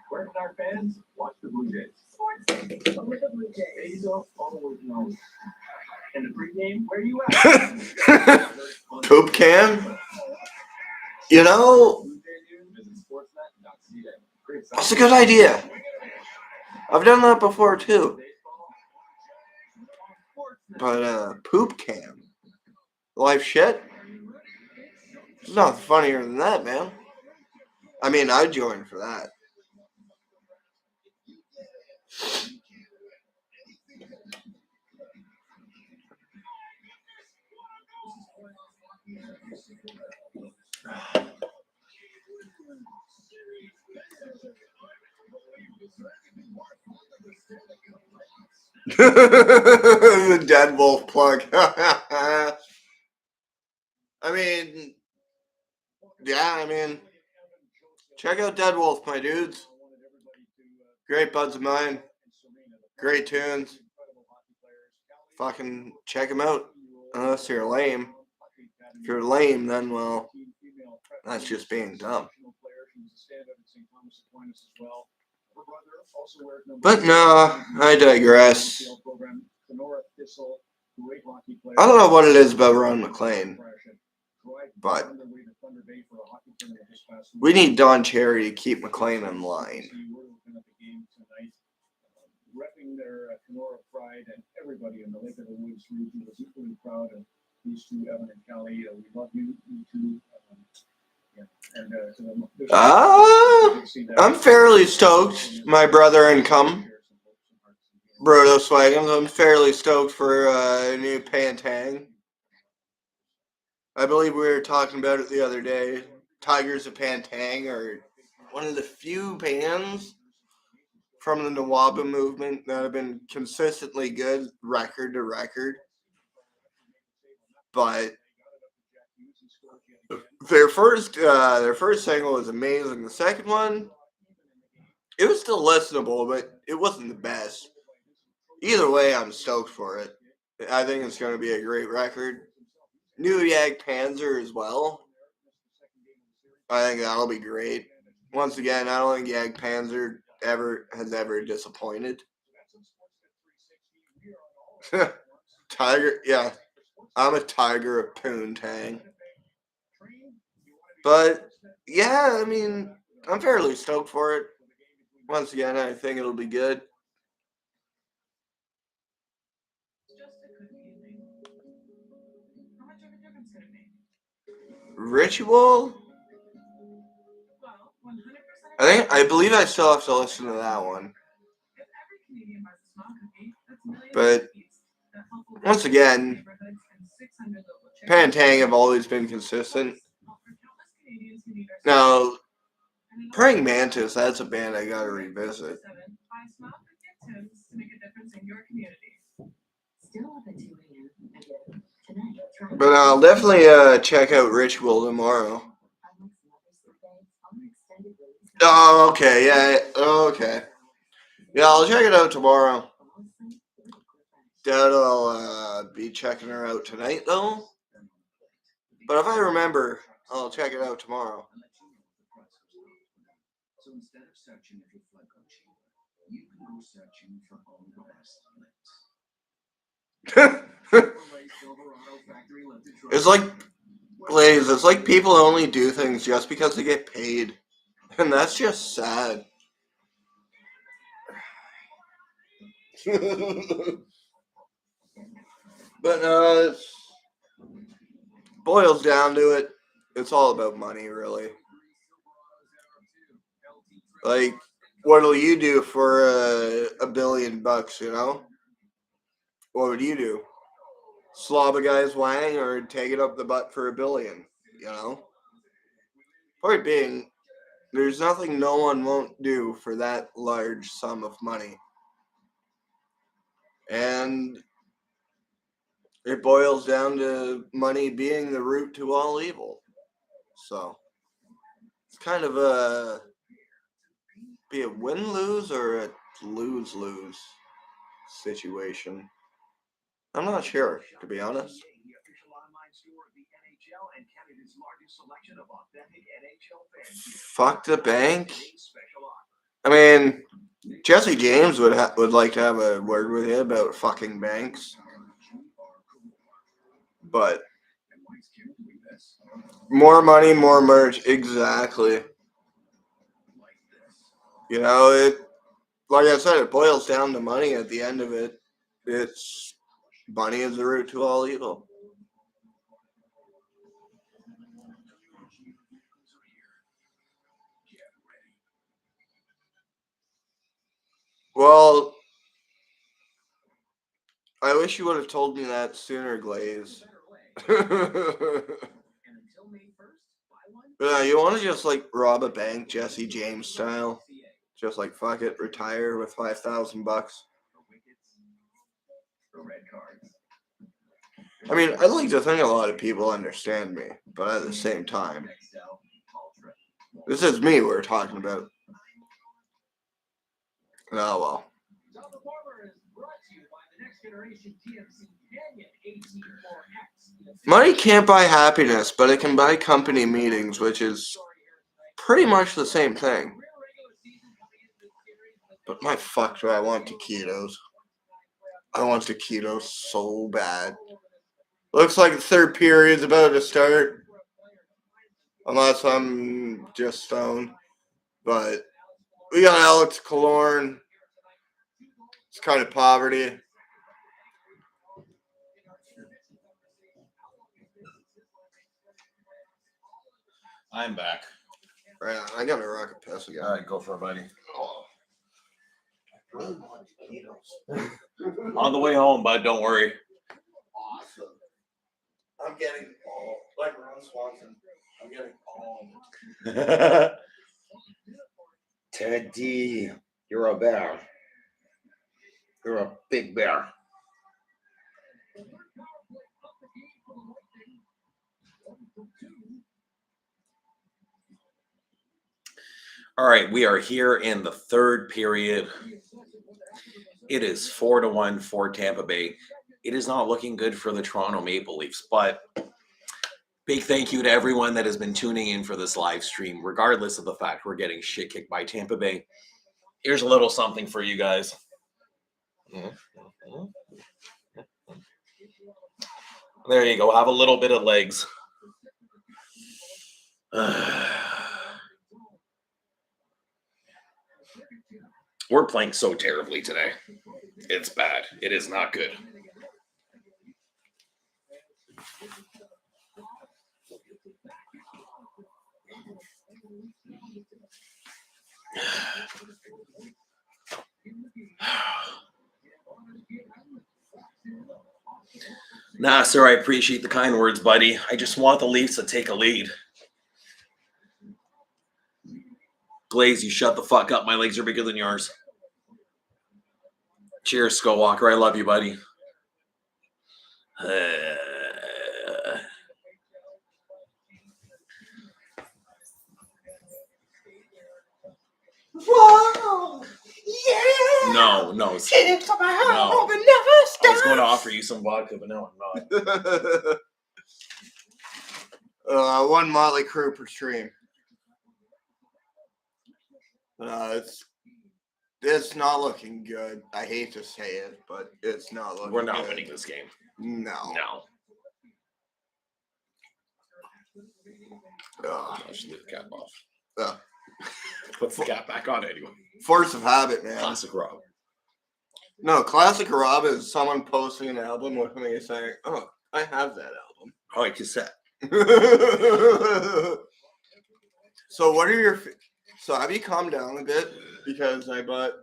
Where can our fans watch the Blue Jays? Sportsnet. With the Blue Jays. There you go. Always knows. In the pregame, where you at? Poop cam? You know, that's a good idea. I've done that before too. But poop cam, live shit. It's not funnier than that, man. I mean, I'd join for that. The dead wolf plug. I mean, yeah, check out Dead Wolf, my dudes. Great buds of mine. Great tunes. Fucking check them out. Unless you're lame. If you're lame, then, well, that's just being dumb. But no, I digress. I don't know what it is about Ron McLean, but we need Don Cherry to keep McLean in line. Repping their Kenora pride, and everybody in the Lake of the Woods region was equally proud of these two, Evan and Kelly. We love you two. I'm fairly stoked, my brother and Brodo Swagons. I'm fairly stoked for a new Pantang. I believe we were talking about it the other day. Tigers of Pantang are one of the few bands from the Nawaba movement that have been consistently good record to record. But their first single was amazing. The second one, it was still listenable, but it wasn't the best. Either way, I'm stoked for it. I think it's going to be a great record. New Yag Panzer as well. I think that'll be great. Once again, I don't think Yag Panzer has ever disappointed. Tiger, yeah. I'm a tiger of Poontang. But, yeah, I'm fairly stoked for it. Once again, I think it'll be good. Ritual? I believe I still have to listen to that one. But once again, Pantang have always been consistent. Now, Praying Mantis, that's a band I gotta revisit. But I'll definitely check out Ritual tomorrow. Oh, okay, yeah, okay. Yeah, I'll check it out tomorrow. Doubt I'll be checking her out tonight, though. But if I remember, I'll check it out tomorrow. So instead of searching if your flood got cheaper, you can go searching for all the best. It's like, ladies, it's like people only do things just because they get paid. And that's just sad. But it boils down to it. It's all about money, really. Like, what'll you do for $1 billion, you know? What would you do? Slob a guy's wang or take it up the butt for $1 billion, you know? Point being, there's nothing no one won't do for that large sum of money. And it boils down to money being the root to all evil. So, it's kind of be a win-lose or a lose-lose situation. I'm not sure, to be honest. Fuck the bank. I mean, Jesse James would like to have a word with you about fucking banks, but more money, more merch. Exactly. You know, like I said, it boils down to money at the end of it. It's money is the root to all evil. Well, I wish you would have told me that sooner, Glaze. But you want to just like rob a bank, Jesse James style? Just like fuck it, retire with $5,000. I mean, I'd like to think a lot of people understand me, but at the same time, this is me we're talking about. Oh well. Money can't buy happiness, but it can buy company meetings, which is pretty much the same thing. But my fuck do I want taquitos? I want taquitos so bad. Looks like the third period's about to start. Unless I'm just stoned. But we got Alex Killorn. It's kind of poverty. I'm back. Right on. I gotta rock a piss again. All right, go for it, buddy. On the way home, bud. Don't worry. Awesome. I'm getting all like Ron Swanson. I'm getting all. Teddy, you're a bear. You're a big bear. All right, we are here in the third period. It is 4-1 for Tampa Bay. It is not looking good for the Toronto Maple Leafs, but big thank you to everyone that has been tuning in for this live stream, regardless of the fact we're getting shit kicked by Tampa Bay. Here's a little something for you guys. There you go. Have a little bit of legs. We're playing so terribly today. It's bad. It is not good. Nah, sir, I appreciate the kind words, buddy. I just want the Leafs to take a lead. Glaze, you shut the fuck up. My legs are bigger than yours. Cheers, Skull Walker. I love you, buddy. Whoa! Yeah! No. Take to my home, No. but never I stop. was going to offer you some vodka, but no, I'm not. One Motley Crue per stream. It's not looking good. I hate to say it, but it's not looking good. We're not winning this game. No. I should leave the cap off. Put the cap back on anyway. Force of habit, man. Classic Rob. No, Classic Rob is someone posting an album with me saying, "Oh, I have that album." Oh, I cassette. So what are your... So have you calmed down a bit? Because I bought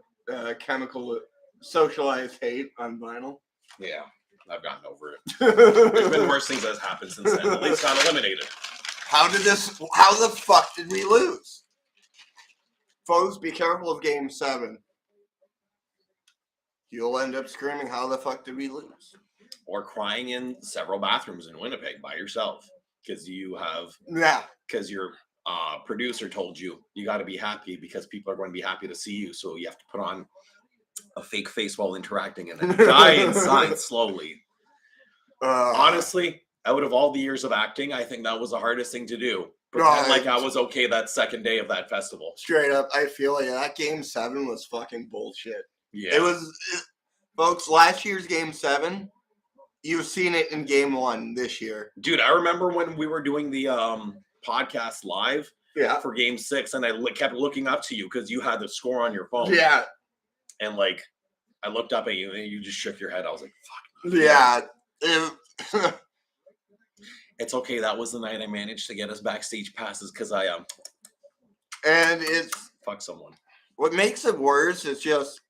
Chemical Socialized Hate on vinyl. Yeah, I've gotten over it. There's been worse things that have happened since then. At least got eliminated. How the fuck did we lose? Folks, be careful of Game 7. You'll end up screaming, how the fuck did we lose? Or crying in several bathrooms in Winnipeg by yourself. Because you have... Yeah. Because your producer told you got to be happy because people are going to be happy to see you. So you have to put on a fake face while interacting and then die inside slowly. Honestly, out of all the years of acting, I think that was the hardest thing to do. No, Pretend like I was okay that second day of that festival. Straight up, I feel like that Game 7 was fucking bullshit. Yeah. It was, folks, last year's Game 7, you've seen it in Game 1 this year. Dude, I remember when we were doing the podcast live for Game 6, and I kept looking up to you because you had the score on your phone. Yeah. And, like, I looked up at you, and you just shook your head. I was like, fuck. Yeah. It's okay. That was the night I managed to get us backstage passes because I and it's fuck someone. What makes it worse is just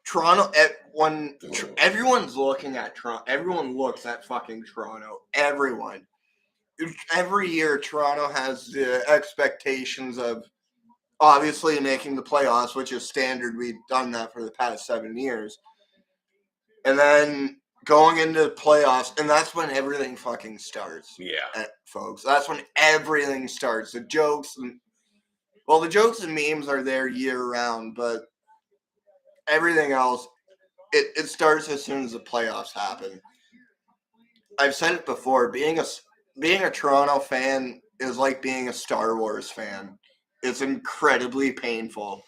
Toronto. When everyone's looking at Toronto, everyone looks at fucking Toronto. Everyone. Every year, Toronto has the expectations of obviously making the playoffs, which is standard. We've done that for the past 7 years, and then going into the playoffs, and that's when everything fucking starts. Yeah. Folks. That's when everything starts. The jokes and memes are there year round, but everything else, it starts as soon as the playoffs happen. I've said it before, being a Toronto fan is like being a Star Wars fan. It's incredibly painful.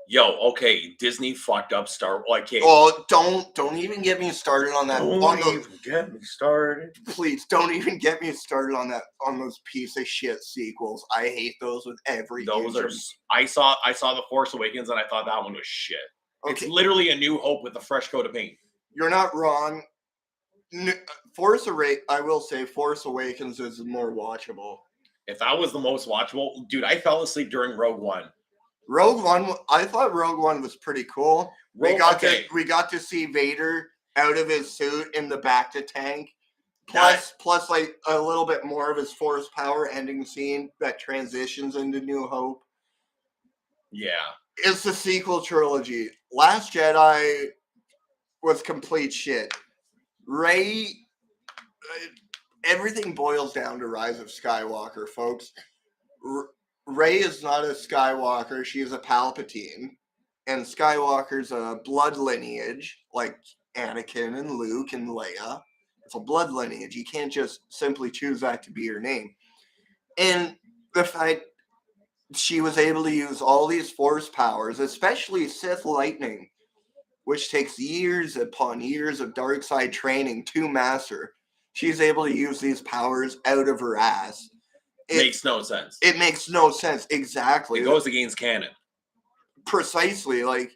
Yo, okay, Disney fucked up Star Wars. Okay. Oh, don't even get me started on that. Don't even get me started. Please, don't even get me started on that. On those piece of shit sequels. I hate those with every. Those are. I saw The Force Awakens, and I thought that one was shit. Okay. It's literally A New Hope with a fresh coat of paint. You're not wrong. I will say Force Awakens is more watchable. If that was the most watchable, dude, I fell asleep during Rogue One. I thought Rogue One was pretty cool. We got to see Vader out of his suit in the bacta tank. Plus like a little bit more of his force power ending scene that transitions into New Hope. Yeah. It's the sequel trilogy. Last Jedi was complete shit. Rey, everything boils down to Rise of Skywalker, folks. Rey is not a Skywalker. She is a Palpatine. And Skywalker's a blood lineage, like Anakin and Luke and Leia. It's a blood lineage. You can't just simply choose that to be your name. And the fact she was able to use all these force powers, especially Sith lightning, which takes years upon years of dark side training to master. She's able to use these powers out of her ass. It makes no sense. It makes no sense. Exactly. It goes against canon. Precisely. Like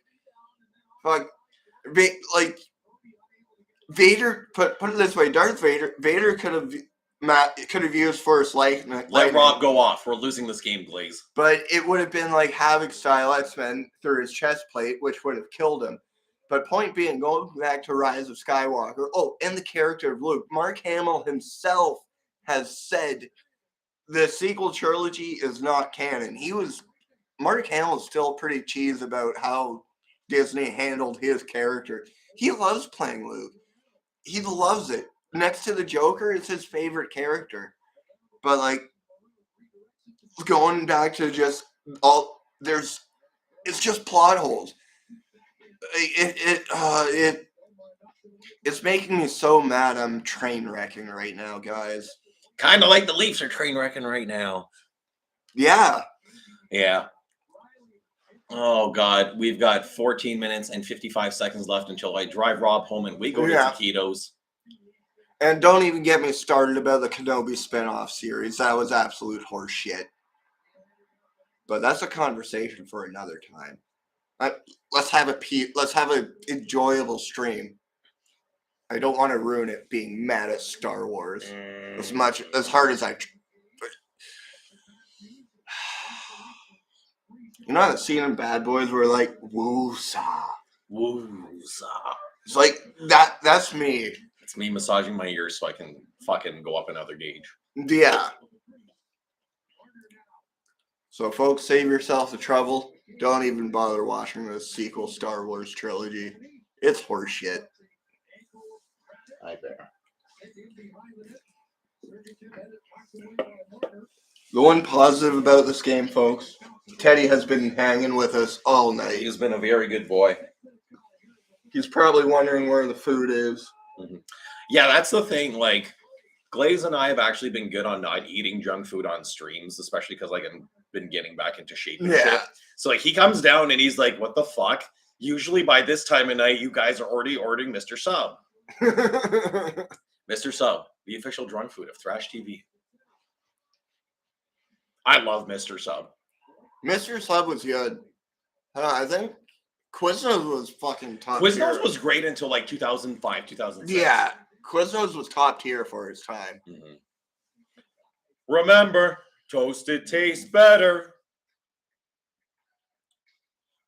Vader, put it this way, Darth Vader could have used Force lightning. Let Rob go off. We're losing this game, Blaze. But it would have been like Havoc style X-Men through his chest plate, which would have killed him. But point being, going back to Rise of Skywalker, and the character of Luke, Mark Hamill himself has said the sequel trilogy is not canon. Mark Hamill is still pretty cheesed about how Disney handled his character. He loves playing Luke. He loves it. Next to the Joker, it's his favorite character. But like going back to just it's just plot holes. It's making me so mad. I'm train wrecking right now, guys. Kind of like the Leafs are train wrecking right now. Yeah. Yeah. Oh, God. We've got 14 minutes and 55 seconds left until I drive Rob home and we go to Taquitos. And don't even get me started about the Kenobi spinoff series. That was absolute horse shit. But that's a conversation for another time. Let's have an enjoyable stream. I don't want to ruin it being mad at Star Wars as hard as I. You know that scene in Bad Boys where like woo-sa. It's like that's me. It's me massaging my ears so I can fucking go up another gauge. Yeah. So folks, save yourself the trouble. Don't even bother watching the sequel Star Wars trilogy. It's horseshit. I bear. The one positive about this game, folks, Teddy has been hanging with us all night. He's been a very good boy. He's probably wondering where the food is. Mm-hmm. Yeah, that's the thing. Like, Glaze and I have actually been good on not eating junk food on streams, especially because like I've been getting back into shape and shit. So like he comes down and he's like, "What the fuck?" Usually by this time of night, you guys are already ordering Mr. Sub. Mr. Sub, the official drunk food of Thrash TV. I love Mr. Sub. Mr. Sub was good. I think Quiznos was fucking top tier. Quiznos was great until like 2005, 2006. Yeah, Quiznos was top tier for his time. Mm-hmm. Remember, toasted tastes better.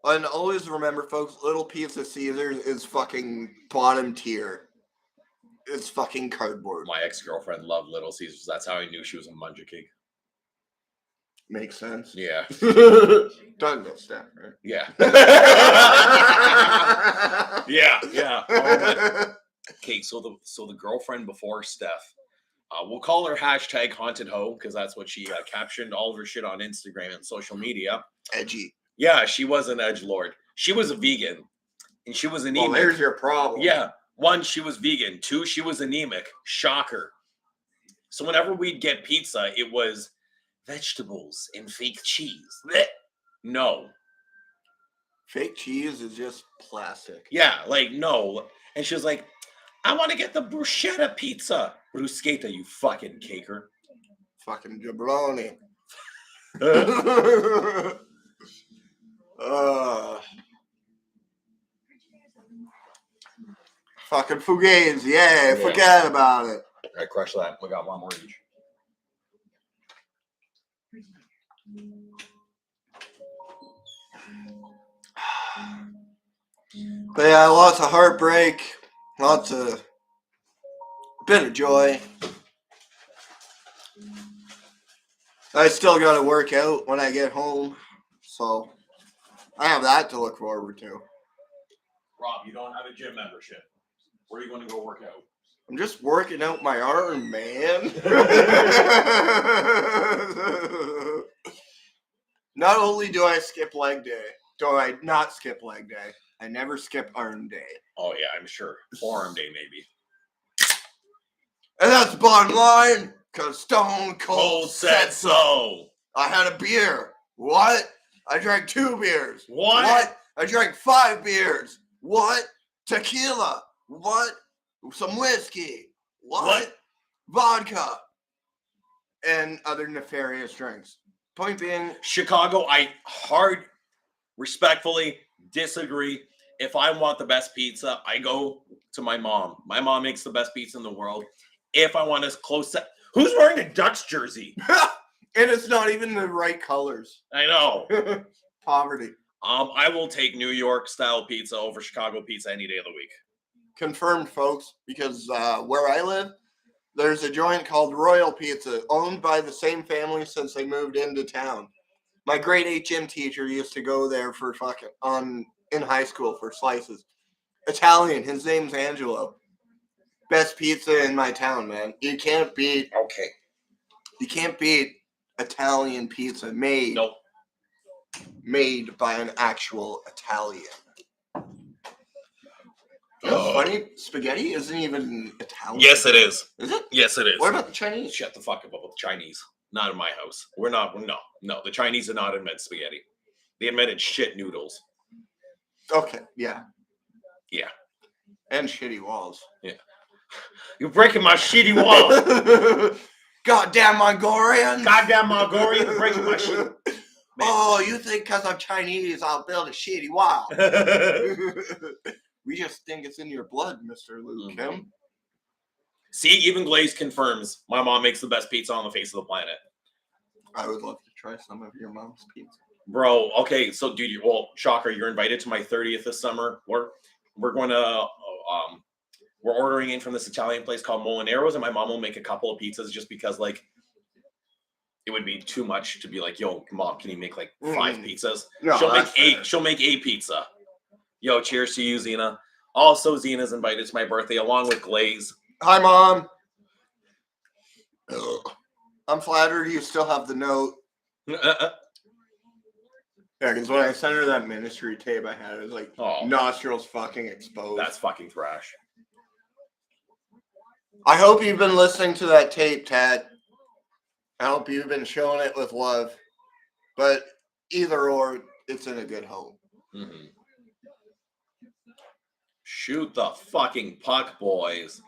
And always remember, folks, Little Pizza Caesars is fucking bottom tier. It's fucking cardboard. My ex-girlfriend loved Little Caesars. That's how I knew she was a munja cake. Makes sense. Yeah. Talking about Steph, right? Yeah. yeah. Okay, so the girlfriend before Steph, we'll call her #HauntedHo because that's what she captioned all of her shit on Instagram and social media. Edgy. Yeah, she was an edgelord. She was a vegan, and she was anemic. Well, there's your problem. Yeah. 1, she was vegan. 2, she was anemic. Shocker. So whenever we'd get pizza, it was vegetables and fake cheese. Blech. No. Fake cheese is just plastic. Yeah, like, no. And she was like, I want to get the bruschetta pizza. Bruschetta, you fucking caker. Fucking jabroni. Fucking fugazi, yeah, forget about it. I crushed that. We got 1 more each. But yeah, lots of heartbreak, lots of bit of joy. I still got to work out when I get home, so I have that to look forward to. Rob, you don't have a gym membership. Where are you going to go work out? I'm just working out my arm, man. Not only do I skip leg day, do I not skip leg day, I never skip arm day. Oh, yeah, I'm sure. Forearm day, maybe. And that's the bottom line, because Stone Cold said so. I had a beer. What? I drank 2 beers. What? I drank 5 beers. What? Tequila. What? Some whiskey. What? Vodka. And other nefarious drinks. Point being, Chicago, I respectfully disagree. If I want the best pizza, I go to my mom. My mom makes the best pizza in the world. If I want as close to... Who's wearing a Ducks jersey? and it's not even the right colors. I know. Poverty. I will take New York style pizza over Chicago pizza any day of the week. Confirmed, folks, because where I live, there's a joint called Royal Pizza, owned by the same family since they moved into town. My grade 8 gym teacher used to go there for in high school for slices. Italian, his name's Angelo. Best pizza in my town, man. You can't beat Italian pizza made by an actual Italian. That's funny. Spaghetti isn't even Italian. Yes, it is. Is it? Yes, it is. What about the Chinese? Shut the fuck up about the Chinese. Not in my house. We're not. No. The Chinese did not invent spaghetti. They invented shit noodles. Okay. Yeah. Yeah. And shitty walls. Yeah. You're breaking my shitty wall. Goddamn Mongolians. Goddamn Mongolians, you're breaking my shit. Oh, you think because I'm Chinese, I'll build a shitty wall? We just think it's in your blood, Mr. Luke Kim. See, even Glaze confirms my mom makes the best pizza on the face of the planet. I would love to try some of your mom's pizza. Bro, okay, so dude, shocker, you're invited to my 30th this summer. We're going to we're ordering in from this Italian place called Molinero's, and my mom will make a couple of pizzas just because like it would be too much to be like, yo, Mom, can you make like 5 pizzas? No, she'll make 8. She'll make a pizza. Yo, cheers to you, Xena. Also, Xena's invited to my birthday along with Glaze. Hi, Mom. I'm flattered you still have the note. Yeah, because when I sent her that ministry tape I had, it was like nostrils fucking exposed. That's fucking thrash. I hope you've been listening to that tape, Tad. I hope you've been showing it with love. But either or, it's in a good home. Mm-hmm. Shoot the fucking puck, boys.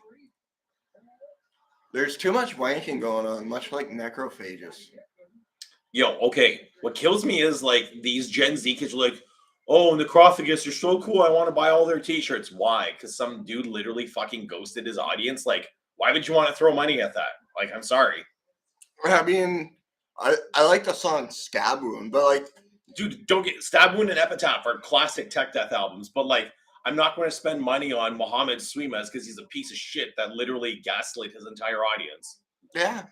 There's too much wanking going on, much like necrophages. Yo, okay. What kills me is like these Gen Z kids are like, oh, necrophagus, you're so cool. I want to buy all their t-shirts. Why? Because some dude literally fucking ghosted his audience. Like, why would you want to throw money at that? Like, I'm sorry. I mean, I like the song Stab Wound, but like, dude, don't get Stab Wound and Epitaph are classic tech death albums, but like, I'm not going to spend money on Mohammed Swimas because he's a piece of shit that literally gaslit his entire audience. Yeah.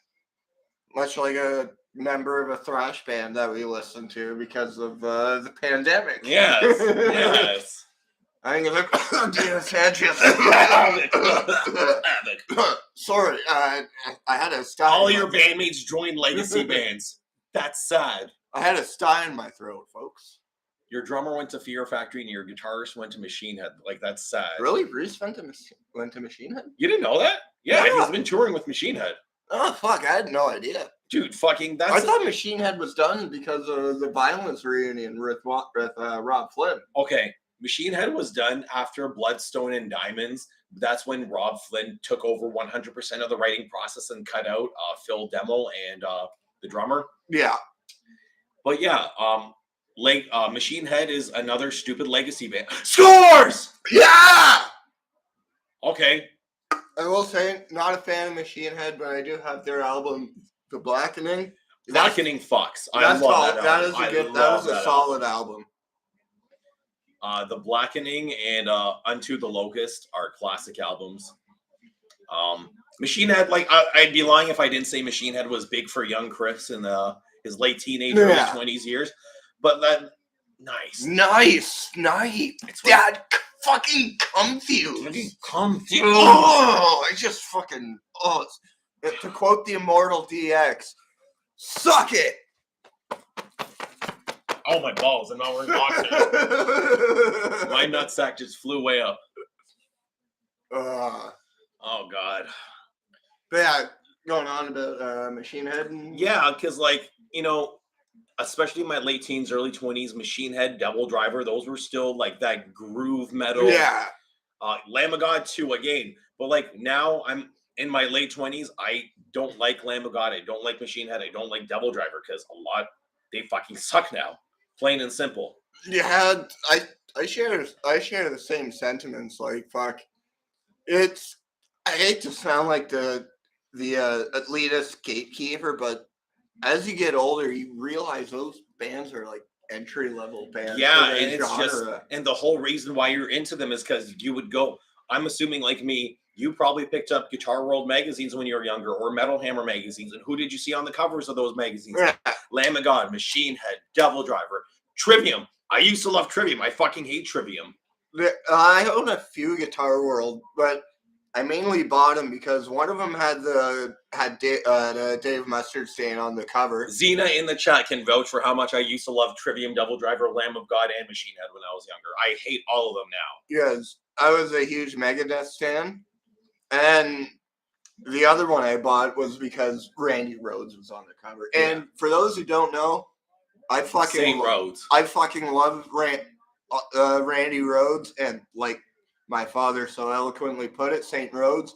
Much like a member of a thrash band that we listened to because of the pandemic. Yes, yes. I'm gonna Sorry, I had a sty. All your bandmates joined legacy bands. That's sad. I had a sty in my throat, folks. Your drummer went to Fear Factory and your guitarist went to Machine Head. Like, that's sad. Really? Reese went to Machine Head? You didn't know that? Yeah, he's been touring with Machine Head. Oh, fuck, I had no idea. Dude, fucking, that's... I thought Machine Head was done because of the Violence reunion with Rob Flynn. Okay, Machine Head was done after Bloodstone and Diamonds. That's when Rob Flynn took over 100% of the writing process and cut out Phil Demmel and the drummer. Yeah. But yeah, Machine Head is another stupid legacy band. Scores! Yeah! Okay. I will say, not a fan of Machine Head, but I do have their album, The Blackening. Blackening fucks. I love that album. That is a solid album. The Blackening and Unto the Locust are classic albums. Machine Head, like, I'd be lying if I didn't say Machine Head was big for young Chris in his late teenage, early 20s years. But that, nice. It's that fucking comfy. Oh, I just fucking, to quote the immortal DX, suck it. Oh, my balls. I'm not wearing boxers. My nutsack just flew way up. Oh, God. But yeah, going on about Machine Head. Yeah, because, like, you know, especially in my late teens, early 20s, Machine Head, Devil Driver, those were still, like, that groove metal. Yeah. Lamb of God, too, again. But, like, now I'm in my late 20s. I don't like Lamb of God. I don't like Machine Head. I don't like Devil Driver because they fucking suck now. Plain and simple. Yeah, I share the same sentiments. Like, fuck, I hate to sound like the elitist gatekeeper, but as you get older, you realize those bands are like entry level bands. Yeah, and it's just, and the whole reason why you're into them is because you would go. I'm assuming, like me, you probably picked up Guitar World magazines when you were younger, or Metal Hammer magazines. And who did you see on the covers of those magazines? Yeah. Lamb of God, Machine Head, Devil Driver, Trivium. I used to love Trivium. I fucking hate Trivium. I own a few Guitar World, but I mainly bought them because one of them had the Dave Mustard stain on the cover. Xena in the chat can vouch for how much I used to love Trivium, Devil Driver, Lamb of God, and Machine Head when I was younger. I hate all of them now. Yes, I was a huge Megadeth stan. And the other one I bought was because Randy Rhoads was on the cover. Yeah. And for those who don't know, I fucking love Randy Rhoads, and like my father so eloquently put it, St. Rhodes.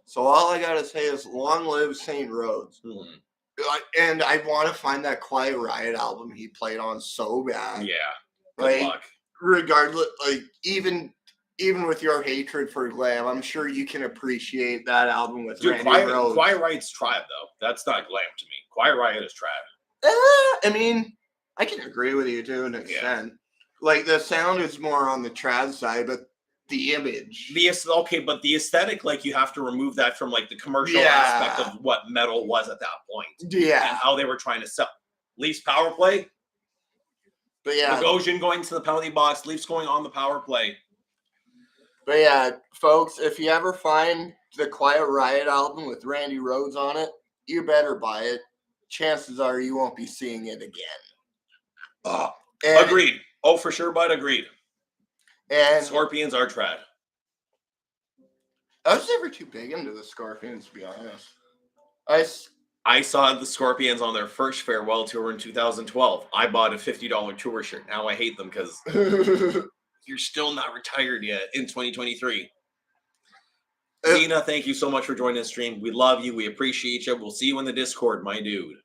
So all I gotta say is long live St. Rhodes. And I want to find that Quiet Riot album he played on so bad. Yeah, good luck. Regardless, like even with your hatred for glam, I'm sure you can appreciate that album with Randy Rhoads. Quiet Riot's trad, though. That's not glam to me. Quiet Riot is trad. I mean, I can agree with you to an extent. Yeah. Like, the sound is more on the trad side, but the image. But the aesthetic, like, you have to remove that from, like, the commercial aspect of what metal was at that point. Yeah. And how they were trying to sell. Leafs power play. But yeah. Bogosian going to the penalty box. Leafs going on the power play. But yeah, folks, if you ever find the Quiet Riot album with Randy Rhoads on it, you better buy it. Chances are you won't be seeing it again. Agreed. Oh, for sure, bud. Agreed. And Scorpions are trad. I was never too big into the Scorpions, to be honest. I saw the Scorpions on their first farewell tour in 2012. I bought a $50 tour shirt. Now I hate them because you're still not retired yet in 2023. Zena, thank you so much for joining the stream. We love you. We appreciate you. We'll see you in the Discord, my dude.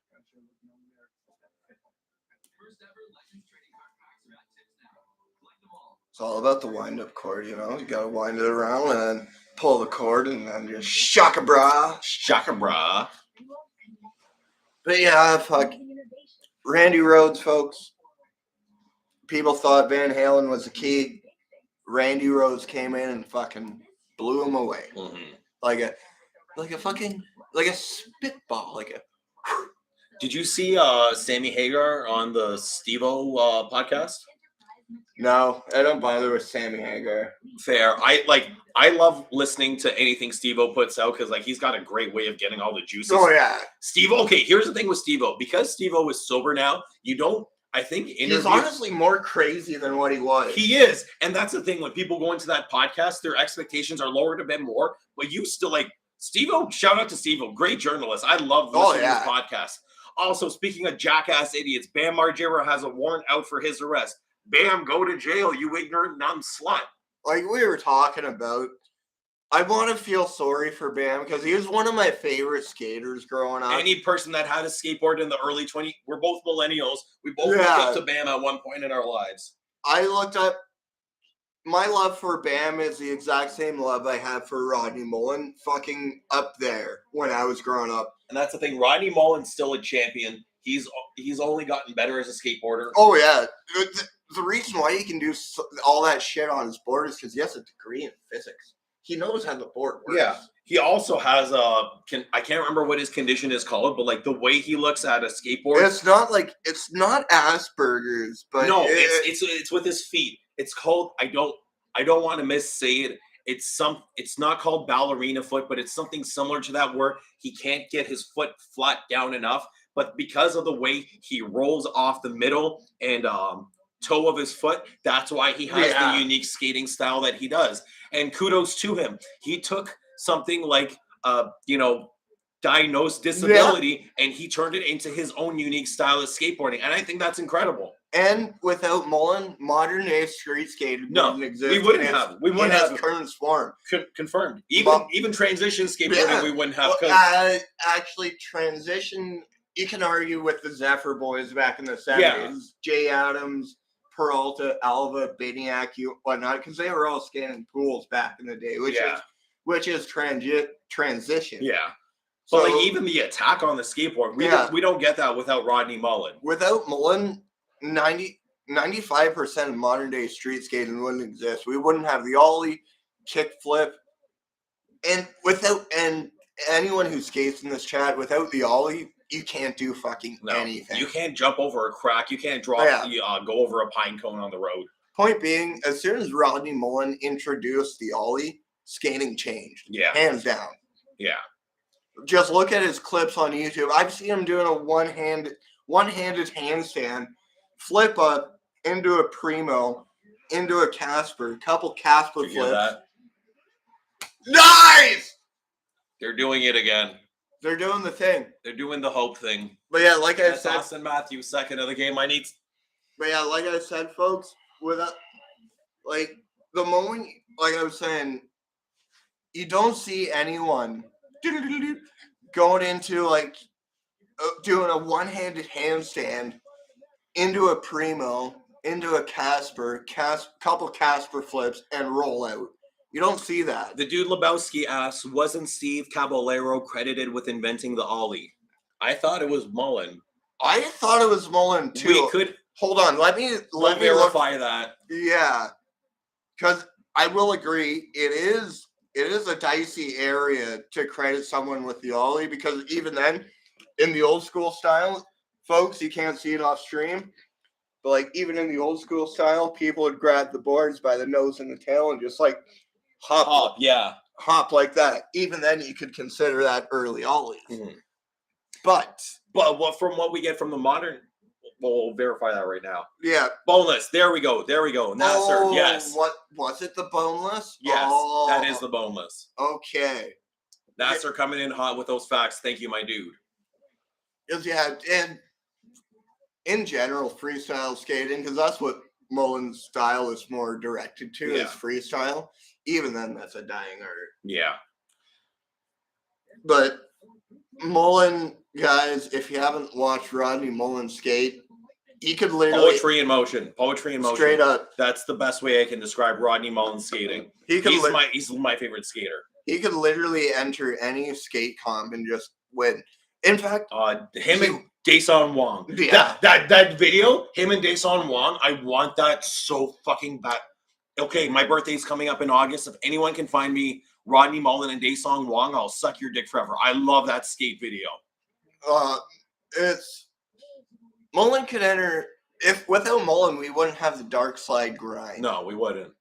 It's all about the wind-up cord, you know? You gotta wind it around and then pull the cord and then just shaka bra. Shaka bra. But yeah, fuck. Randy Rhoads, folks. People thought Van Halen was the key. Randy Rhoads came in and fucking blew him away. Mm-hmm. Like a spitball. Did you see Sammy Hagar on the Steve-O podcast? No, I don't bother with Sammy Hagar. Fair. I love listening to anything Steve-O puts out because like he's got a great way of getting all the juices. Oh yeah. Steve-O, okay, here's the thing with Steve-O. Because Steve-O is sober now, you don't, I think, he's honestly more crazy than what he was. He is. And that's the thing. When people go into that podcast, their expectations are lowered a bit more. But you still like Steve-O, shout out to Steve-O. Great journalist. I love listening to his podcast. Also, speaking of jackass idiots, Bam Margera has a warrant out for his arrest. Bam, go to jail, you ignorant numb slut. Like we were talking about, I want to feel sorry for Bam because he was one of my favorite skaters growing up. Any person that had a skateboard in the early 20s, we're both millennials. We both looked up to Bam at one point in our lives. I looked up, my love for Bam is the exact same love I had for Rodney Mullen, fucking up there when I was growing up. And that's the thing, Rodney Mullen's still a champion. He's only gotten better as a skateboarder. Oh yeah. The reason why he can do all that shit on his board is because he has a degree in physics. He knows how the board works. Yeah. He also has I can't remember what his condition is called, but like the way he looks at a skateboard. It's not Asperger's, but no, it's with his feet. It's called I don't want to missay it. It's not called ballerina foot, but it's something similar to that where he can't get his foot flat down enough, but because of the way he rolls off the middle and toe of his foot, that's why he has the unique skating style that he does. And kudos to him. He took something like diagnosed disability and he turned it into his own unique style of skateboarding. And I think that's incredible. And without Mullen, modern day street skating wouldn't exist. We wouldn't have. We wouldn't have current form. Confirmed. Even transition skateboarding we wouldn't have. Actually, transition. You can argue with the Zephyr boys back in the 70s. Jay Adams, Peralta, Alva, Biniak, whatnot, because they were all skating pools back in the day, which is transition. Yeah. So, but like even the attack on the skateboard, we don't get that without Rodney Mullen. Without Mullen, 95% of modern day street skating wouldn't exist. We wouldn't have the ollie, kick flip, and anyone who skates in this chat, without the ollie, you can't do fucking anything. You can't jump over a crack. You can't drop, go over a pine cone on the road. Point being, as soon as Rodney Mullen introduced the ollie, skating changed. Yeah. Hands down. Yeah. Just look at his clips on YouTube. I've seen him doing a one-handed handstand, flip up into a primo, into a Casper, couple Casper flips. Nice! They're doing it again. They're doing the thing. They're doing the hope thing. But yeah, like I said, Austin Matthews, second of the game. But yeah, like I said, folks, without the moment, like I was saying, you don't see anyone going into doing a one-handed handstand into a primo, into a Casper, couple Casper flips, and roll out. You don't see that. The dude Lebowski asks, wasn't Steve Caballero credited with inventing the ollie? I thought it was Mullen. I thought it was Mullen too. Hold on. Let me verify that. Yeah, because I will agree. It is a dicey area to credit someone with the ollie because even then, in the old school style, folks, you can't see it off stream. But even in the old school style, people would grab the boards by the nose and the tail and just hop like that. Even then, you could consider that early ollies. Mm-hmm. But from what we get from the modern, We'll verify that right now. Yeah. Boneless. There we go. Nasser. Oh, Yes. What was it? The boneless? Yes. Oh, That is the boneless. Okay. Nasser coming in hot with those facts. Thank you, my dude. Yeah, and in general, freestyle skating, because that's what Mullen's style is more directed to, is freestyle. Even then, that's a dying art. Yeah. But Mullen, guys, if you haven't watched Rodney Mullen skate, he could literally Poetry in motion. Straight up. That's the best way I can describe Rodney Mullen skating. He's my favorite skater. He could literally enter any skate comp and just win. In fact, him and Daeson Wong. Yeah. That video, him and Daeson Wong, I want that so fucking bad. Okay, my birthday's coming up in August. If anyone can find me Rodney Mullen and Daeson Wong, I'll suck your dick forever. I love that skate video. It's Mullen could enter. If without Mullen, we wouldn't have the dark slide grind. No, we wouldn't.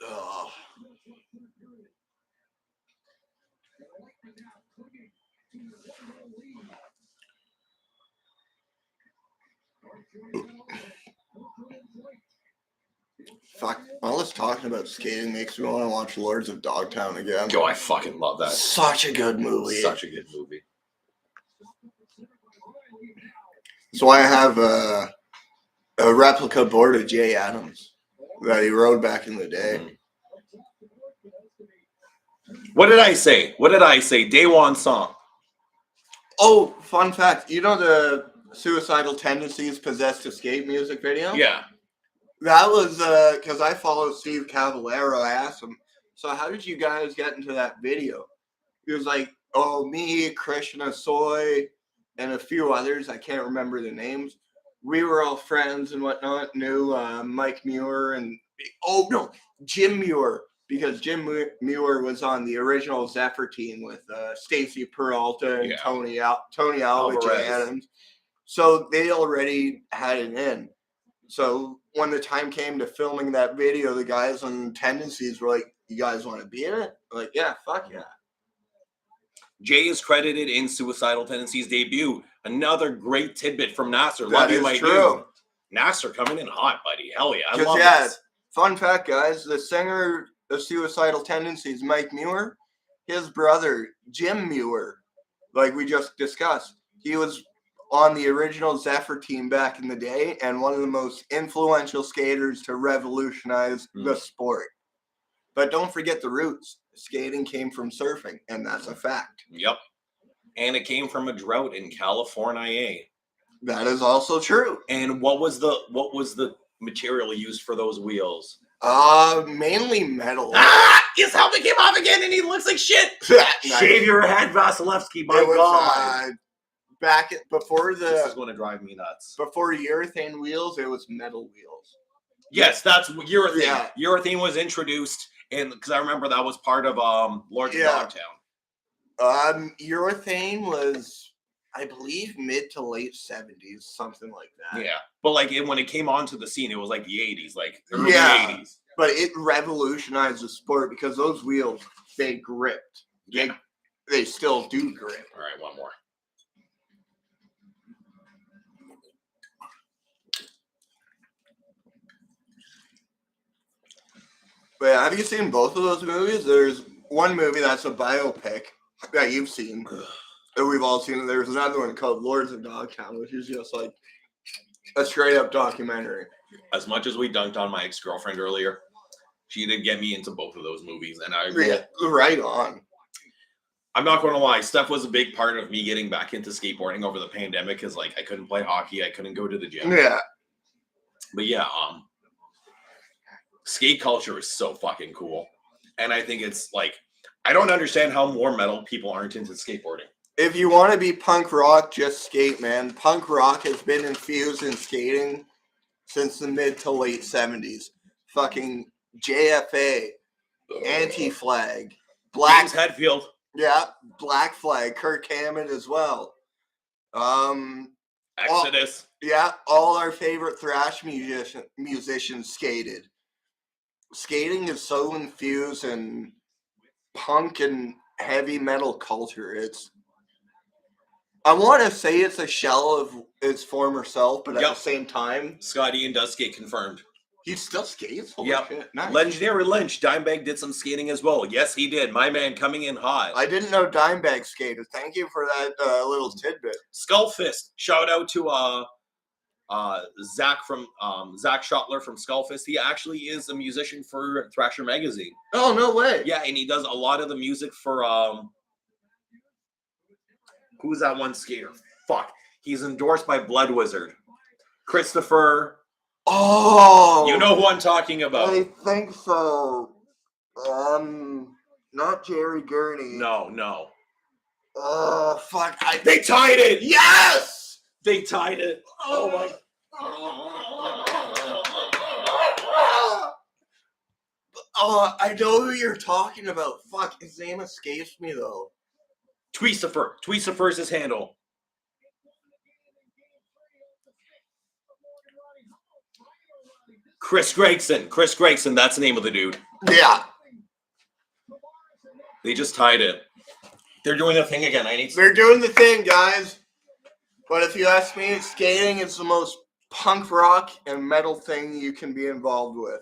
Ugh. Fuck, all this talking about skating makes me want to watch Lords of Dogtown again. Yo, I fucking love that. Such a good movie. Such a good movie. So I have a replica board of Jay Adams that he rode back in the day. What did I say? Day one song. Oh, fun fact. You know the Suicidal Tendencies Possessed to Skate music video? Yeah. That was because I follow Steve Cavallero. I asked him, so how did you guys get into that video? He was like, oh, me, Krishna Soy, and a few others. I can't remember the names. We were all friends and whatnot. Knew Mike Muir and, Jim Muir. Because Jim Muir was on the original Zephyr team with Stacy Peralta and Tony Alvich and Adams. So they already had it in. So when the time came to filming that video, the guys on Tendencies were like, you guys want to be in it? I'm like, yeah, fuck yeah. Jay is credited in Suicidal Tendencies debut. Another great tidbit from Nasser. That Love you, is my true. dude. Nasser coming in hot, buddy. Hell yeah. I love this. Fun fact, guys, the singer of Suicidal Tendencies, Mike Muir, his brother, Jim Muir, like we just discussed, he was on the original Zephyr team back in the day and one of the most influential skaters to revolutionize the sport. But don't forget the roots. Skating came from surfing, and that's a fact. Yep. And it came from a drought in California. That is also true. And what was the material used for those wheels? Mainly metal. His helmet came off again and he looks like shit. Shave your head, Vasilevsky, my God. Before this is going to drive me nuts. Before urethane wheels, it was metal wheels. Yes, that's urethane. Yeah. Urethane was introduced, and because I remember that was part of Lords of Dogtown. Urethane was, I believe, mid to late 70s, something like that. Yeah, but like when it came onto the scene, it was like the 80s, like early 80s. But it revolutionized the sport because those wheels, they gripped. They still do grip. All right, one more. But have you seen both of those movies? There's one movie that's a biopic that you've seen, that we've all seen. There's another one called Lords of Dogtown, which is just like a straight up documentary. As much as we dunked on my ex-girlfriend earlier, she did get me into both of those movies, and right on. I'm not going to lie, Steph was a big part of me getting back into skateboarding over the pandemic because like I couldn't play hockey, I couldn't go to the gym. Yeah. But yeah, skate culture is so fucking cool. And I think it's like, I don't understand how more metal people aren't into skateboarding. If you want to be punk rock, just skate, man. Punk rock has been infused in skating since the mid to late 70s. Fucking JFA, Anti-Flag, James Hetfield. Yeah, Black Flag, Kirk Hammett as well. Exodus. All our favorite thrash musicians skated. Skating is so infused in punk and heavy metal culture. I want to say it's a shell of its former self, but at Yep. the same time, Scott Ian does skate confirmed. he still skates. Holy Yep. shit. Nice. Legendary Lynch, Dimebag did some skating as well. Yes, he did. My man coming in hot. I didn't know Dimebag skated. Thank you for that little tidbit. Skullfist, shout out to Zach Schottler from Skullfist. He actually is a musician for Thrasher Magazine. Oh, no way. Yeah, and he does a lot of the music for who's that one skater? Fuck. He's endorsed by Blood Wizard. Christopher. Oh. You know who I'm talking about. I think so. Not Jerry Gurney. No. Fuck. They tied it! Yes! They tied it. Oh my. Oh, I know who you're talking about. Fuck, his name escapes me though. Tweesifer. Tweesifer's his handle. Chris Gregson, that's the name of the dude. Yeah. They just tied it. They're doing the thing again. They're doing the thing, guys. But if you ask me, skating is the most punk rock and metal thing you can be involved with.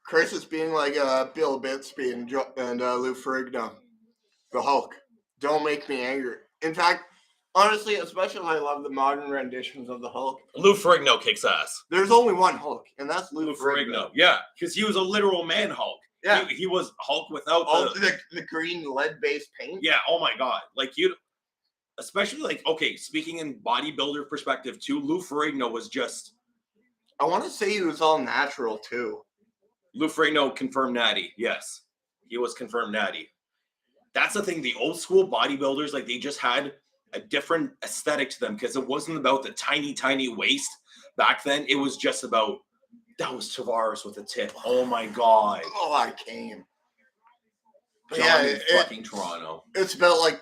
Chris is being like Bill Bixby and Lou Ferrigno, the Hulk. Don't make me angry. In fact, honestly, especially I love the modern renditions of the Hulk. Lou Ferrigno kicks ass. There's only one Hulk, and that's Lou Ferrigno. Yeah, because he was a literal man Hulk. Yeah. He was Hulk without the green lead-based paint. Yeah, oh my God. Like, especially like, okay, speaking in bodybuilder perspective too, Lou Ferrigno was just... I want to say he was all natural too. Lou Ferrigno confirmed natty. Yes, he was confirmed natty. That's the thing. The old school bodybuilders, like, they just had a different aesthetic to them because it wasn't about the tiny, tiny waist back then. It was just about, that was Tavares with a tip. Oh my God. Oh, I came. Johnny fucking Toronto. It's about like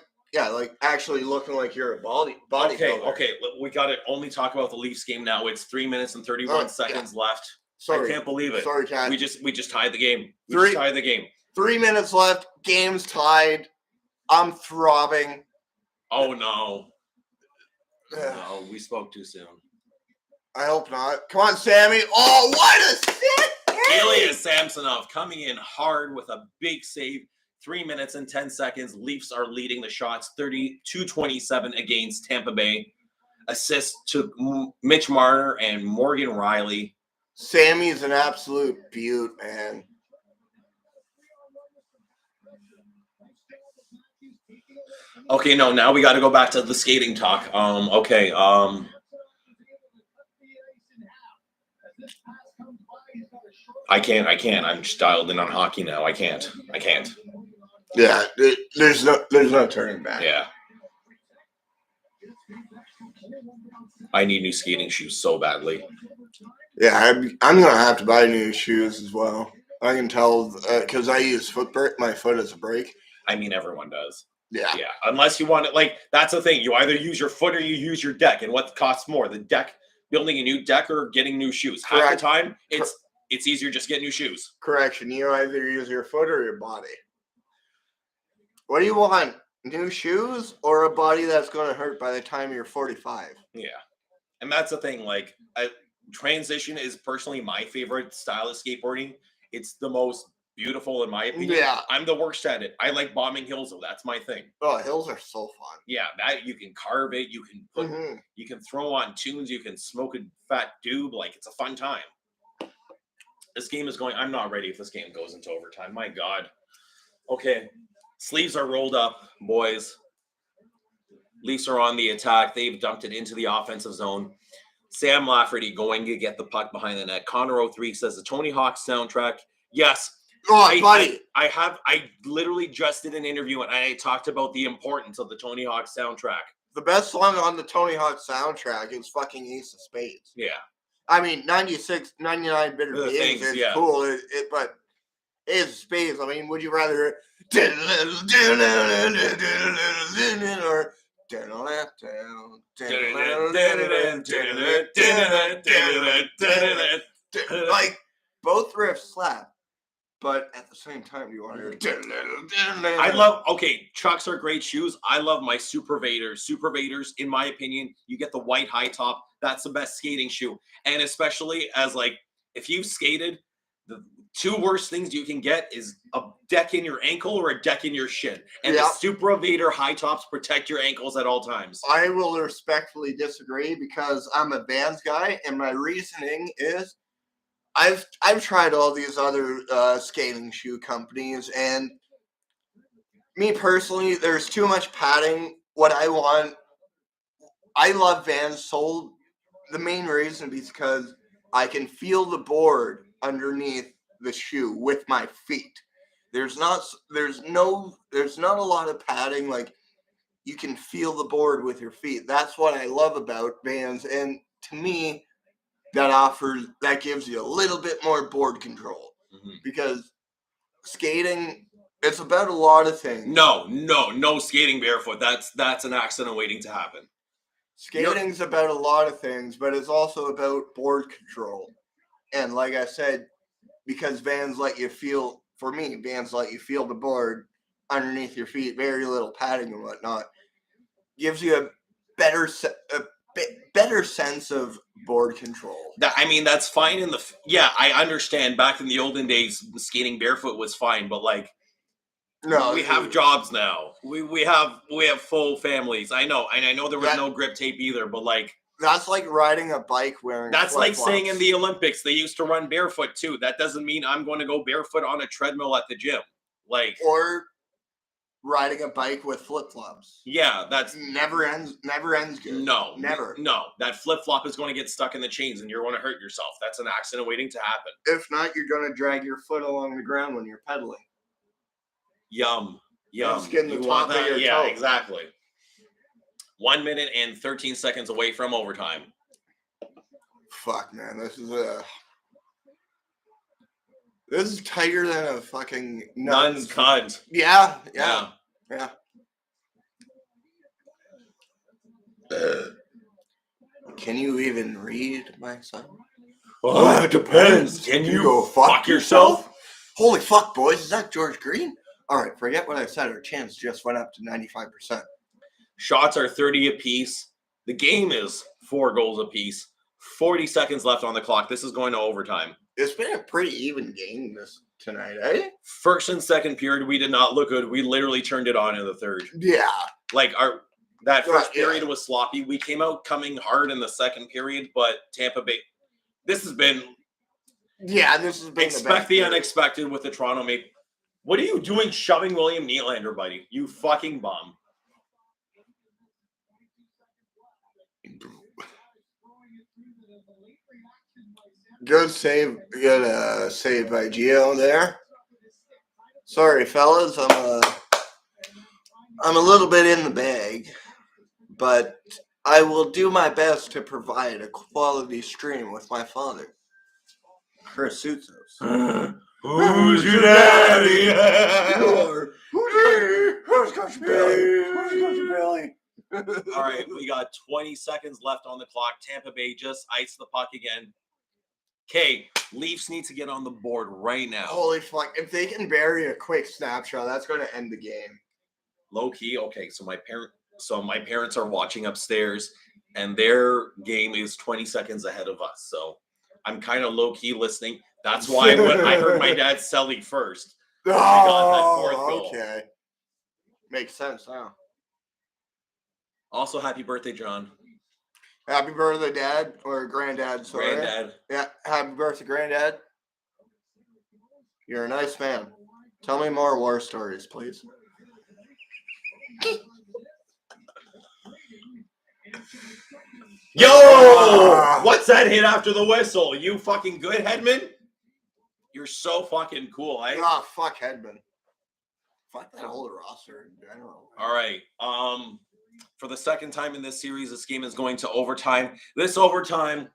actually looking like you're a bodybuilder. Okay. We got to only talk about the Leafs game now. It's 3 minutes and 31 seconds left. Sorry. I can't believe it. Sorry, Cat. We just tied the game. We just tied the game. 3 minutes left. Game's tied. I'm throbbing. Oh no. No, we spoke too soon. I hope not. Come on, Sammy. Oh, what a shit! Ilya Samsonov coming in hard with a big save. 3 minutes and 10 seconds. Leafs are leading the shots 32-27 against Tampa Bay. Assist to Mitch Marner and Morgan Riley. Sammy's an absolute beaut, man. Okay, no, now we got to go back to the skating talk. I can't. I'm just dialed in on hockey now. I can't. Yeah, there's no turning back. Yeah. I need new skating shoes so badly. Yeah, I'm gonna have to buy new shoes as well. I can tell because I use my foot as a brake. I mean, everyone does. Yeah. Unless you want it, like, that's the thing. You either use your foot or you use your deck, and what costs more, the deck, building a new deck, or getting new shoes? Half the time, it's easier just get new shoes. Correction. You either use your foot or your body. What do you want? New shoes or a body that's going to hurt by the time you're 45? Yeah. And that's the thing. Like, transition is personally my favorite style of skateboarding. It's the most beautiful in my opinion. Yeah. I'm the worst at it. I like bombing hills, though. That's my thing. Oh, hills are so fun. Yeah, that you can carve it. You can put, you can throw on tunes. You can smoke a fat doob. Like, it's a fun time. This game is going. I'm not ready if this game goes into overtime. My God. Okay. Sleeves are rolled up, boys. Leafs are on the attack. They've dumped it into the offensive zone. Sam Lafferty going to get the puck behind the net. Connor 03 says the Tony Hawk soundtrack. Yes. Oh, buddy. I literally just did an interview and I talked about the importance of the Tony Hawk soundtrack. The best song on the Tony Hawk soundtrack is fucking Ace of Spades. Yeah. I mean, 96, 99 Bitter Beings is cool, but Ace of Spades, I mean, would you rather or like, both riffs slap. but at the same time, you want to. Chucks are great shoes. I love my Super Vaders. Super Vaders, in my opinion, you get the white high top. That's the best skating shoe. And especially as like, if you've skated, the two worst things you can get is a deck in your ankle or a deck in your shin. And the Super Vader high tops protect your ankles at all times. I will respectfully disagree because I'm a Vans guy, and my reasoning is I've tried all these other skating shoe companies, and me personally, there's too much padding. What I want, I love Vans sold. The main reason is because I can feel the board underneath the shoe with my feet. There's not a lot of padding. Like, you can feel the board with your feet. That's what I love about Vans, and to me, that gives you a little bit more board control. Because skating, it's about a lot of things. No skating barefoot. That's an accident waiting to happen. Skating's about a lot of things, but it's also about board control. And like I said, because Vans let you feel the board underneath your feet, very little padding and whatnot, gives you a better sense of board control. That's fine I understand. Back in the olden days, skating barefoot was fine, but like, no, we have jobs now. We have full families. I know, and I know there was no grip tape either, but like, that's like riding a bike wearing. That's like saying in the Olympics they used to run barefoot too. That doesn't mean I'm going to go barefoot on a treadmill at the gym, like, or riding a bike with flip-flops. Yeah, that's never ends good. No, never. No, that flip-flop is going to get stuck in the chains and you're going to hurt yourself. That's an accident waiting to happen. If not, you're going to drag your foot along the ground when you're pedaling. Yum. You want that? Yeah, exactly. 1 minute and 13 seconds away from overtime. Fuck, man, this is tighter than a fucking nun's cunt. Yeah. Can you even read, my son? Well, it depends. Can you go fuck yourself? Holy fuck, boys. Is that George Green? All right, forget what I said. Our chance just went up to 95%. Shots are 30 apiece. The game is 4 goals apiece. 40 seconds left on the clock. This is going to overtime. It's been a pretty even game tonight, eh? First and second period, we did not look good. We literally turned it on in the third. Yeah. Like, that first period was sloppy. We came out coming hard in the second period, but Tampa Bay, this has been expect the unexpected with the Toronto Maple. What are you doing shoving William Nylander, buddy? You fucking bum. Good save by Gio there. Sorry, fellas, I'm a little bit in the bag, but I will do my best to provide a quality stream with my father, Chris Soutsos. Who's your daddy? Who's got your belly? All right, we got 20 seconds left on the clock. Tampa Bay just iced the puck again. Okay, Leafs need to get on the board right now. Holy fuck. If they can bury a quick snapshot, that's going to end the game. Low key, okay, so my parents are watching upstairs, and their game is 20 seconds ahead of us. So I'm kind of low key listening. That's why when I heard my dad selling first. Okay. Makes sense now. Also, happy birthday, John. Happy birthday, Dad, or Granddad. Sorry. Granddad. Yeah, happy birthday, Granddad. You're a nice man. Tell me more war stories, please. Yo! What's that hit after the whistle? You fucking good, Hedman? You're so fucking cool, eh? Ah, fuck Hedman. Fuck that whole roster in general. All right. For the second time in this series, this game is going to overtime. This overtime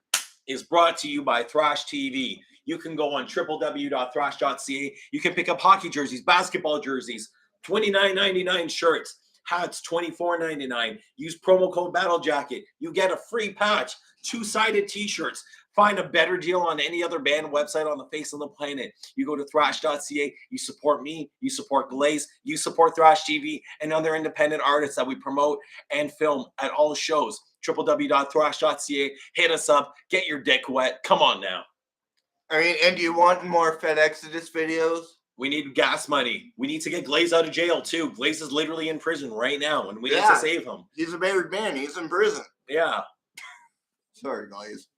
is brought to you by Thrash TV. You can go on www.thrash.ca. You can pick up hockey jerseys, basketball jerseys, $29.99 shirts, hats, $24.99. Use promo code BattleJacket. You get a free patch, 2-sided t-shirts, find a better deal on any other band website on the face of the planet. You go to thrash.ca, you support me, you support Glaze, you support Thrash TV and other independent artists that we promote and film at all shows. www.thrash.ca. Hit us up, get your dick wet. Come on now. I mean, and do you want more Fed Exodus videos? We need gas money. We need to get Glaze out of jail too. Glaze is literally in prison right now, and we need to save him. He's a married man. He's in prison. Yeah. Sorry, guys.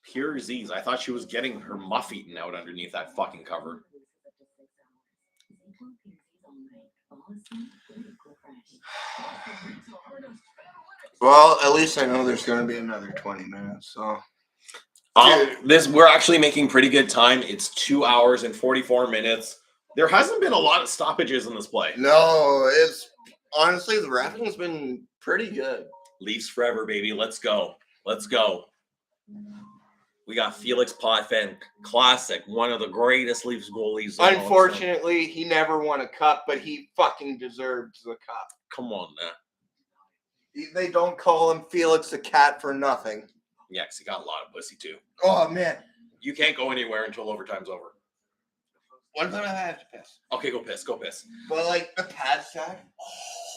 Pure Z's. I thought she was getting her muff eaten out underneath that fucking cover. Well, at least I know there's going to be another 20 minutes, so. We're actually making pretty good time. It's 2 hours and 44 minutes. There hasn't been a lot of stoppages in this play. No, it's honestly, the reffing has been pretty good. Leafs forever, baby. Let's go. Let's go. We got Felix Potvin, classic, one of the greatest Leafs goalies. Unfortunately, he never won a cup, but he fucking deserves the cup. Come on, man. They don't call him Felix the Cat for nothing. Yeah, because he got a lot of pussy, too. Oh, man. You can't go anywhere until overtime's over. One time I have to piss. Okay, go piss. Go piss. But, like, the pad stack.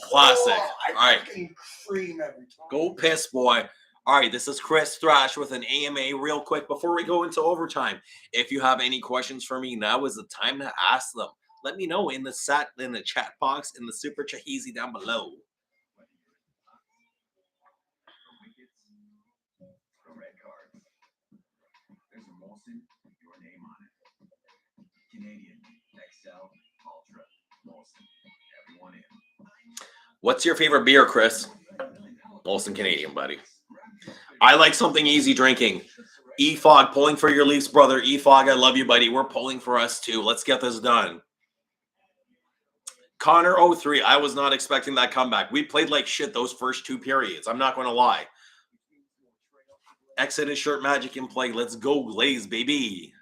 Classic. I All right. fucking cream every time. Go piss, boy. All right, this is Chris Thrash with an AMA real quick before we go into overtime. If you have any questions for me, now is the time to ask them. Let me know in the chat box, in the super chahizi down below. Your name on it. Canadian, XL, Ultra, Molson, everyone in. What's your favorite beer, Chris? Molson Canadian, buddy. I like something easy drinking. E-Fog, pulling for your Leafs, brother. E-Fog, I love you, buddy. We're pulling for us, too. Let's get this done. Connor 03, I was not expecting that comeback. We played like shit those first two periods. I'm not going to lie. Exodus shirt magic in play. Let's go, Glaze, baby.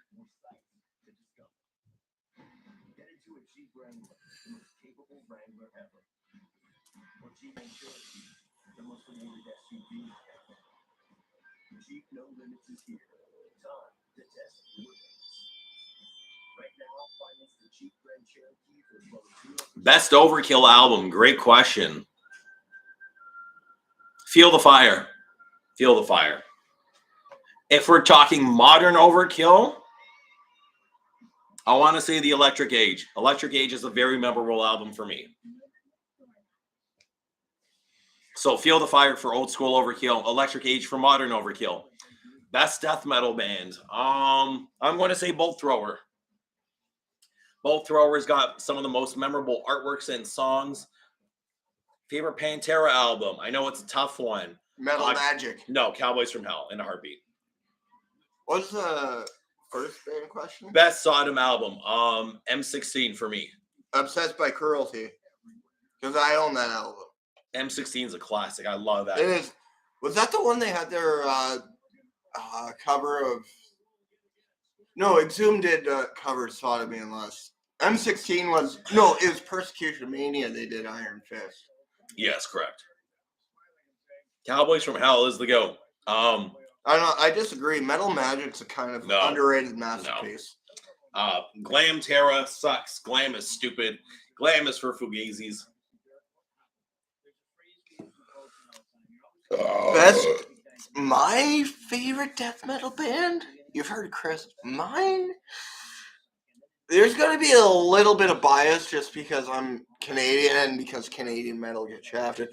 Best Overkill album. Great question. Feel the Fire. Feel the Fire. If we're talking modern Overkill, I want to say the Electric Age. Electric Age is a very memorable album for me. So Feel the Fire for old school Overkill. Electric Age for modern Overkill. Best death metal band. I'm going to say Bolt Thrower. Bolt Thrower's got some of the most memorable artworks and songs. Favorite Pantera album. I know it's a tough one. Metal Magic. No, Cowboys from Hell in a heartbeat. What's the first band question? Best Sodom album. M16 for me. Obsessed by Cruelty. Because I own that album. M16 is a classic. I love that. It is. Was that the one they had their cover of? No, Exhumed did cover Sodomy and Lust. M16 was it was Persecution Mania. They did Iron Fist. Yes, correct. Cowboys from Hell is the go. I disagree. Metal Magic's a kind of underrated masterpiece. No. Glam Terra sucks. Glam is stupid. Glam is for Fugazis. Best, my favorite death metal band? You've heard Chris. Mine? There's going to be a little bit of bias just because I'm Canadian and because Canadian metal gets shafted.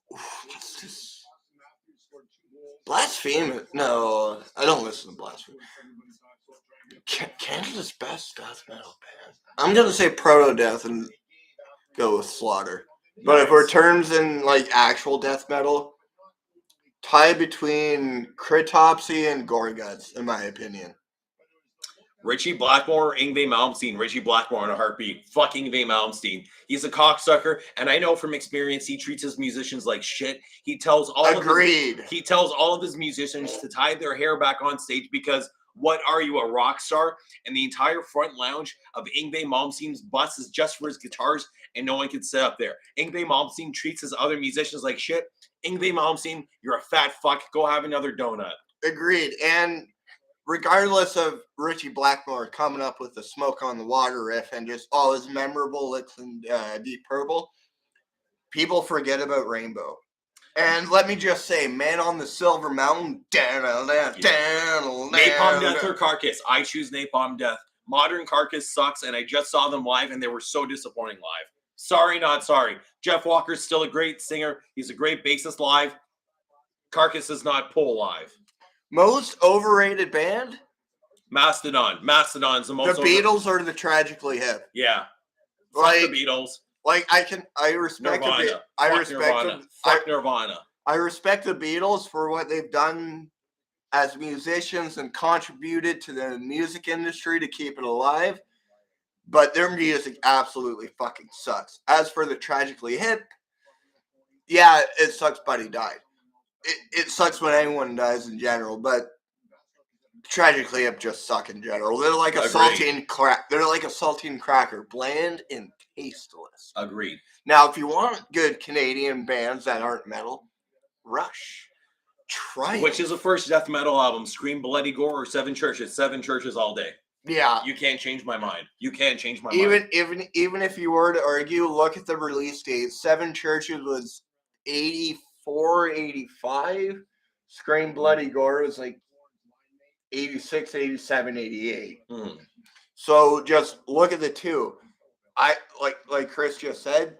What's this? Blasphemous? No, I don't listen to Blasphemous. Canada's best death metal band. I'm going to say Proto-Death and go with Slaughter. But if we're terms in like actual death metal, tie between Critopsy and Gorguts, in my opinion. Richie Blackmore, Yngwie Malmsteen. Richie Blackmore in a heartbeat. Fucking Yngwie Malmsteen. He's a cocksucker, and I know from experience he treats his musicians like shit. He tells all of his musicians to tie their hair back on stage because What are you, a rock star? And the entire front lounge of Yngwie Malmsteen's bus is just for his guitars, and no one can sit up there. Yngwie Malmsteen treats his other musicians like shit. Yngwie Malmsteen, you're a fat fuck. Go have another donut. Agreed. And regardless of Richie Blackmore coming up with the Smoke on the Water riff and just all his memorable licks in Deep Purple, people forget about Rainbow. And let me just say, Man on the Silver Mountain, Napalm Death or Carcass? I choose Napalm Death. Modern Carcass sucks, and I just saw them live, and they were so disappointing live. Sorry, not sorry. Jeff Walker's still a great singer. He's a great bassist live. Carcass is not pull live. Most overrated band? Mastodon. Mastodon's the most. The Beatles or the Tragically Hip? Yeah. Like Fuck the Beatles. Like I respect Nirvana. Nirvana. I respect the Beatles for what they've done as musicians and contributed to the music industry to keep it alive. But their music absolutely fucking sucks. As for the Tragically Hip, yeah, it sucks Buddy died. It sucks when anyone dies in general, but Tragically Hip just suck in general. They're like a saltine cracker, bland and tasteless. Agreed. Now, if you want good Canadian bands that aren't metal, Rush. Try Which it. is the first death metal album? Scream Bloody Gore or Seven Churches? Seven Churches all day. Yeah. You can't change my mind. You can't change my mind. Even if you were to argue, look at the release date. Seven Churches was 84, 85. Scream Bloody Gore was like 86, 87, 88. Mm. So just look at the two. I like Chris just said,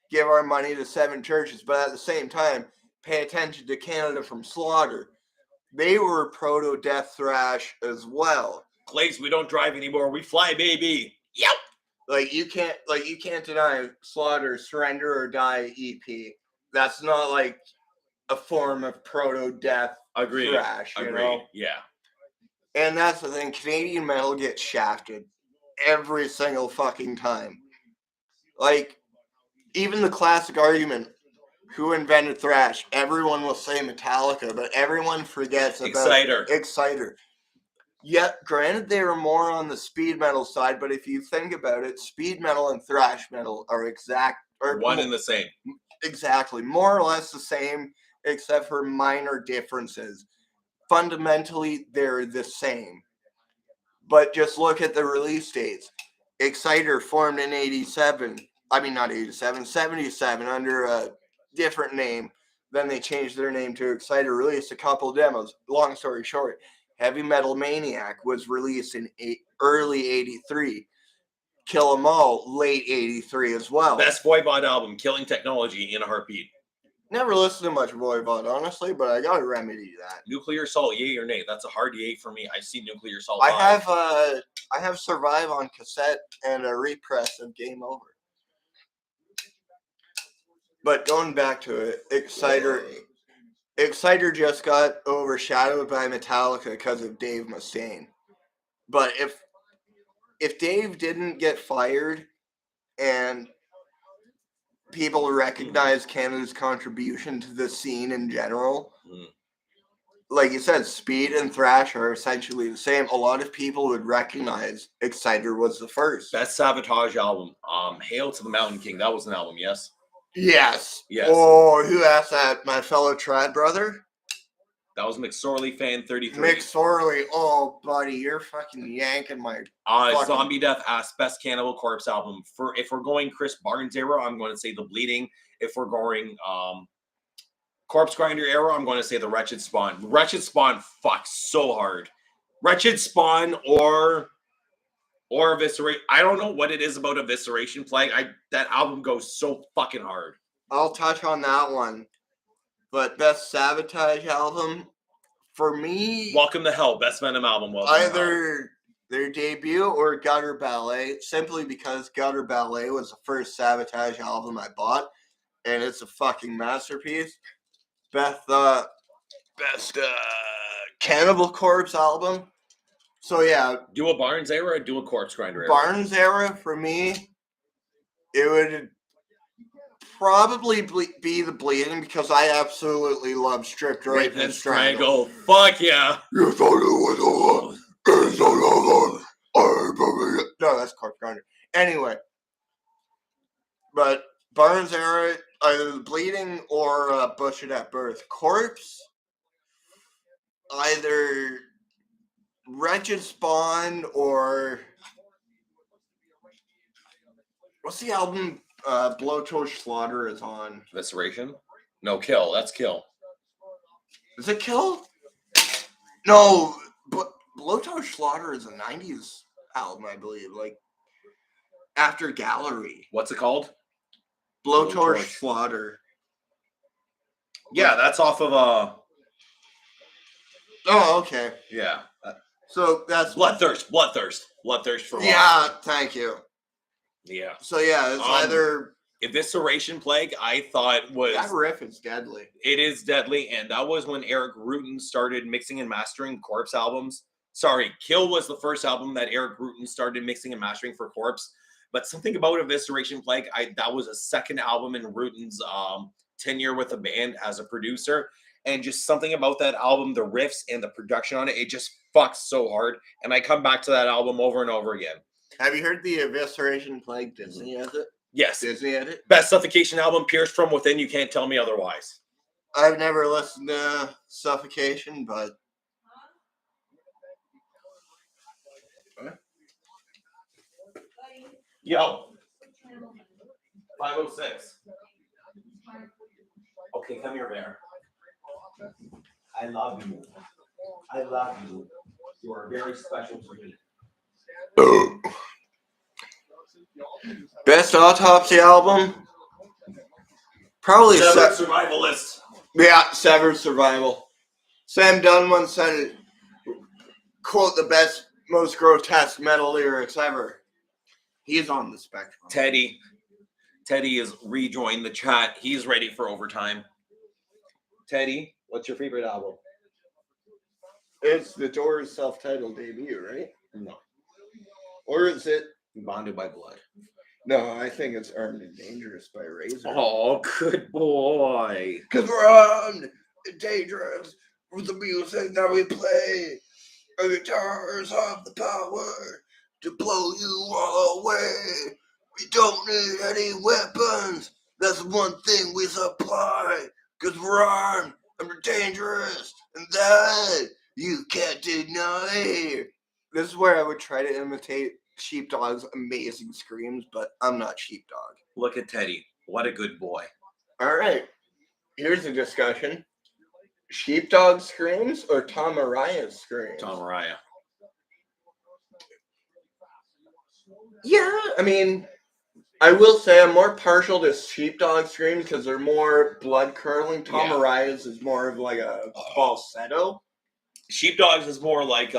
give our money to Seven Churches, but at the same time, pay attention to Canada from Slaughter. They were proto-death thrash as well. Glaze, we don't drive anymore. We fly, baby. Yep. Like you can't deny Slaughter Surrender or Die EP. That's not like a form of proto-death thrash, you know? Yeah. And that's the thing. Canadian metal gets shafted every single fucking time. Like, even the classic argument, who invented thrash? Everyone will say Metallica, but everyone forgets about Exciter. Yeah, granted they were more on the speed metal side, but if you think about it, speed metal and thrash metal are one and the same. Exactly. More or less the same, except for minor differences. Fundamentally, they're the same. But just look at the release dates. Exciter formed in 77 under a different name. Then they changed their name to Exciter, released a couple demos. Long story short, Heavy Metal Maniac was released in early 83. Kill 'Em All, late 83 as well. Best Voivod album, Killing Technology in a Heartbeat. Never listened to much Voivod, honestly, but I gotta remedy that. Nuclear Assault, yay or nay? That's a hard yay for me. I see Nuclear Assault. I have Survive on cassette and a repress of Game Over. But going back to it, Exciter just got overshadowed by Metallica because of Dave Mustaine. But if Dave didn't get fired and people recognize Canada's contribution to the scene in general, like you said, speed and thrash are essentially the same. A lot of people would recognize Exciter was the first. Best Sabotage album, Hail to the Mountain King. That was an album, yes? Yes. Yes. Oh, who asked that? My fellow trad brother? That was McSorley Fan 33. McSorley. Oh, buddy, you're fucking yanking my... Zombie Death asked Best Cannibal Corpse album. If we're going Chris Barnes era, I'm going to say The Bleeding. If we're going Corpse Grinder era, I'm going to say The Wretched Spawn. Wretched Spawn fucks so hard. Wretched Spawn or Eviscerate. I don't know what it is about Evisceration Plague. That album goes so fucking hard. I'll touch on that one. But Best Sabotage album, for me... Welcome to Hell. Best Venom album. Either their debut or Gutter Ballet, simply because Gutter Ballet was the first Sabotage album I bought, and it's a fucking masterpiece. Best Cannibal Corpse album. So yeah. Do a Barnes era or do a Corpse Grinder era? Barnes era, for me, it would probably be The Bleeding, because I absolutely love Stripped, Rape, and Strangle. Fuck yeah. You thought it was over. No, that's Corpse Grinder. Anyway, but Barnes era, either bleeding or butchered at birth. Corpse, either Wretched Spawn or what's the album Blowtorch Slaughter is on? Evisceration? No, Kill. That's Kill. Is it Kill? No, but Blowtorch Slaughter is a 90s album, I believe. Like, after Gallery. What's it called? Blowtorch Slaughter. Yeah, that's off of Oh, okay. yeah. So that's Bloodthirst for Life. Yeah, thank you. Yeah. So yeah, it's either Evisceration Plague, I thought was that riff is deadly. It is deadly, and that was when Eric Rutan started mixing and mastering Corpse albums. Sorry, Kill was the first album that Eric Rutan started mixing and mastering for Corpse. But something about Evisceration Plague, that was a second album in Rutan's tenure with the band as a producer. And just something about that album, the riffs and the production on it, it just fucks so hard. And I come back to that album over and over again. Have you heard the Evisceration Plague Disney has it? Yes. Disney had it? Best Suffocation album, Pierced from Within. You can't tell me otherwise. I've never listened to Suffocation, but Yo. 506. Okay, come here, Bear. I love you. I love you. You are very special to me. Best Autopsy album? Probably Survivalist. Yeah, Severed Survival. Sam Dunn once said it, quote, the best, most grotesque metal lyrics ever. He's on the spectrum. Teddy is rejoined the chat. He's ready for overtime. Teddy, what's your favorite album? It's the Doors' self-titled debut, right? No. Or is it? Bonded by Blood. No, I think it's Armed and Dangerous by Razor. Oh, good boy. Because we're armed and dangerous with the music that we play. Our guitars have the power to blow you all away. We don't need any weapons. That's one thing we supply. Because we're armed and we're dangerous. And that you can't deny. This is where I would try to imitate Sheepdog's amazing screams, but I'm not Sheepdog. Look at Teddy. What a good boy. All right. Here's a discussion. Sheepdog screams or Tom Araya's screams? Tom Araya. Yeah, I mean, I will say I'm more partial to Sheepdog screams because they're more blood-curdling. Tom Araya's is more of like a falsetto. Sheepdogs is more like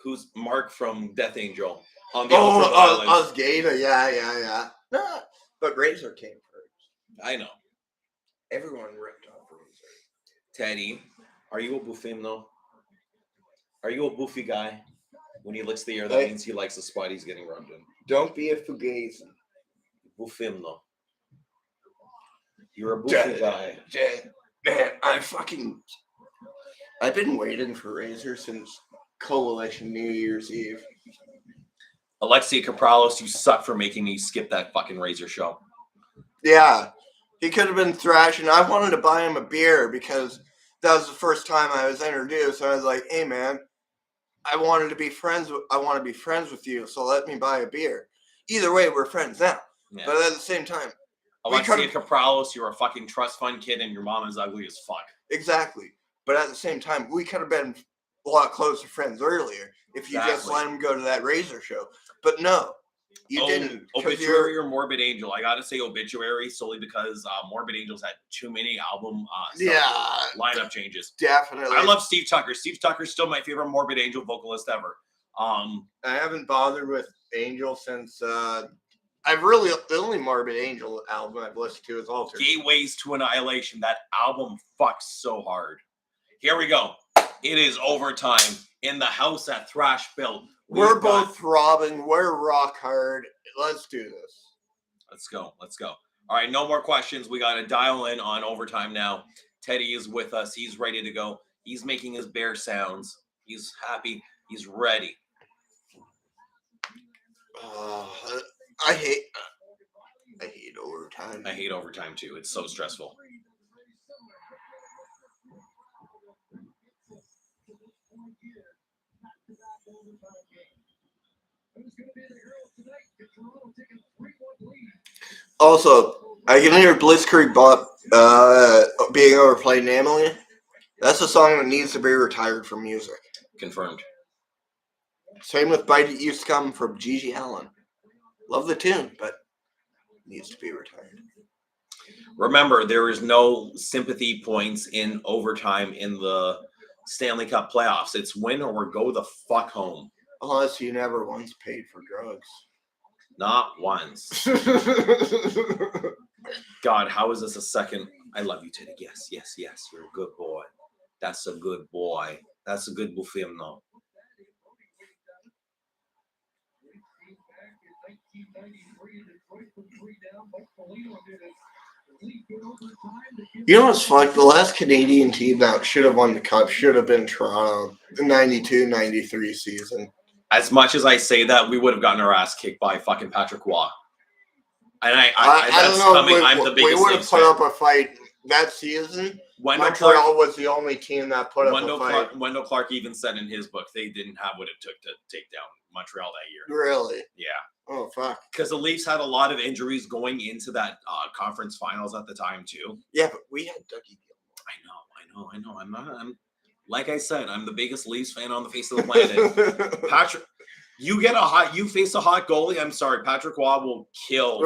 who's Mark from Death Angel on the Osgata, yeah. Nah, but Razor came first. I know. Everyone ripped off Razor. Teddy, are you a Buffimno? Are you a Buffy guy? When he licks the air, that means he likes the spot he's getting rubbed in. Don't be a Fugazi. Buffimno. You're a Buffy guy. Man, I've been waiting for Razor since Coalition New Year's Eve. Alexia Capralos, you suck for making me skip that fucking Razor show. Yeah, he could have been thrashing. I wanted to buy him a beer because that was the first time I was introduced. I was like, hey man, I want to be friends with you, so let me buy a beer. Either way, we're friends now. Yeah. But at the same time, Alexia Capralos, you're a fucking trust fund kid and your mom is ugly as fuck. Exactly. But at the same time, we could have been a lot closer friends earlier if you just let him go to that Razor show. But no, you didn't. Obituary or Morbid Angel? I gotta say Obituary solely because Morbid Angel's had too many album lineup changes. Definitely. I love Steve Tucker. Steve Tucker's still my favorite Morbid Angel vocalist ever. I haven't bothered with Angel since the only Morbid Angel album I've listened to is Alter. Gateways to Annihilation. That album fucks so hard. Here we go. It is overtime in the house at Thrash Built. We're both throbbing. We're rock hard. Let's do this. Let's go. All right, no more questions. We got to dial in on overtime now. Teddy is with us. He's ready to go. He's making his bear sounds. He's happy. He's ready. I hate overtime. I hate overtime too. It's so stressful. Also, I can hear Blitzkrieg Bop being overplayed namely. That's a song that needs to be retired from music. Confirmed. Same with Bite It Used to Come from Gigi Allen. Love the tune, but needs to be retired. Remember, there is no sympathy points in overtime in the Stanley Cup playoffs. It's win or go the fuck home. Unless you never once paid for drugs. Not once. God, how is this a second? I love you, Teddy. Yes, yes, yes. You're a good boy. That's a good boy. That's a good film, no. You know what's fucked? The last Canadian team that should have won the cup should have been Toronto. The 92-93 season. As much as I say that, we would have gotten our ass kicked by fucking Patrick Waugh. And I don't know. I'm the biggest we would have Leafs put fan. up a fight that season. Wendell Montreal Clark, was the only team that put up a fight. Wendell Clark even said in his book they didn't have what it took to take down Montreal that year. Really? Yeah. Oh, fuck. Because the Leafs had a lot of injuries going into that conference finals at the time, too. Yeah, but we had Dougie I know. I'm like I said, I'm the biggest Leafs fan on the face of the planet. Gilmore. Patrick, you face a hot goalie. I'm sorry, Patrick Waugh will kill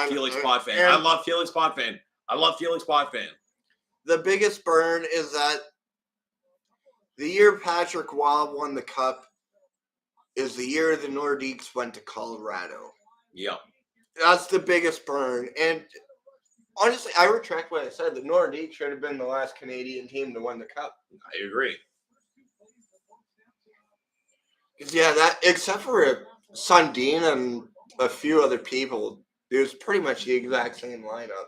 Felix Potvin. I love Felix Potvin. The biggest burn is that the year Patrick Waugh won the cup is the year the Nordiques went to Colorado. Yep. That's the biggest burn. And honestly, I retract what I said. The Nordiques should have been the last Canadian team to win the cup. I agree. Yeah, that except for Sundin and a few other people, it was pretty much the exact same lineup,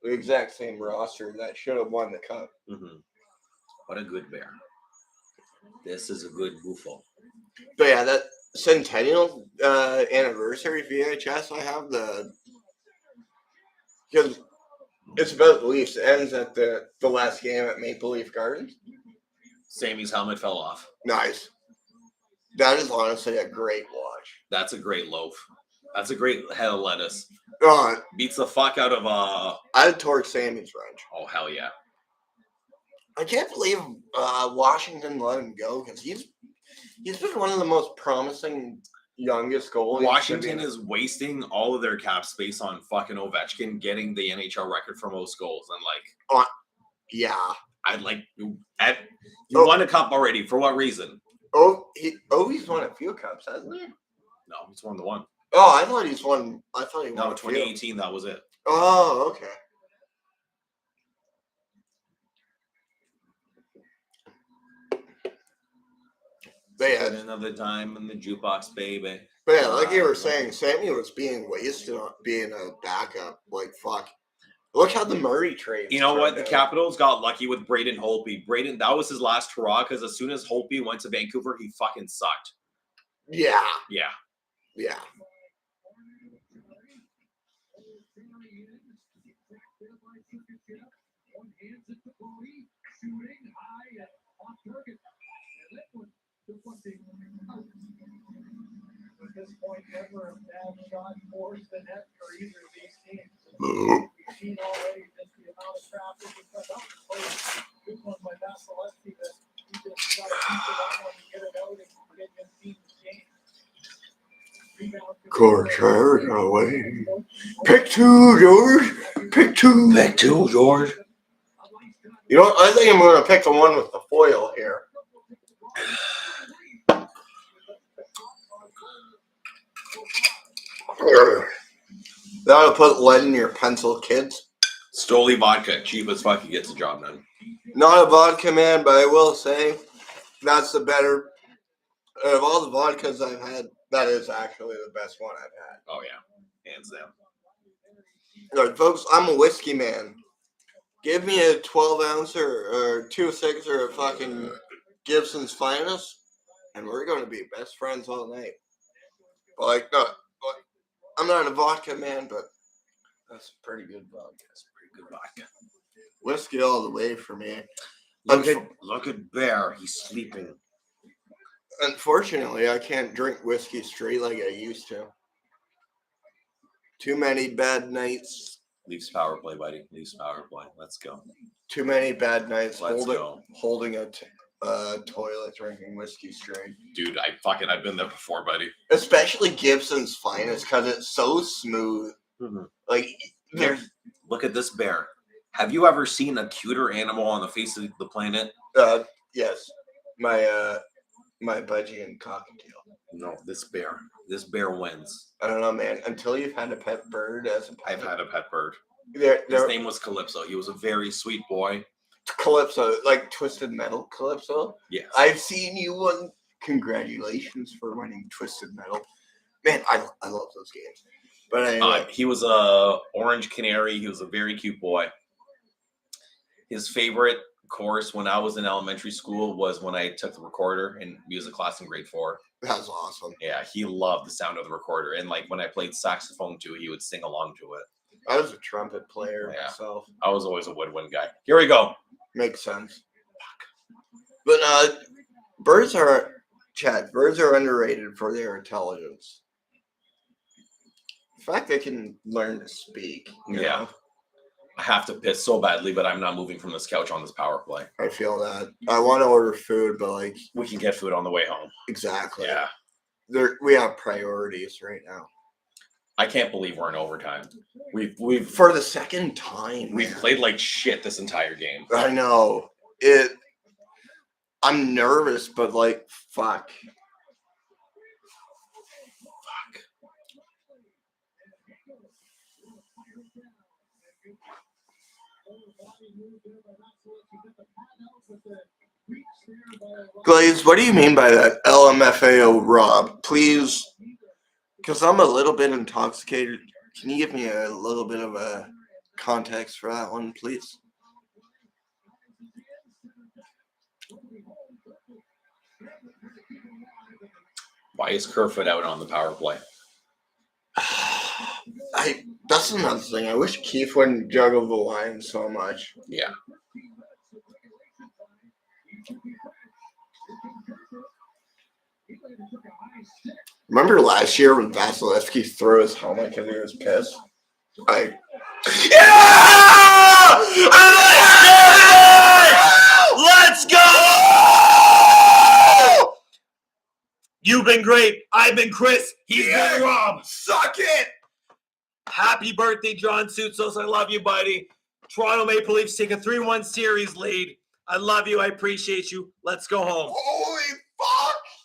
the exact same roster that should have won the cup. Mm-hmm. What a good bear. This is a good buffo. But yeah, that Centennial anniversary VHS I have because it's about the Leafs. It ends at the last game at Maple Leaf Gardens. Sammy's helmet fell off. Nice. That is honestly a great watch. That's a great loaf. That's a great head of lettuce. Beats the fuck out of I'd torch Sammy's wrench. Oh hell yeah! I can't believe Washington let him go because he's been one of the most promising youngest goalies. Washington is wasting all of their cap space on fucking Ovechkin getting the NHL record for most goals, and yeah, I'd like you won a cup already. For what reason? He's won a few cups, hasn't he? No, he's won the one. Oh, I thought he's won. No, 2018. That was it. Oh, okay. But yeah, another time in the jukebox, baby. But yeah, like you were saying, Sammy was being wasted on being a backup. Like, fuck. Look how the Murray trade. You know what? The Capitals got lucky with Braden Holtby. That was his last hurrah because as soon as Holtby went to Vancouver, he fucking sucked. Yeah. Yeah. Yeah. At this point, never a bad shot forced the net for either of these teams. We've seen already just the amount of traffic we put up. Good one by Vasilevsky that he just got to keep it up and get it out and get his team the game. Corsair away. Pick two, George. Pick two. Pick two, George. You know, I think I'm going to pick the one with the foil here. That'll put lead in your pencil, kids. Stoli vodka, cheap as fuck, gets the job done. Not a vodka man, but I will say that's the better of all the vodkas I've had. That is actually the best one I've had. Oh yeah, hands down. All right, folks, I'm a whiskey man. Give me a 12-ounce or 2.6 or a fucking Gibson's Finest, and we're going to be best friends all night. I'm not a vodka man, but that's pretty good vodka. That's pretty good vodka. Whiskey all the way for me. Look at Bear. He's sleeping. Unfortunately, I can't drink whiskey straight like I used to. Too many bad nights. Leafs power play, buddy. Leafs power play. Let's go. Too many bad nights Go. holding a toilet drinking whiskey straight. Dude, I've been there before, buddy. Especially Gibson's Finest because it's so smooth. Mm-hmm. Like, Look at this bear. Have you ever seen a cuter animal on the face of the planet? Yes. My budgie and cockatiel. No, this bear. This bear wins. I don't know, man. Until you've had a pet bird as a pet. I've had a pet bird. His name was Calypso. He was a very sweet boy. Calypso, like Twisted Metal Calypso. Yes. I've seen you won. Congratulations for winning Twisted Metal. Man, I love those games. But anyway. He was a orange canary. He was a very cute boy. His favorite course when I was in elementary school was when I took the recorder in music class in grade 4. That's awesome. Yeah, he loved the sound of the recorder. And like when I played saxophone too, he would sing along to it. I was a trumpet player myself. I was always a woodwind guy. Here we go. Makes sense. But birds are underrated for their intelligence. The fact they can learn to speak. You know? I have to piss so badly, but I'm not moving from this couch on this power play. I feel that. I want to order food, but like we can get food on the way home. Exactly. Yeah. We have priorities right now. I can't believe we're in overtime. We've for the second time. We've played like shit this entire game. I know. I'm nervous, but like fuck. Glaze, what do you mean by that? LMFAO, Rob? Please, because I'm a little bit intoxicated. Can you give me a little bit of a context for that one, please? Why is Kerfoot out on the power play? That's another thing. I wish Keith wouldn't juggle the line so much. Yeah. Remember last year when Vasilevsky threw his helmet because he was pissed? Let's go! You've been great. I've been Chris. He's been Rob. Suck it! Happy birthday, John Soutsos. I love you, buddy. Toronto Maple Leafs take a 3-1 series lead. I love you. I appreciate you. Let's go home.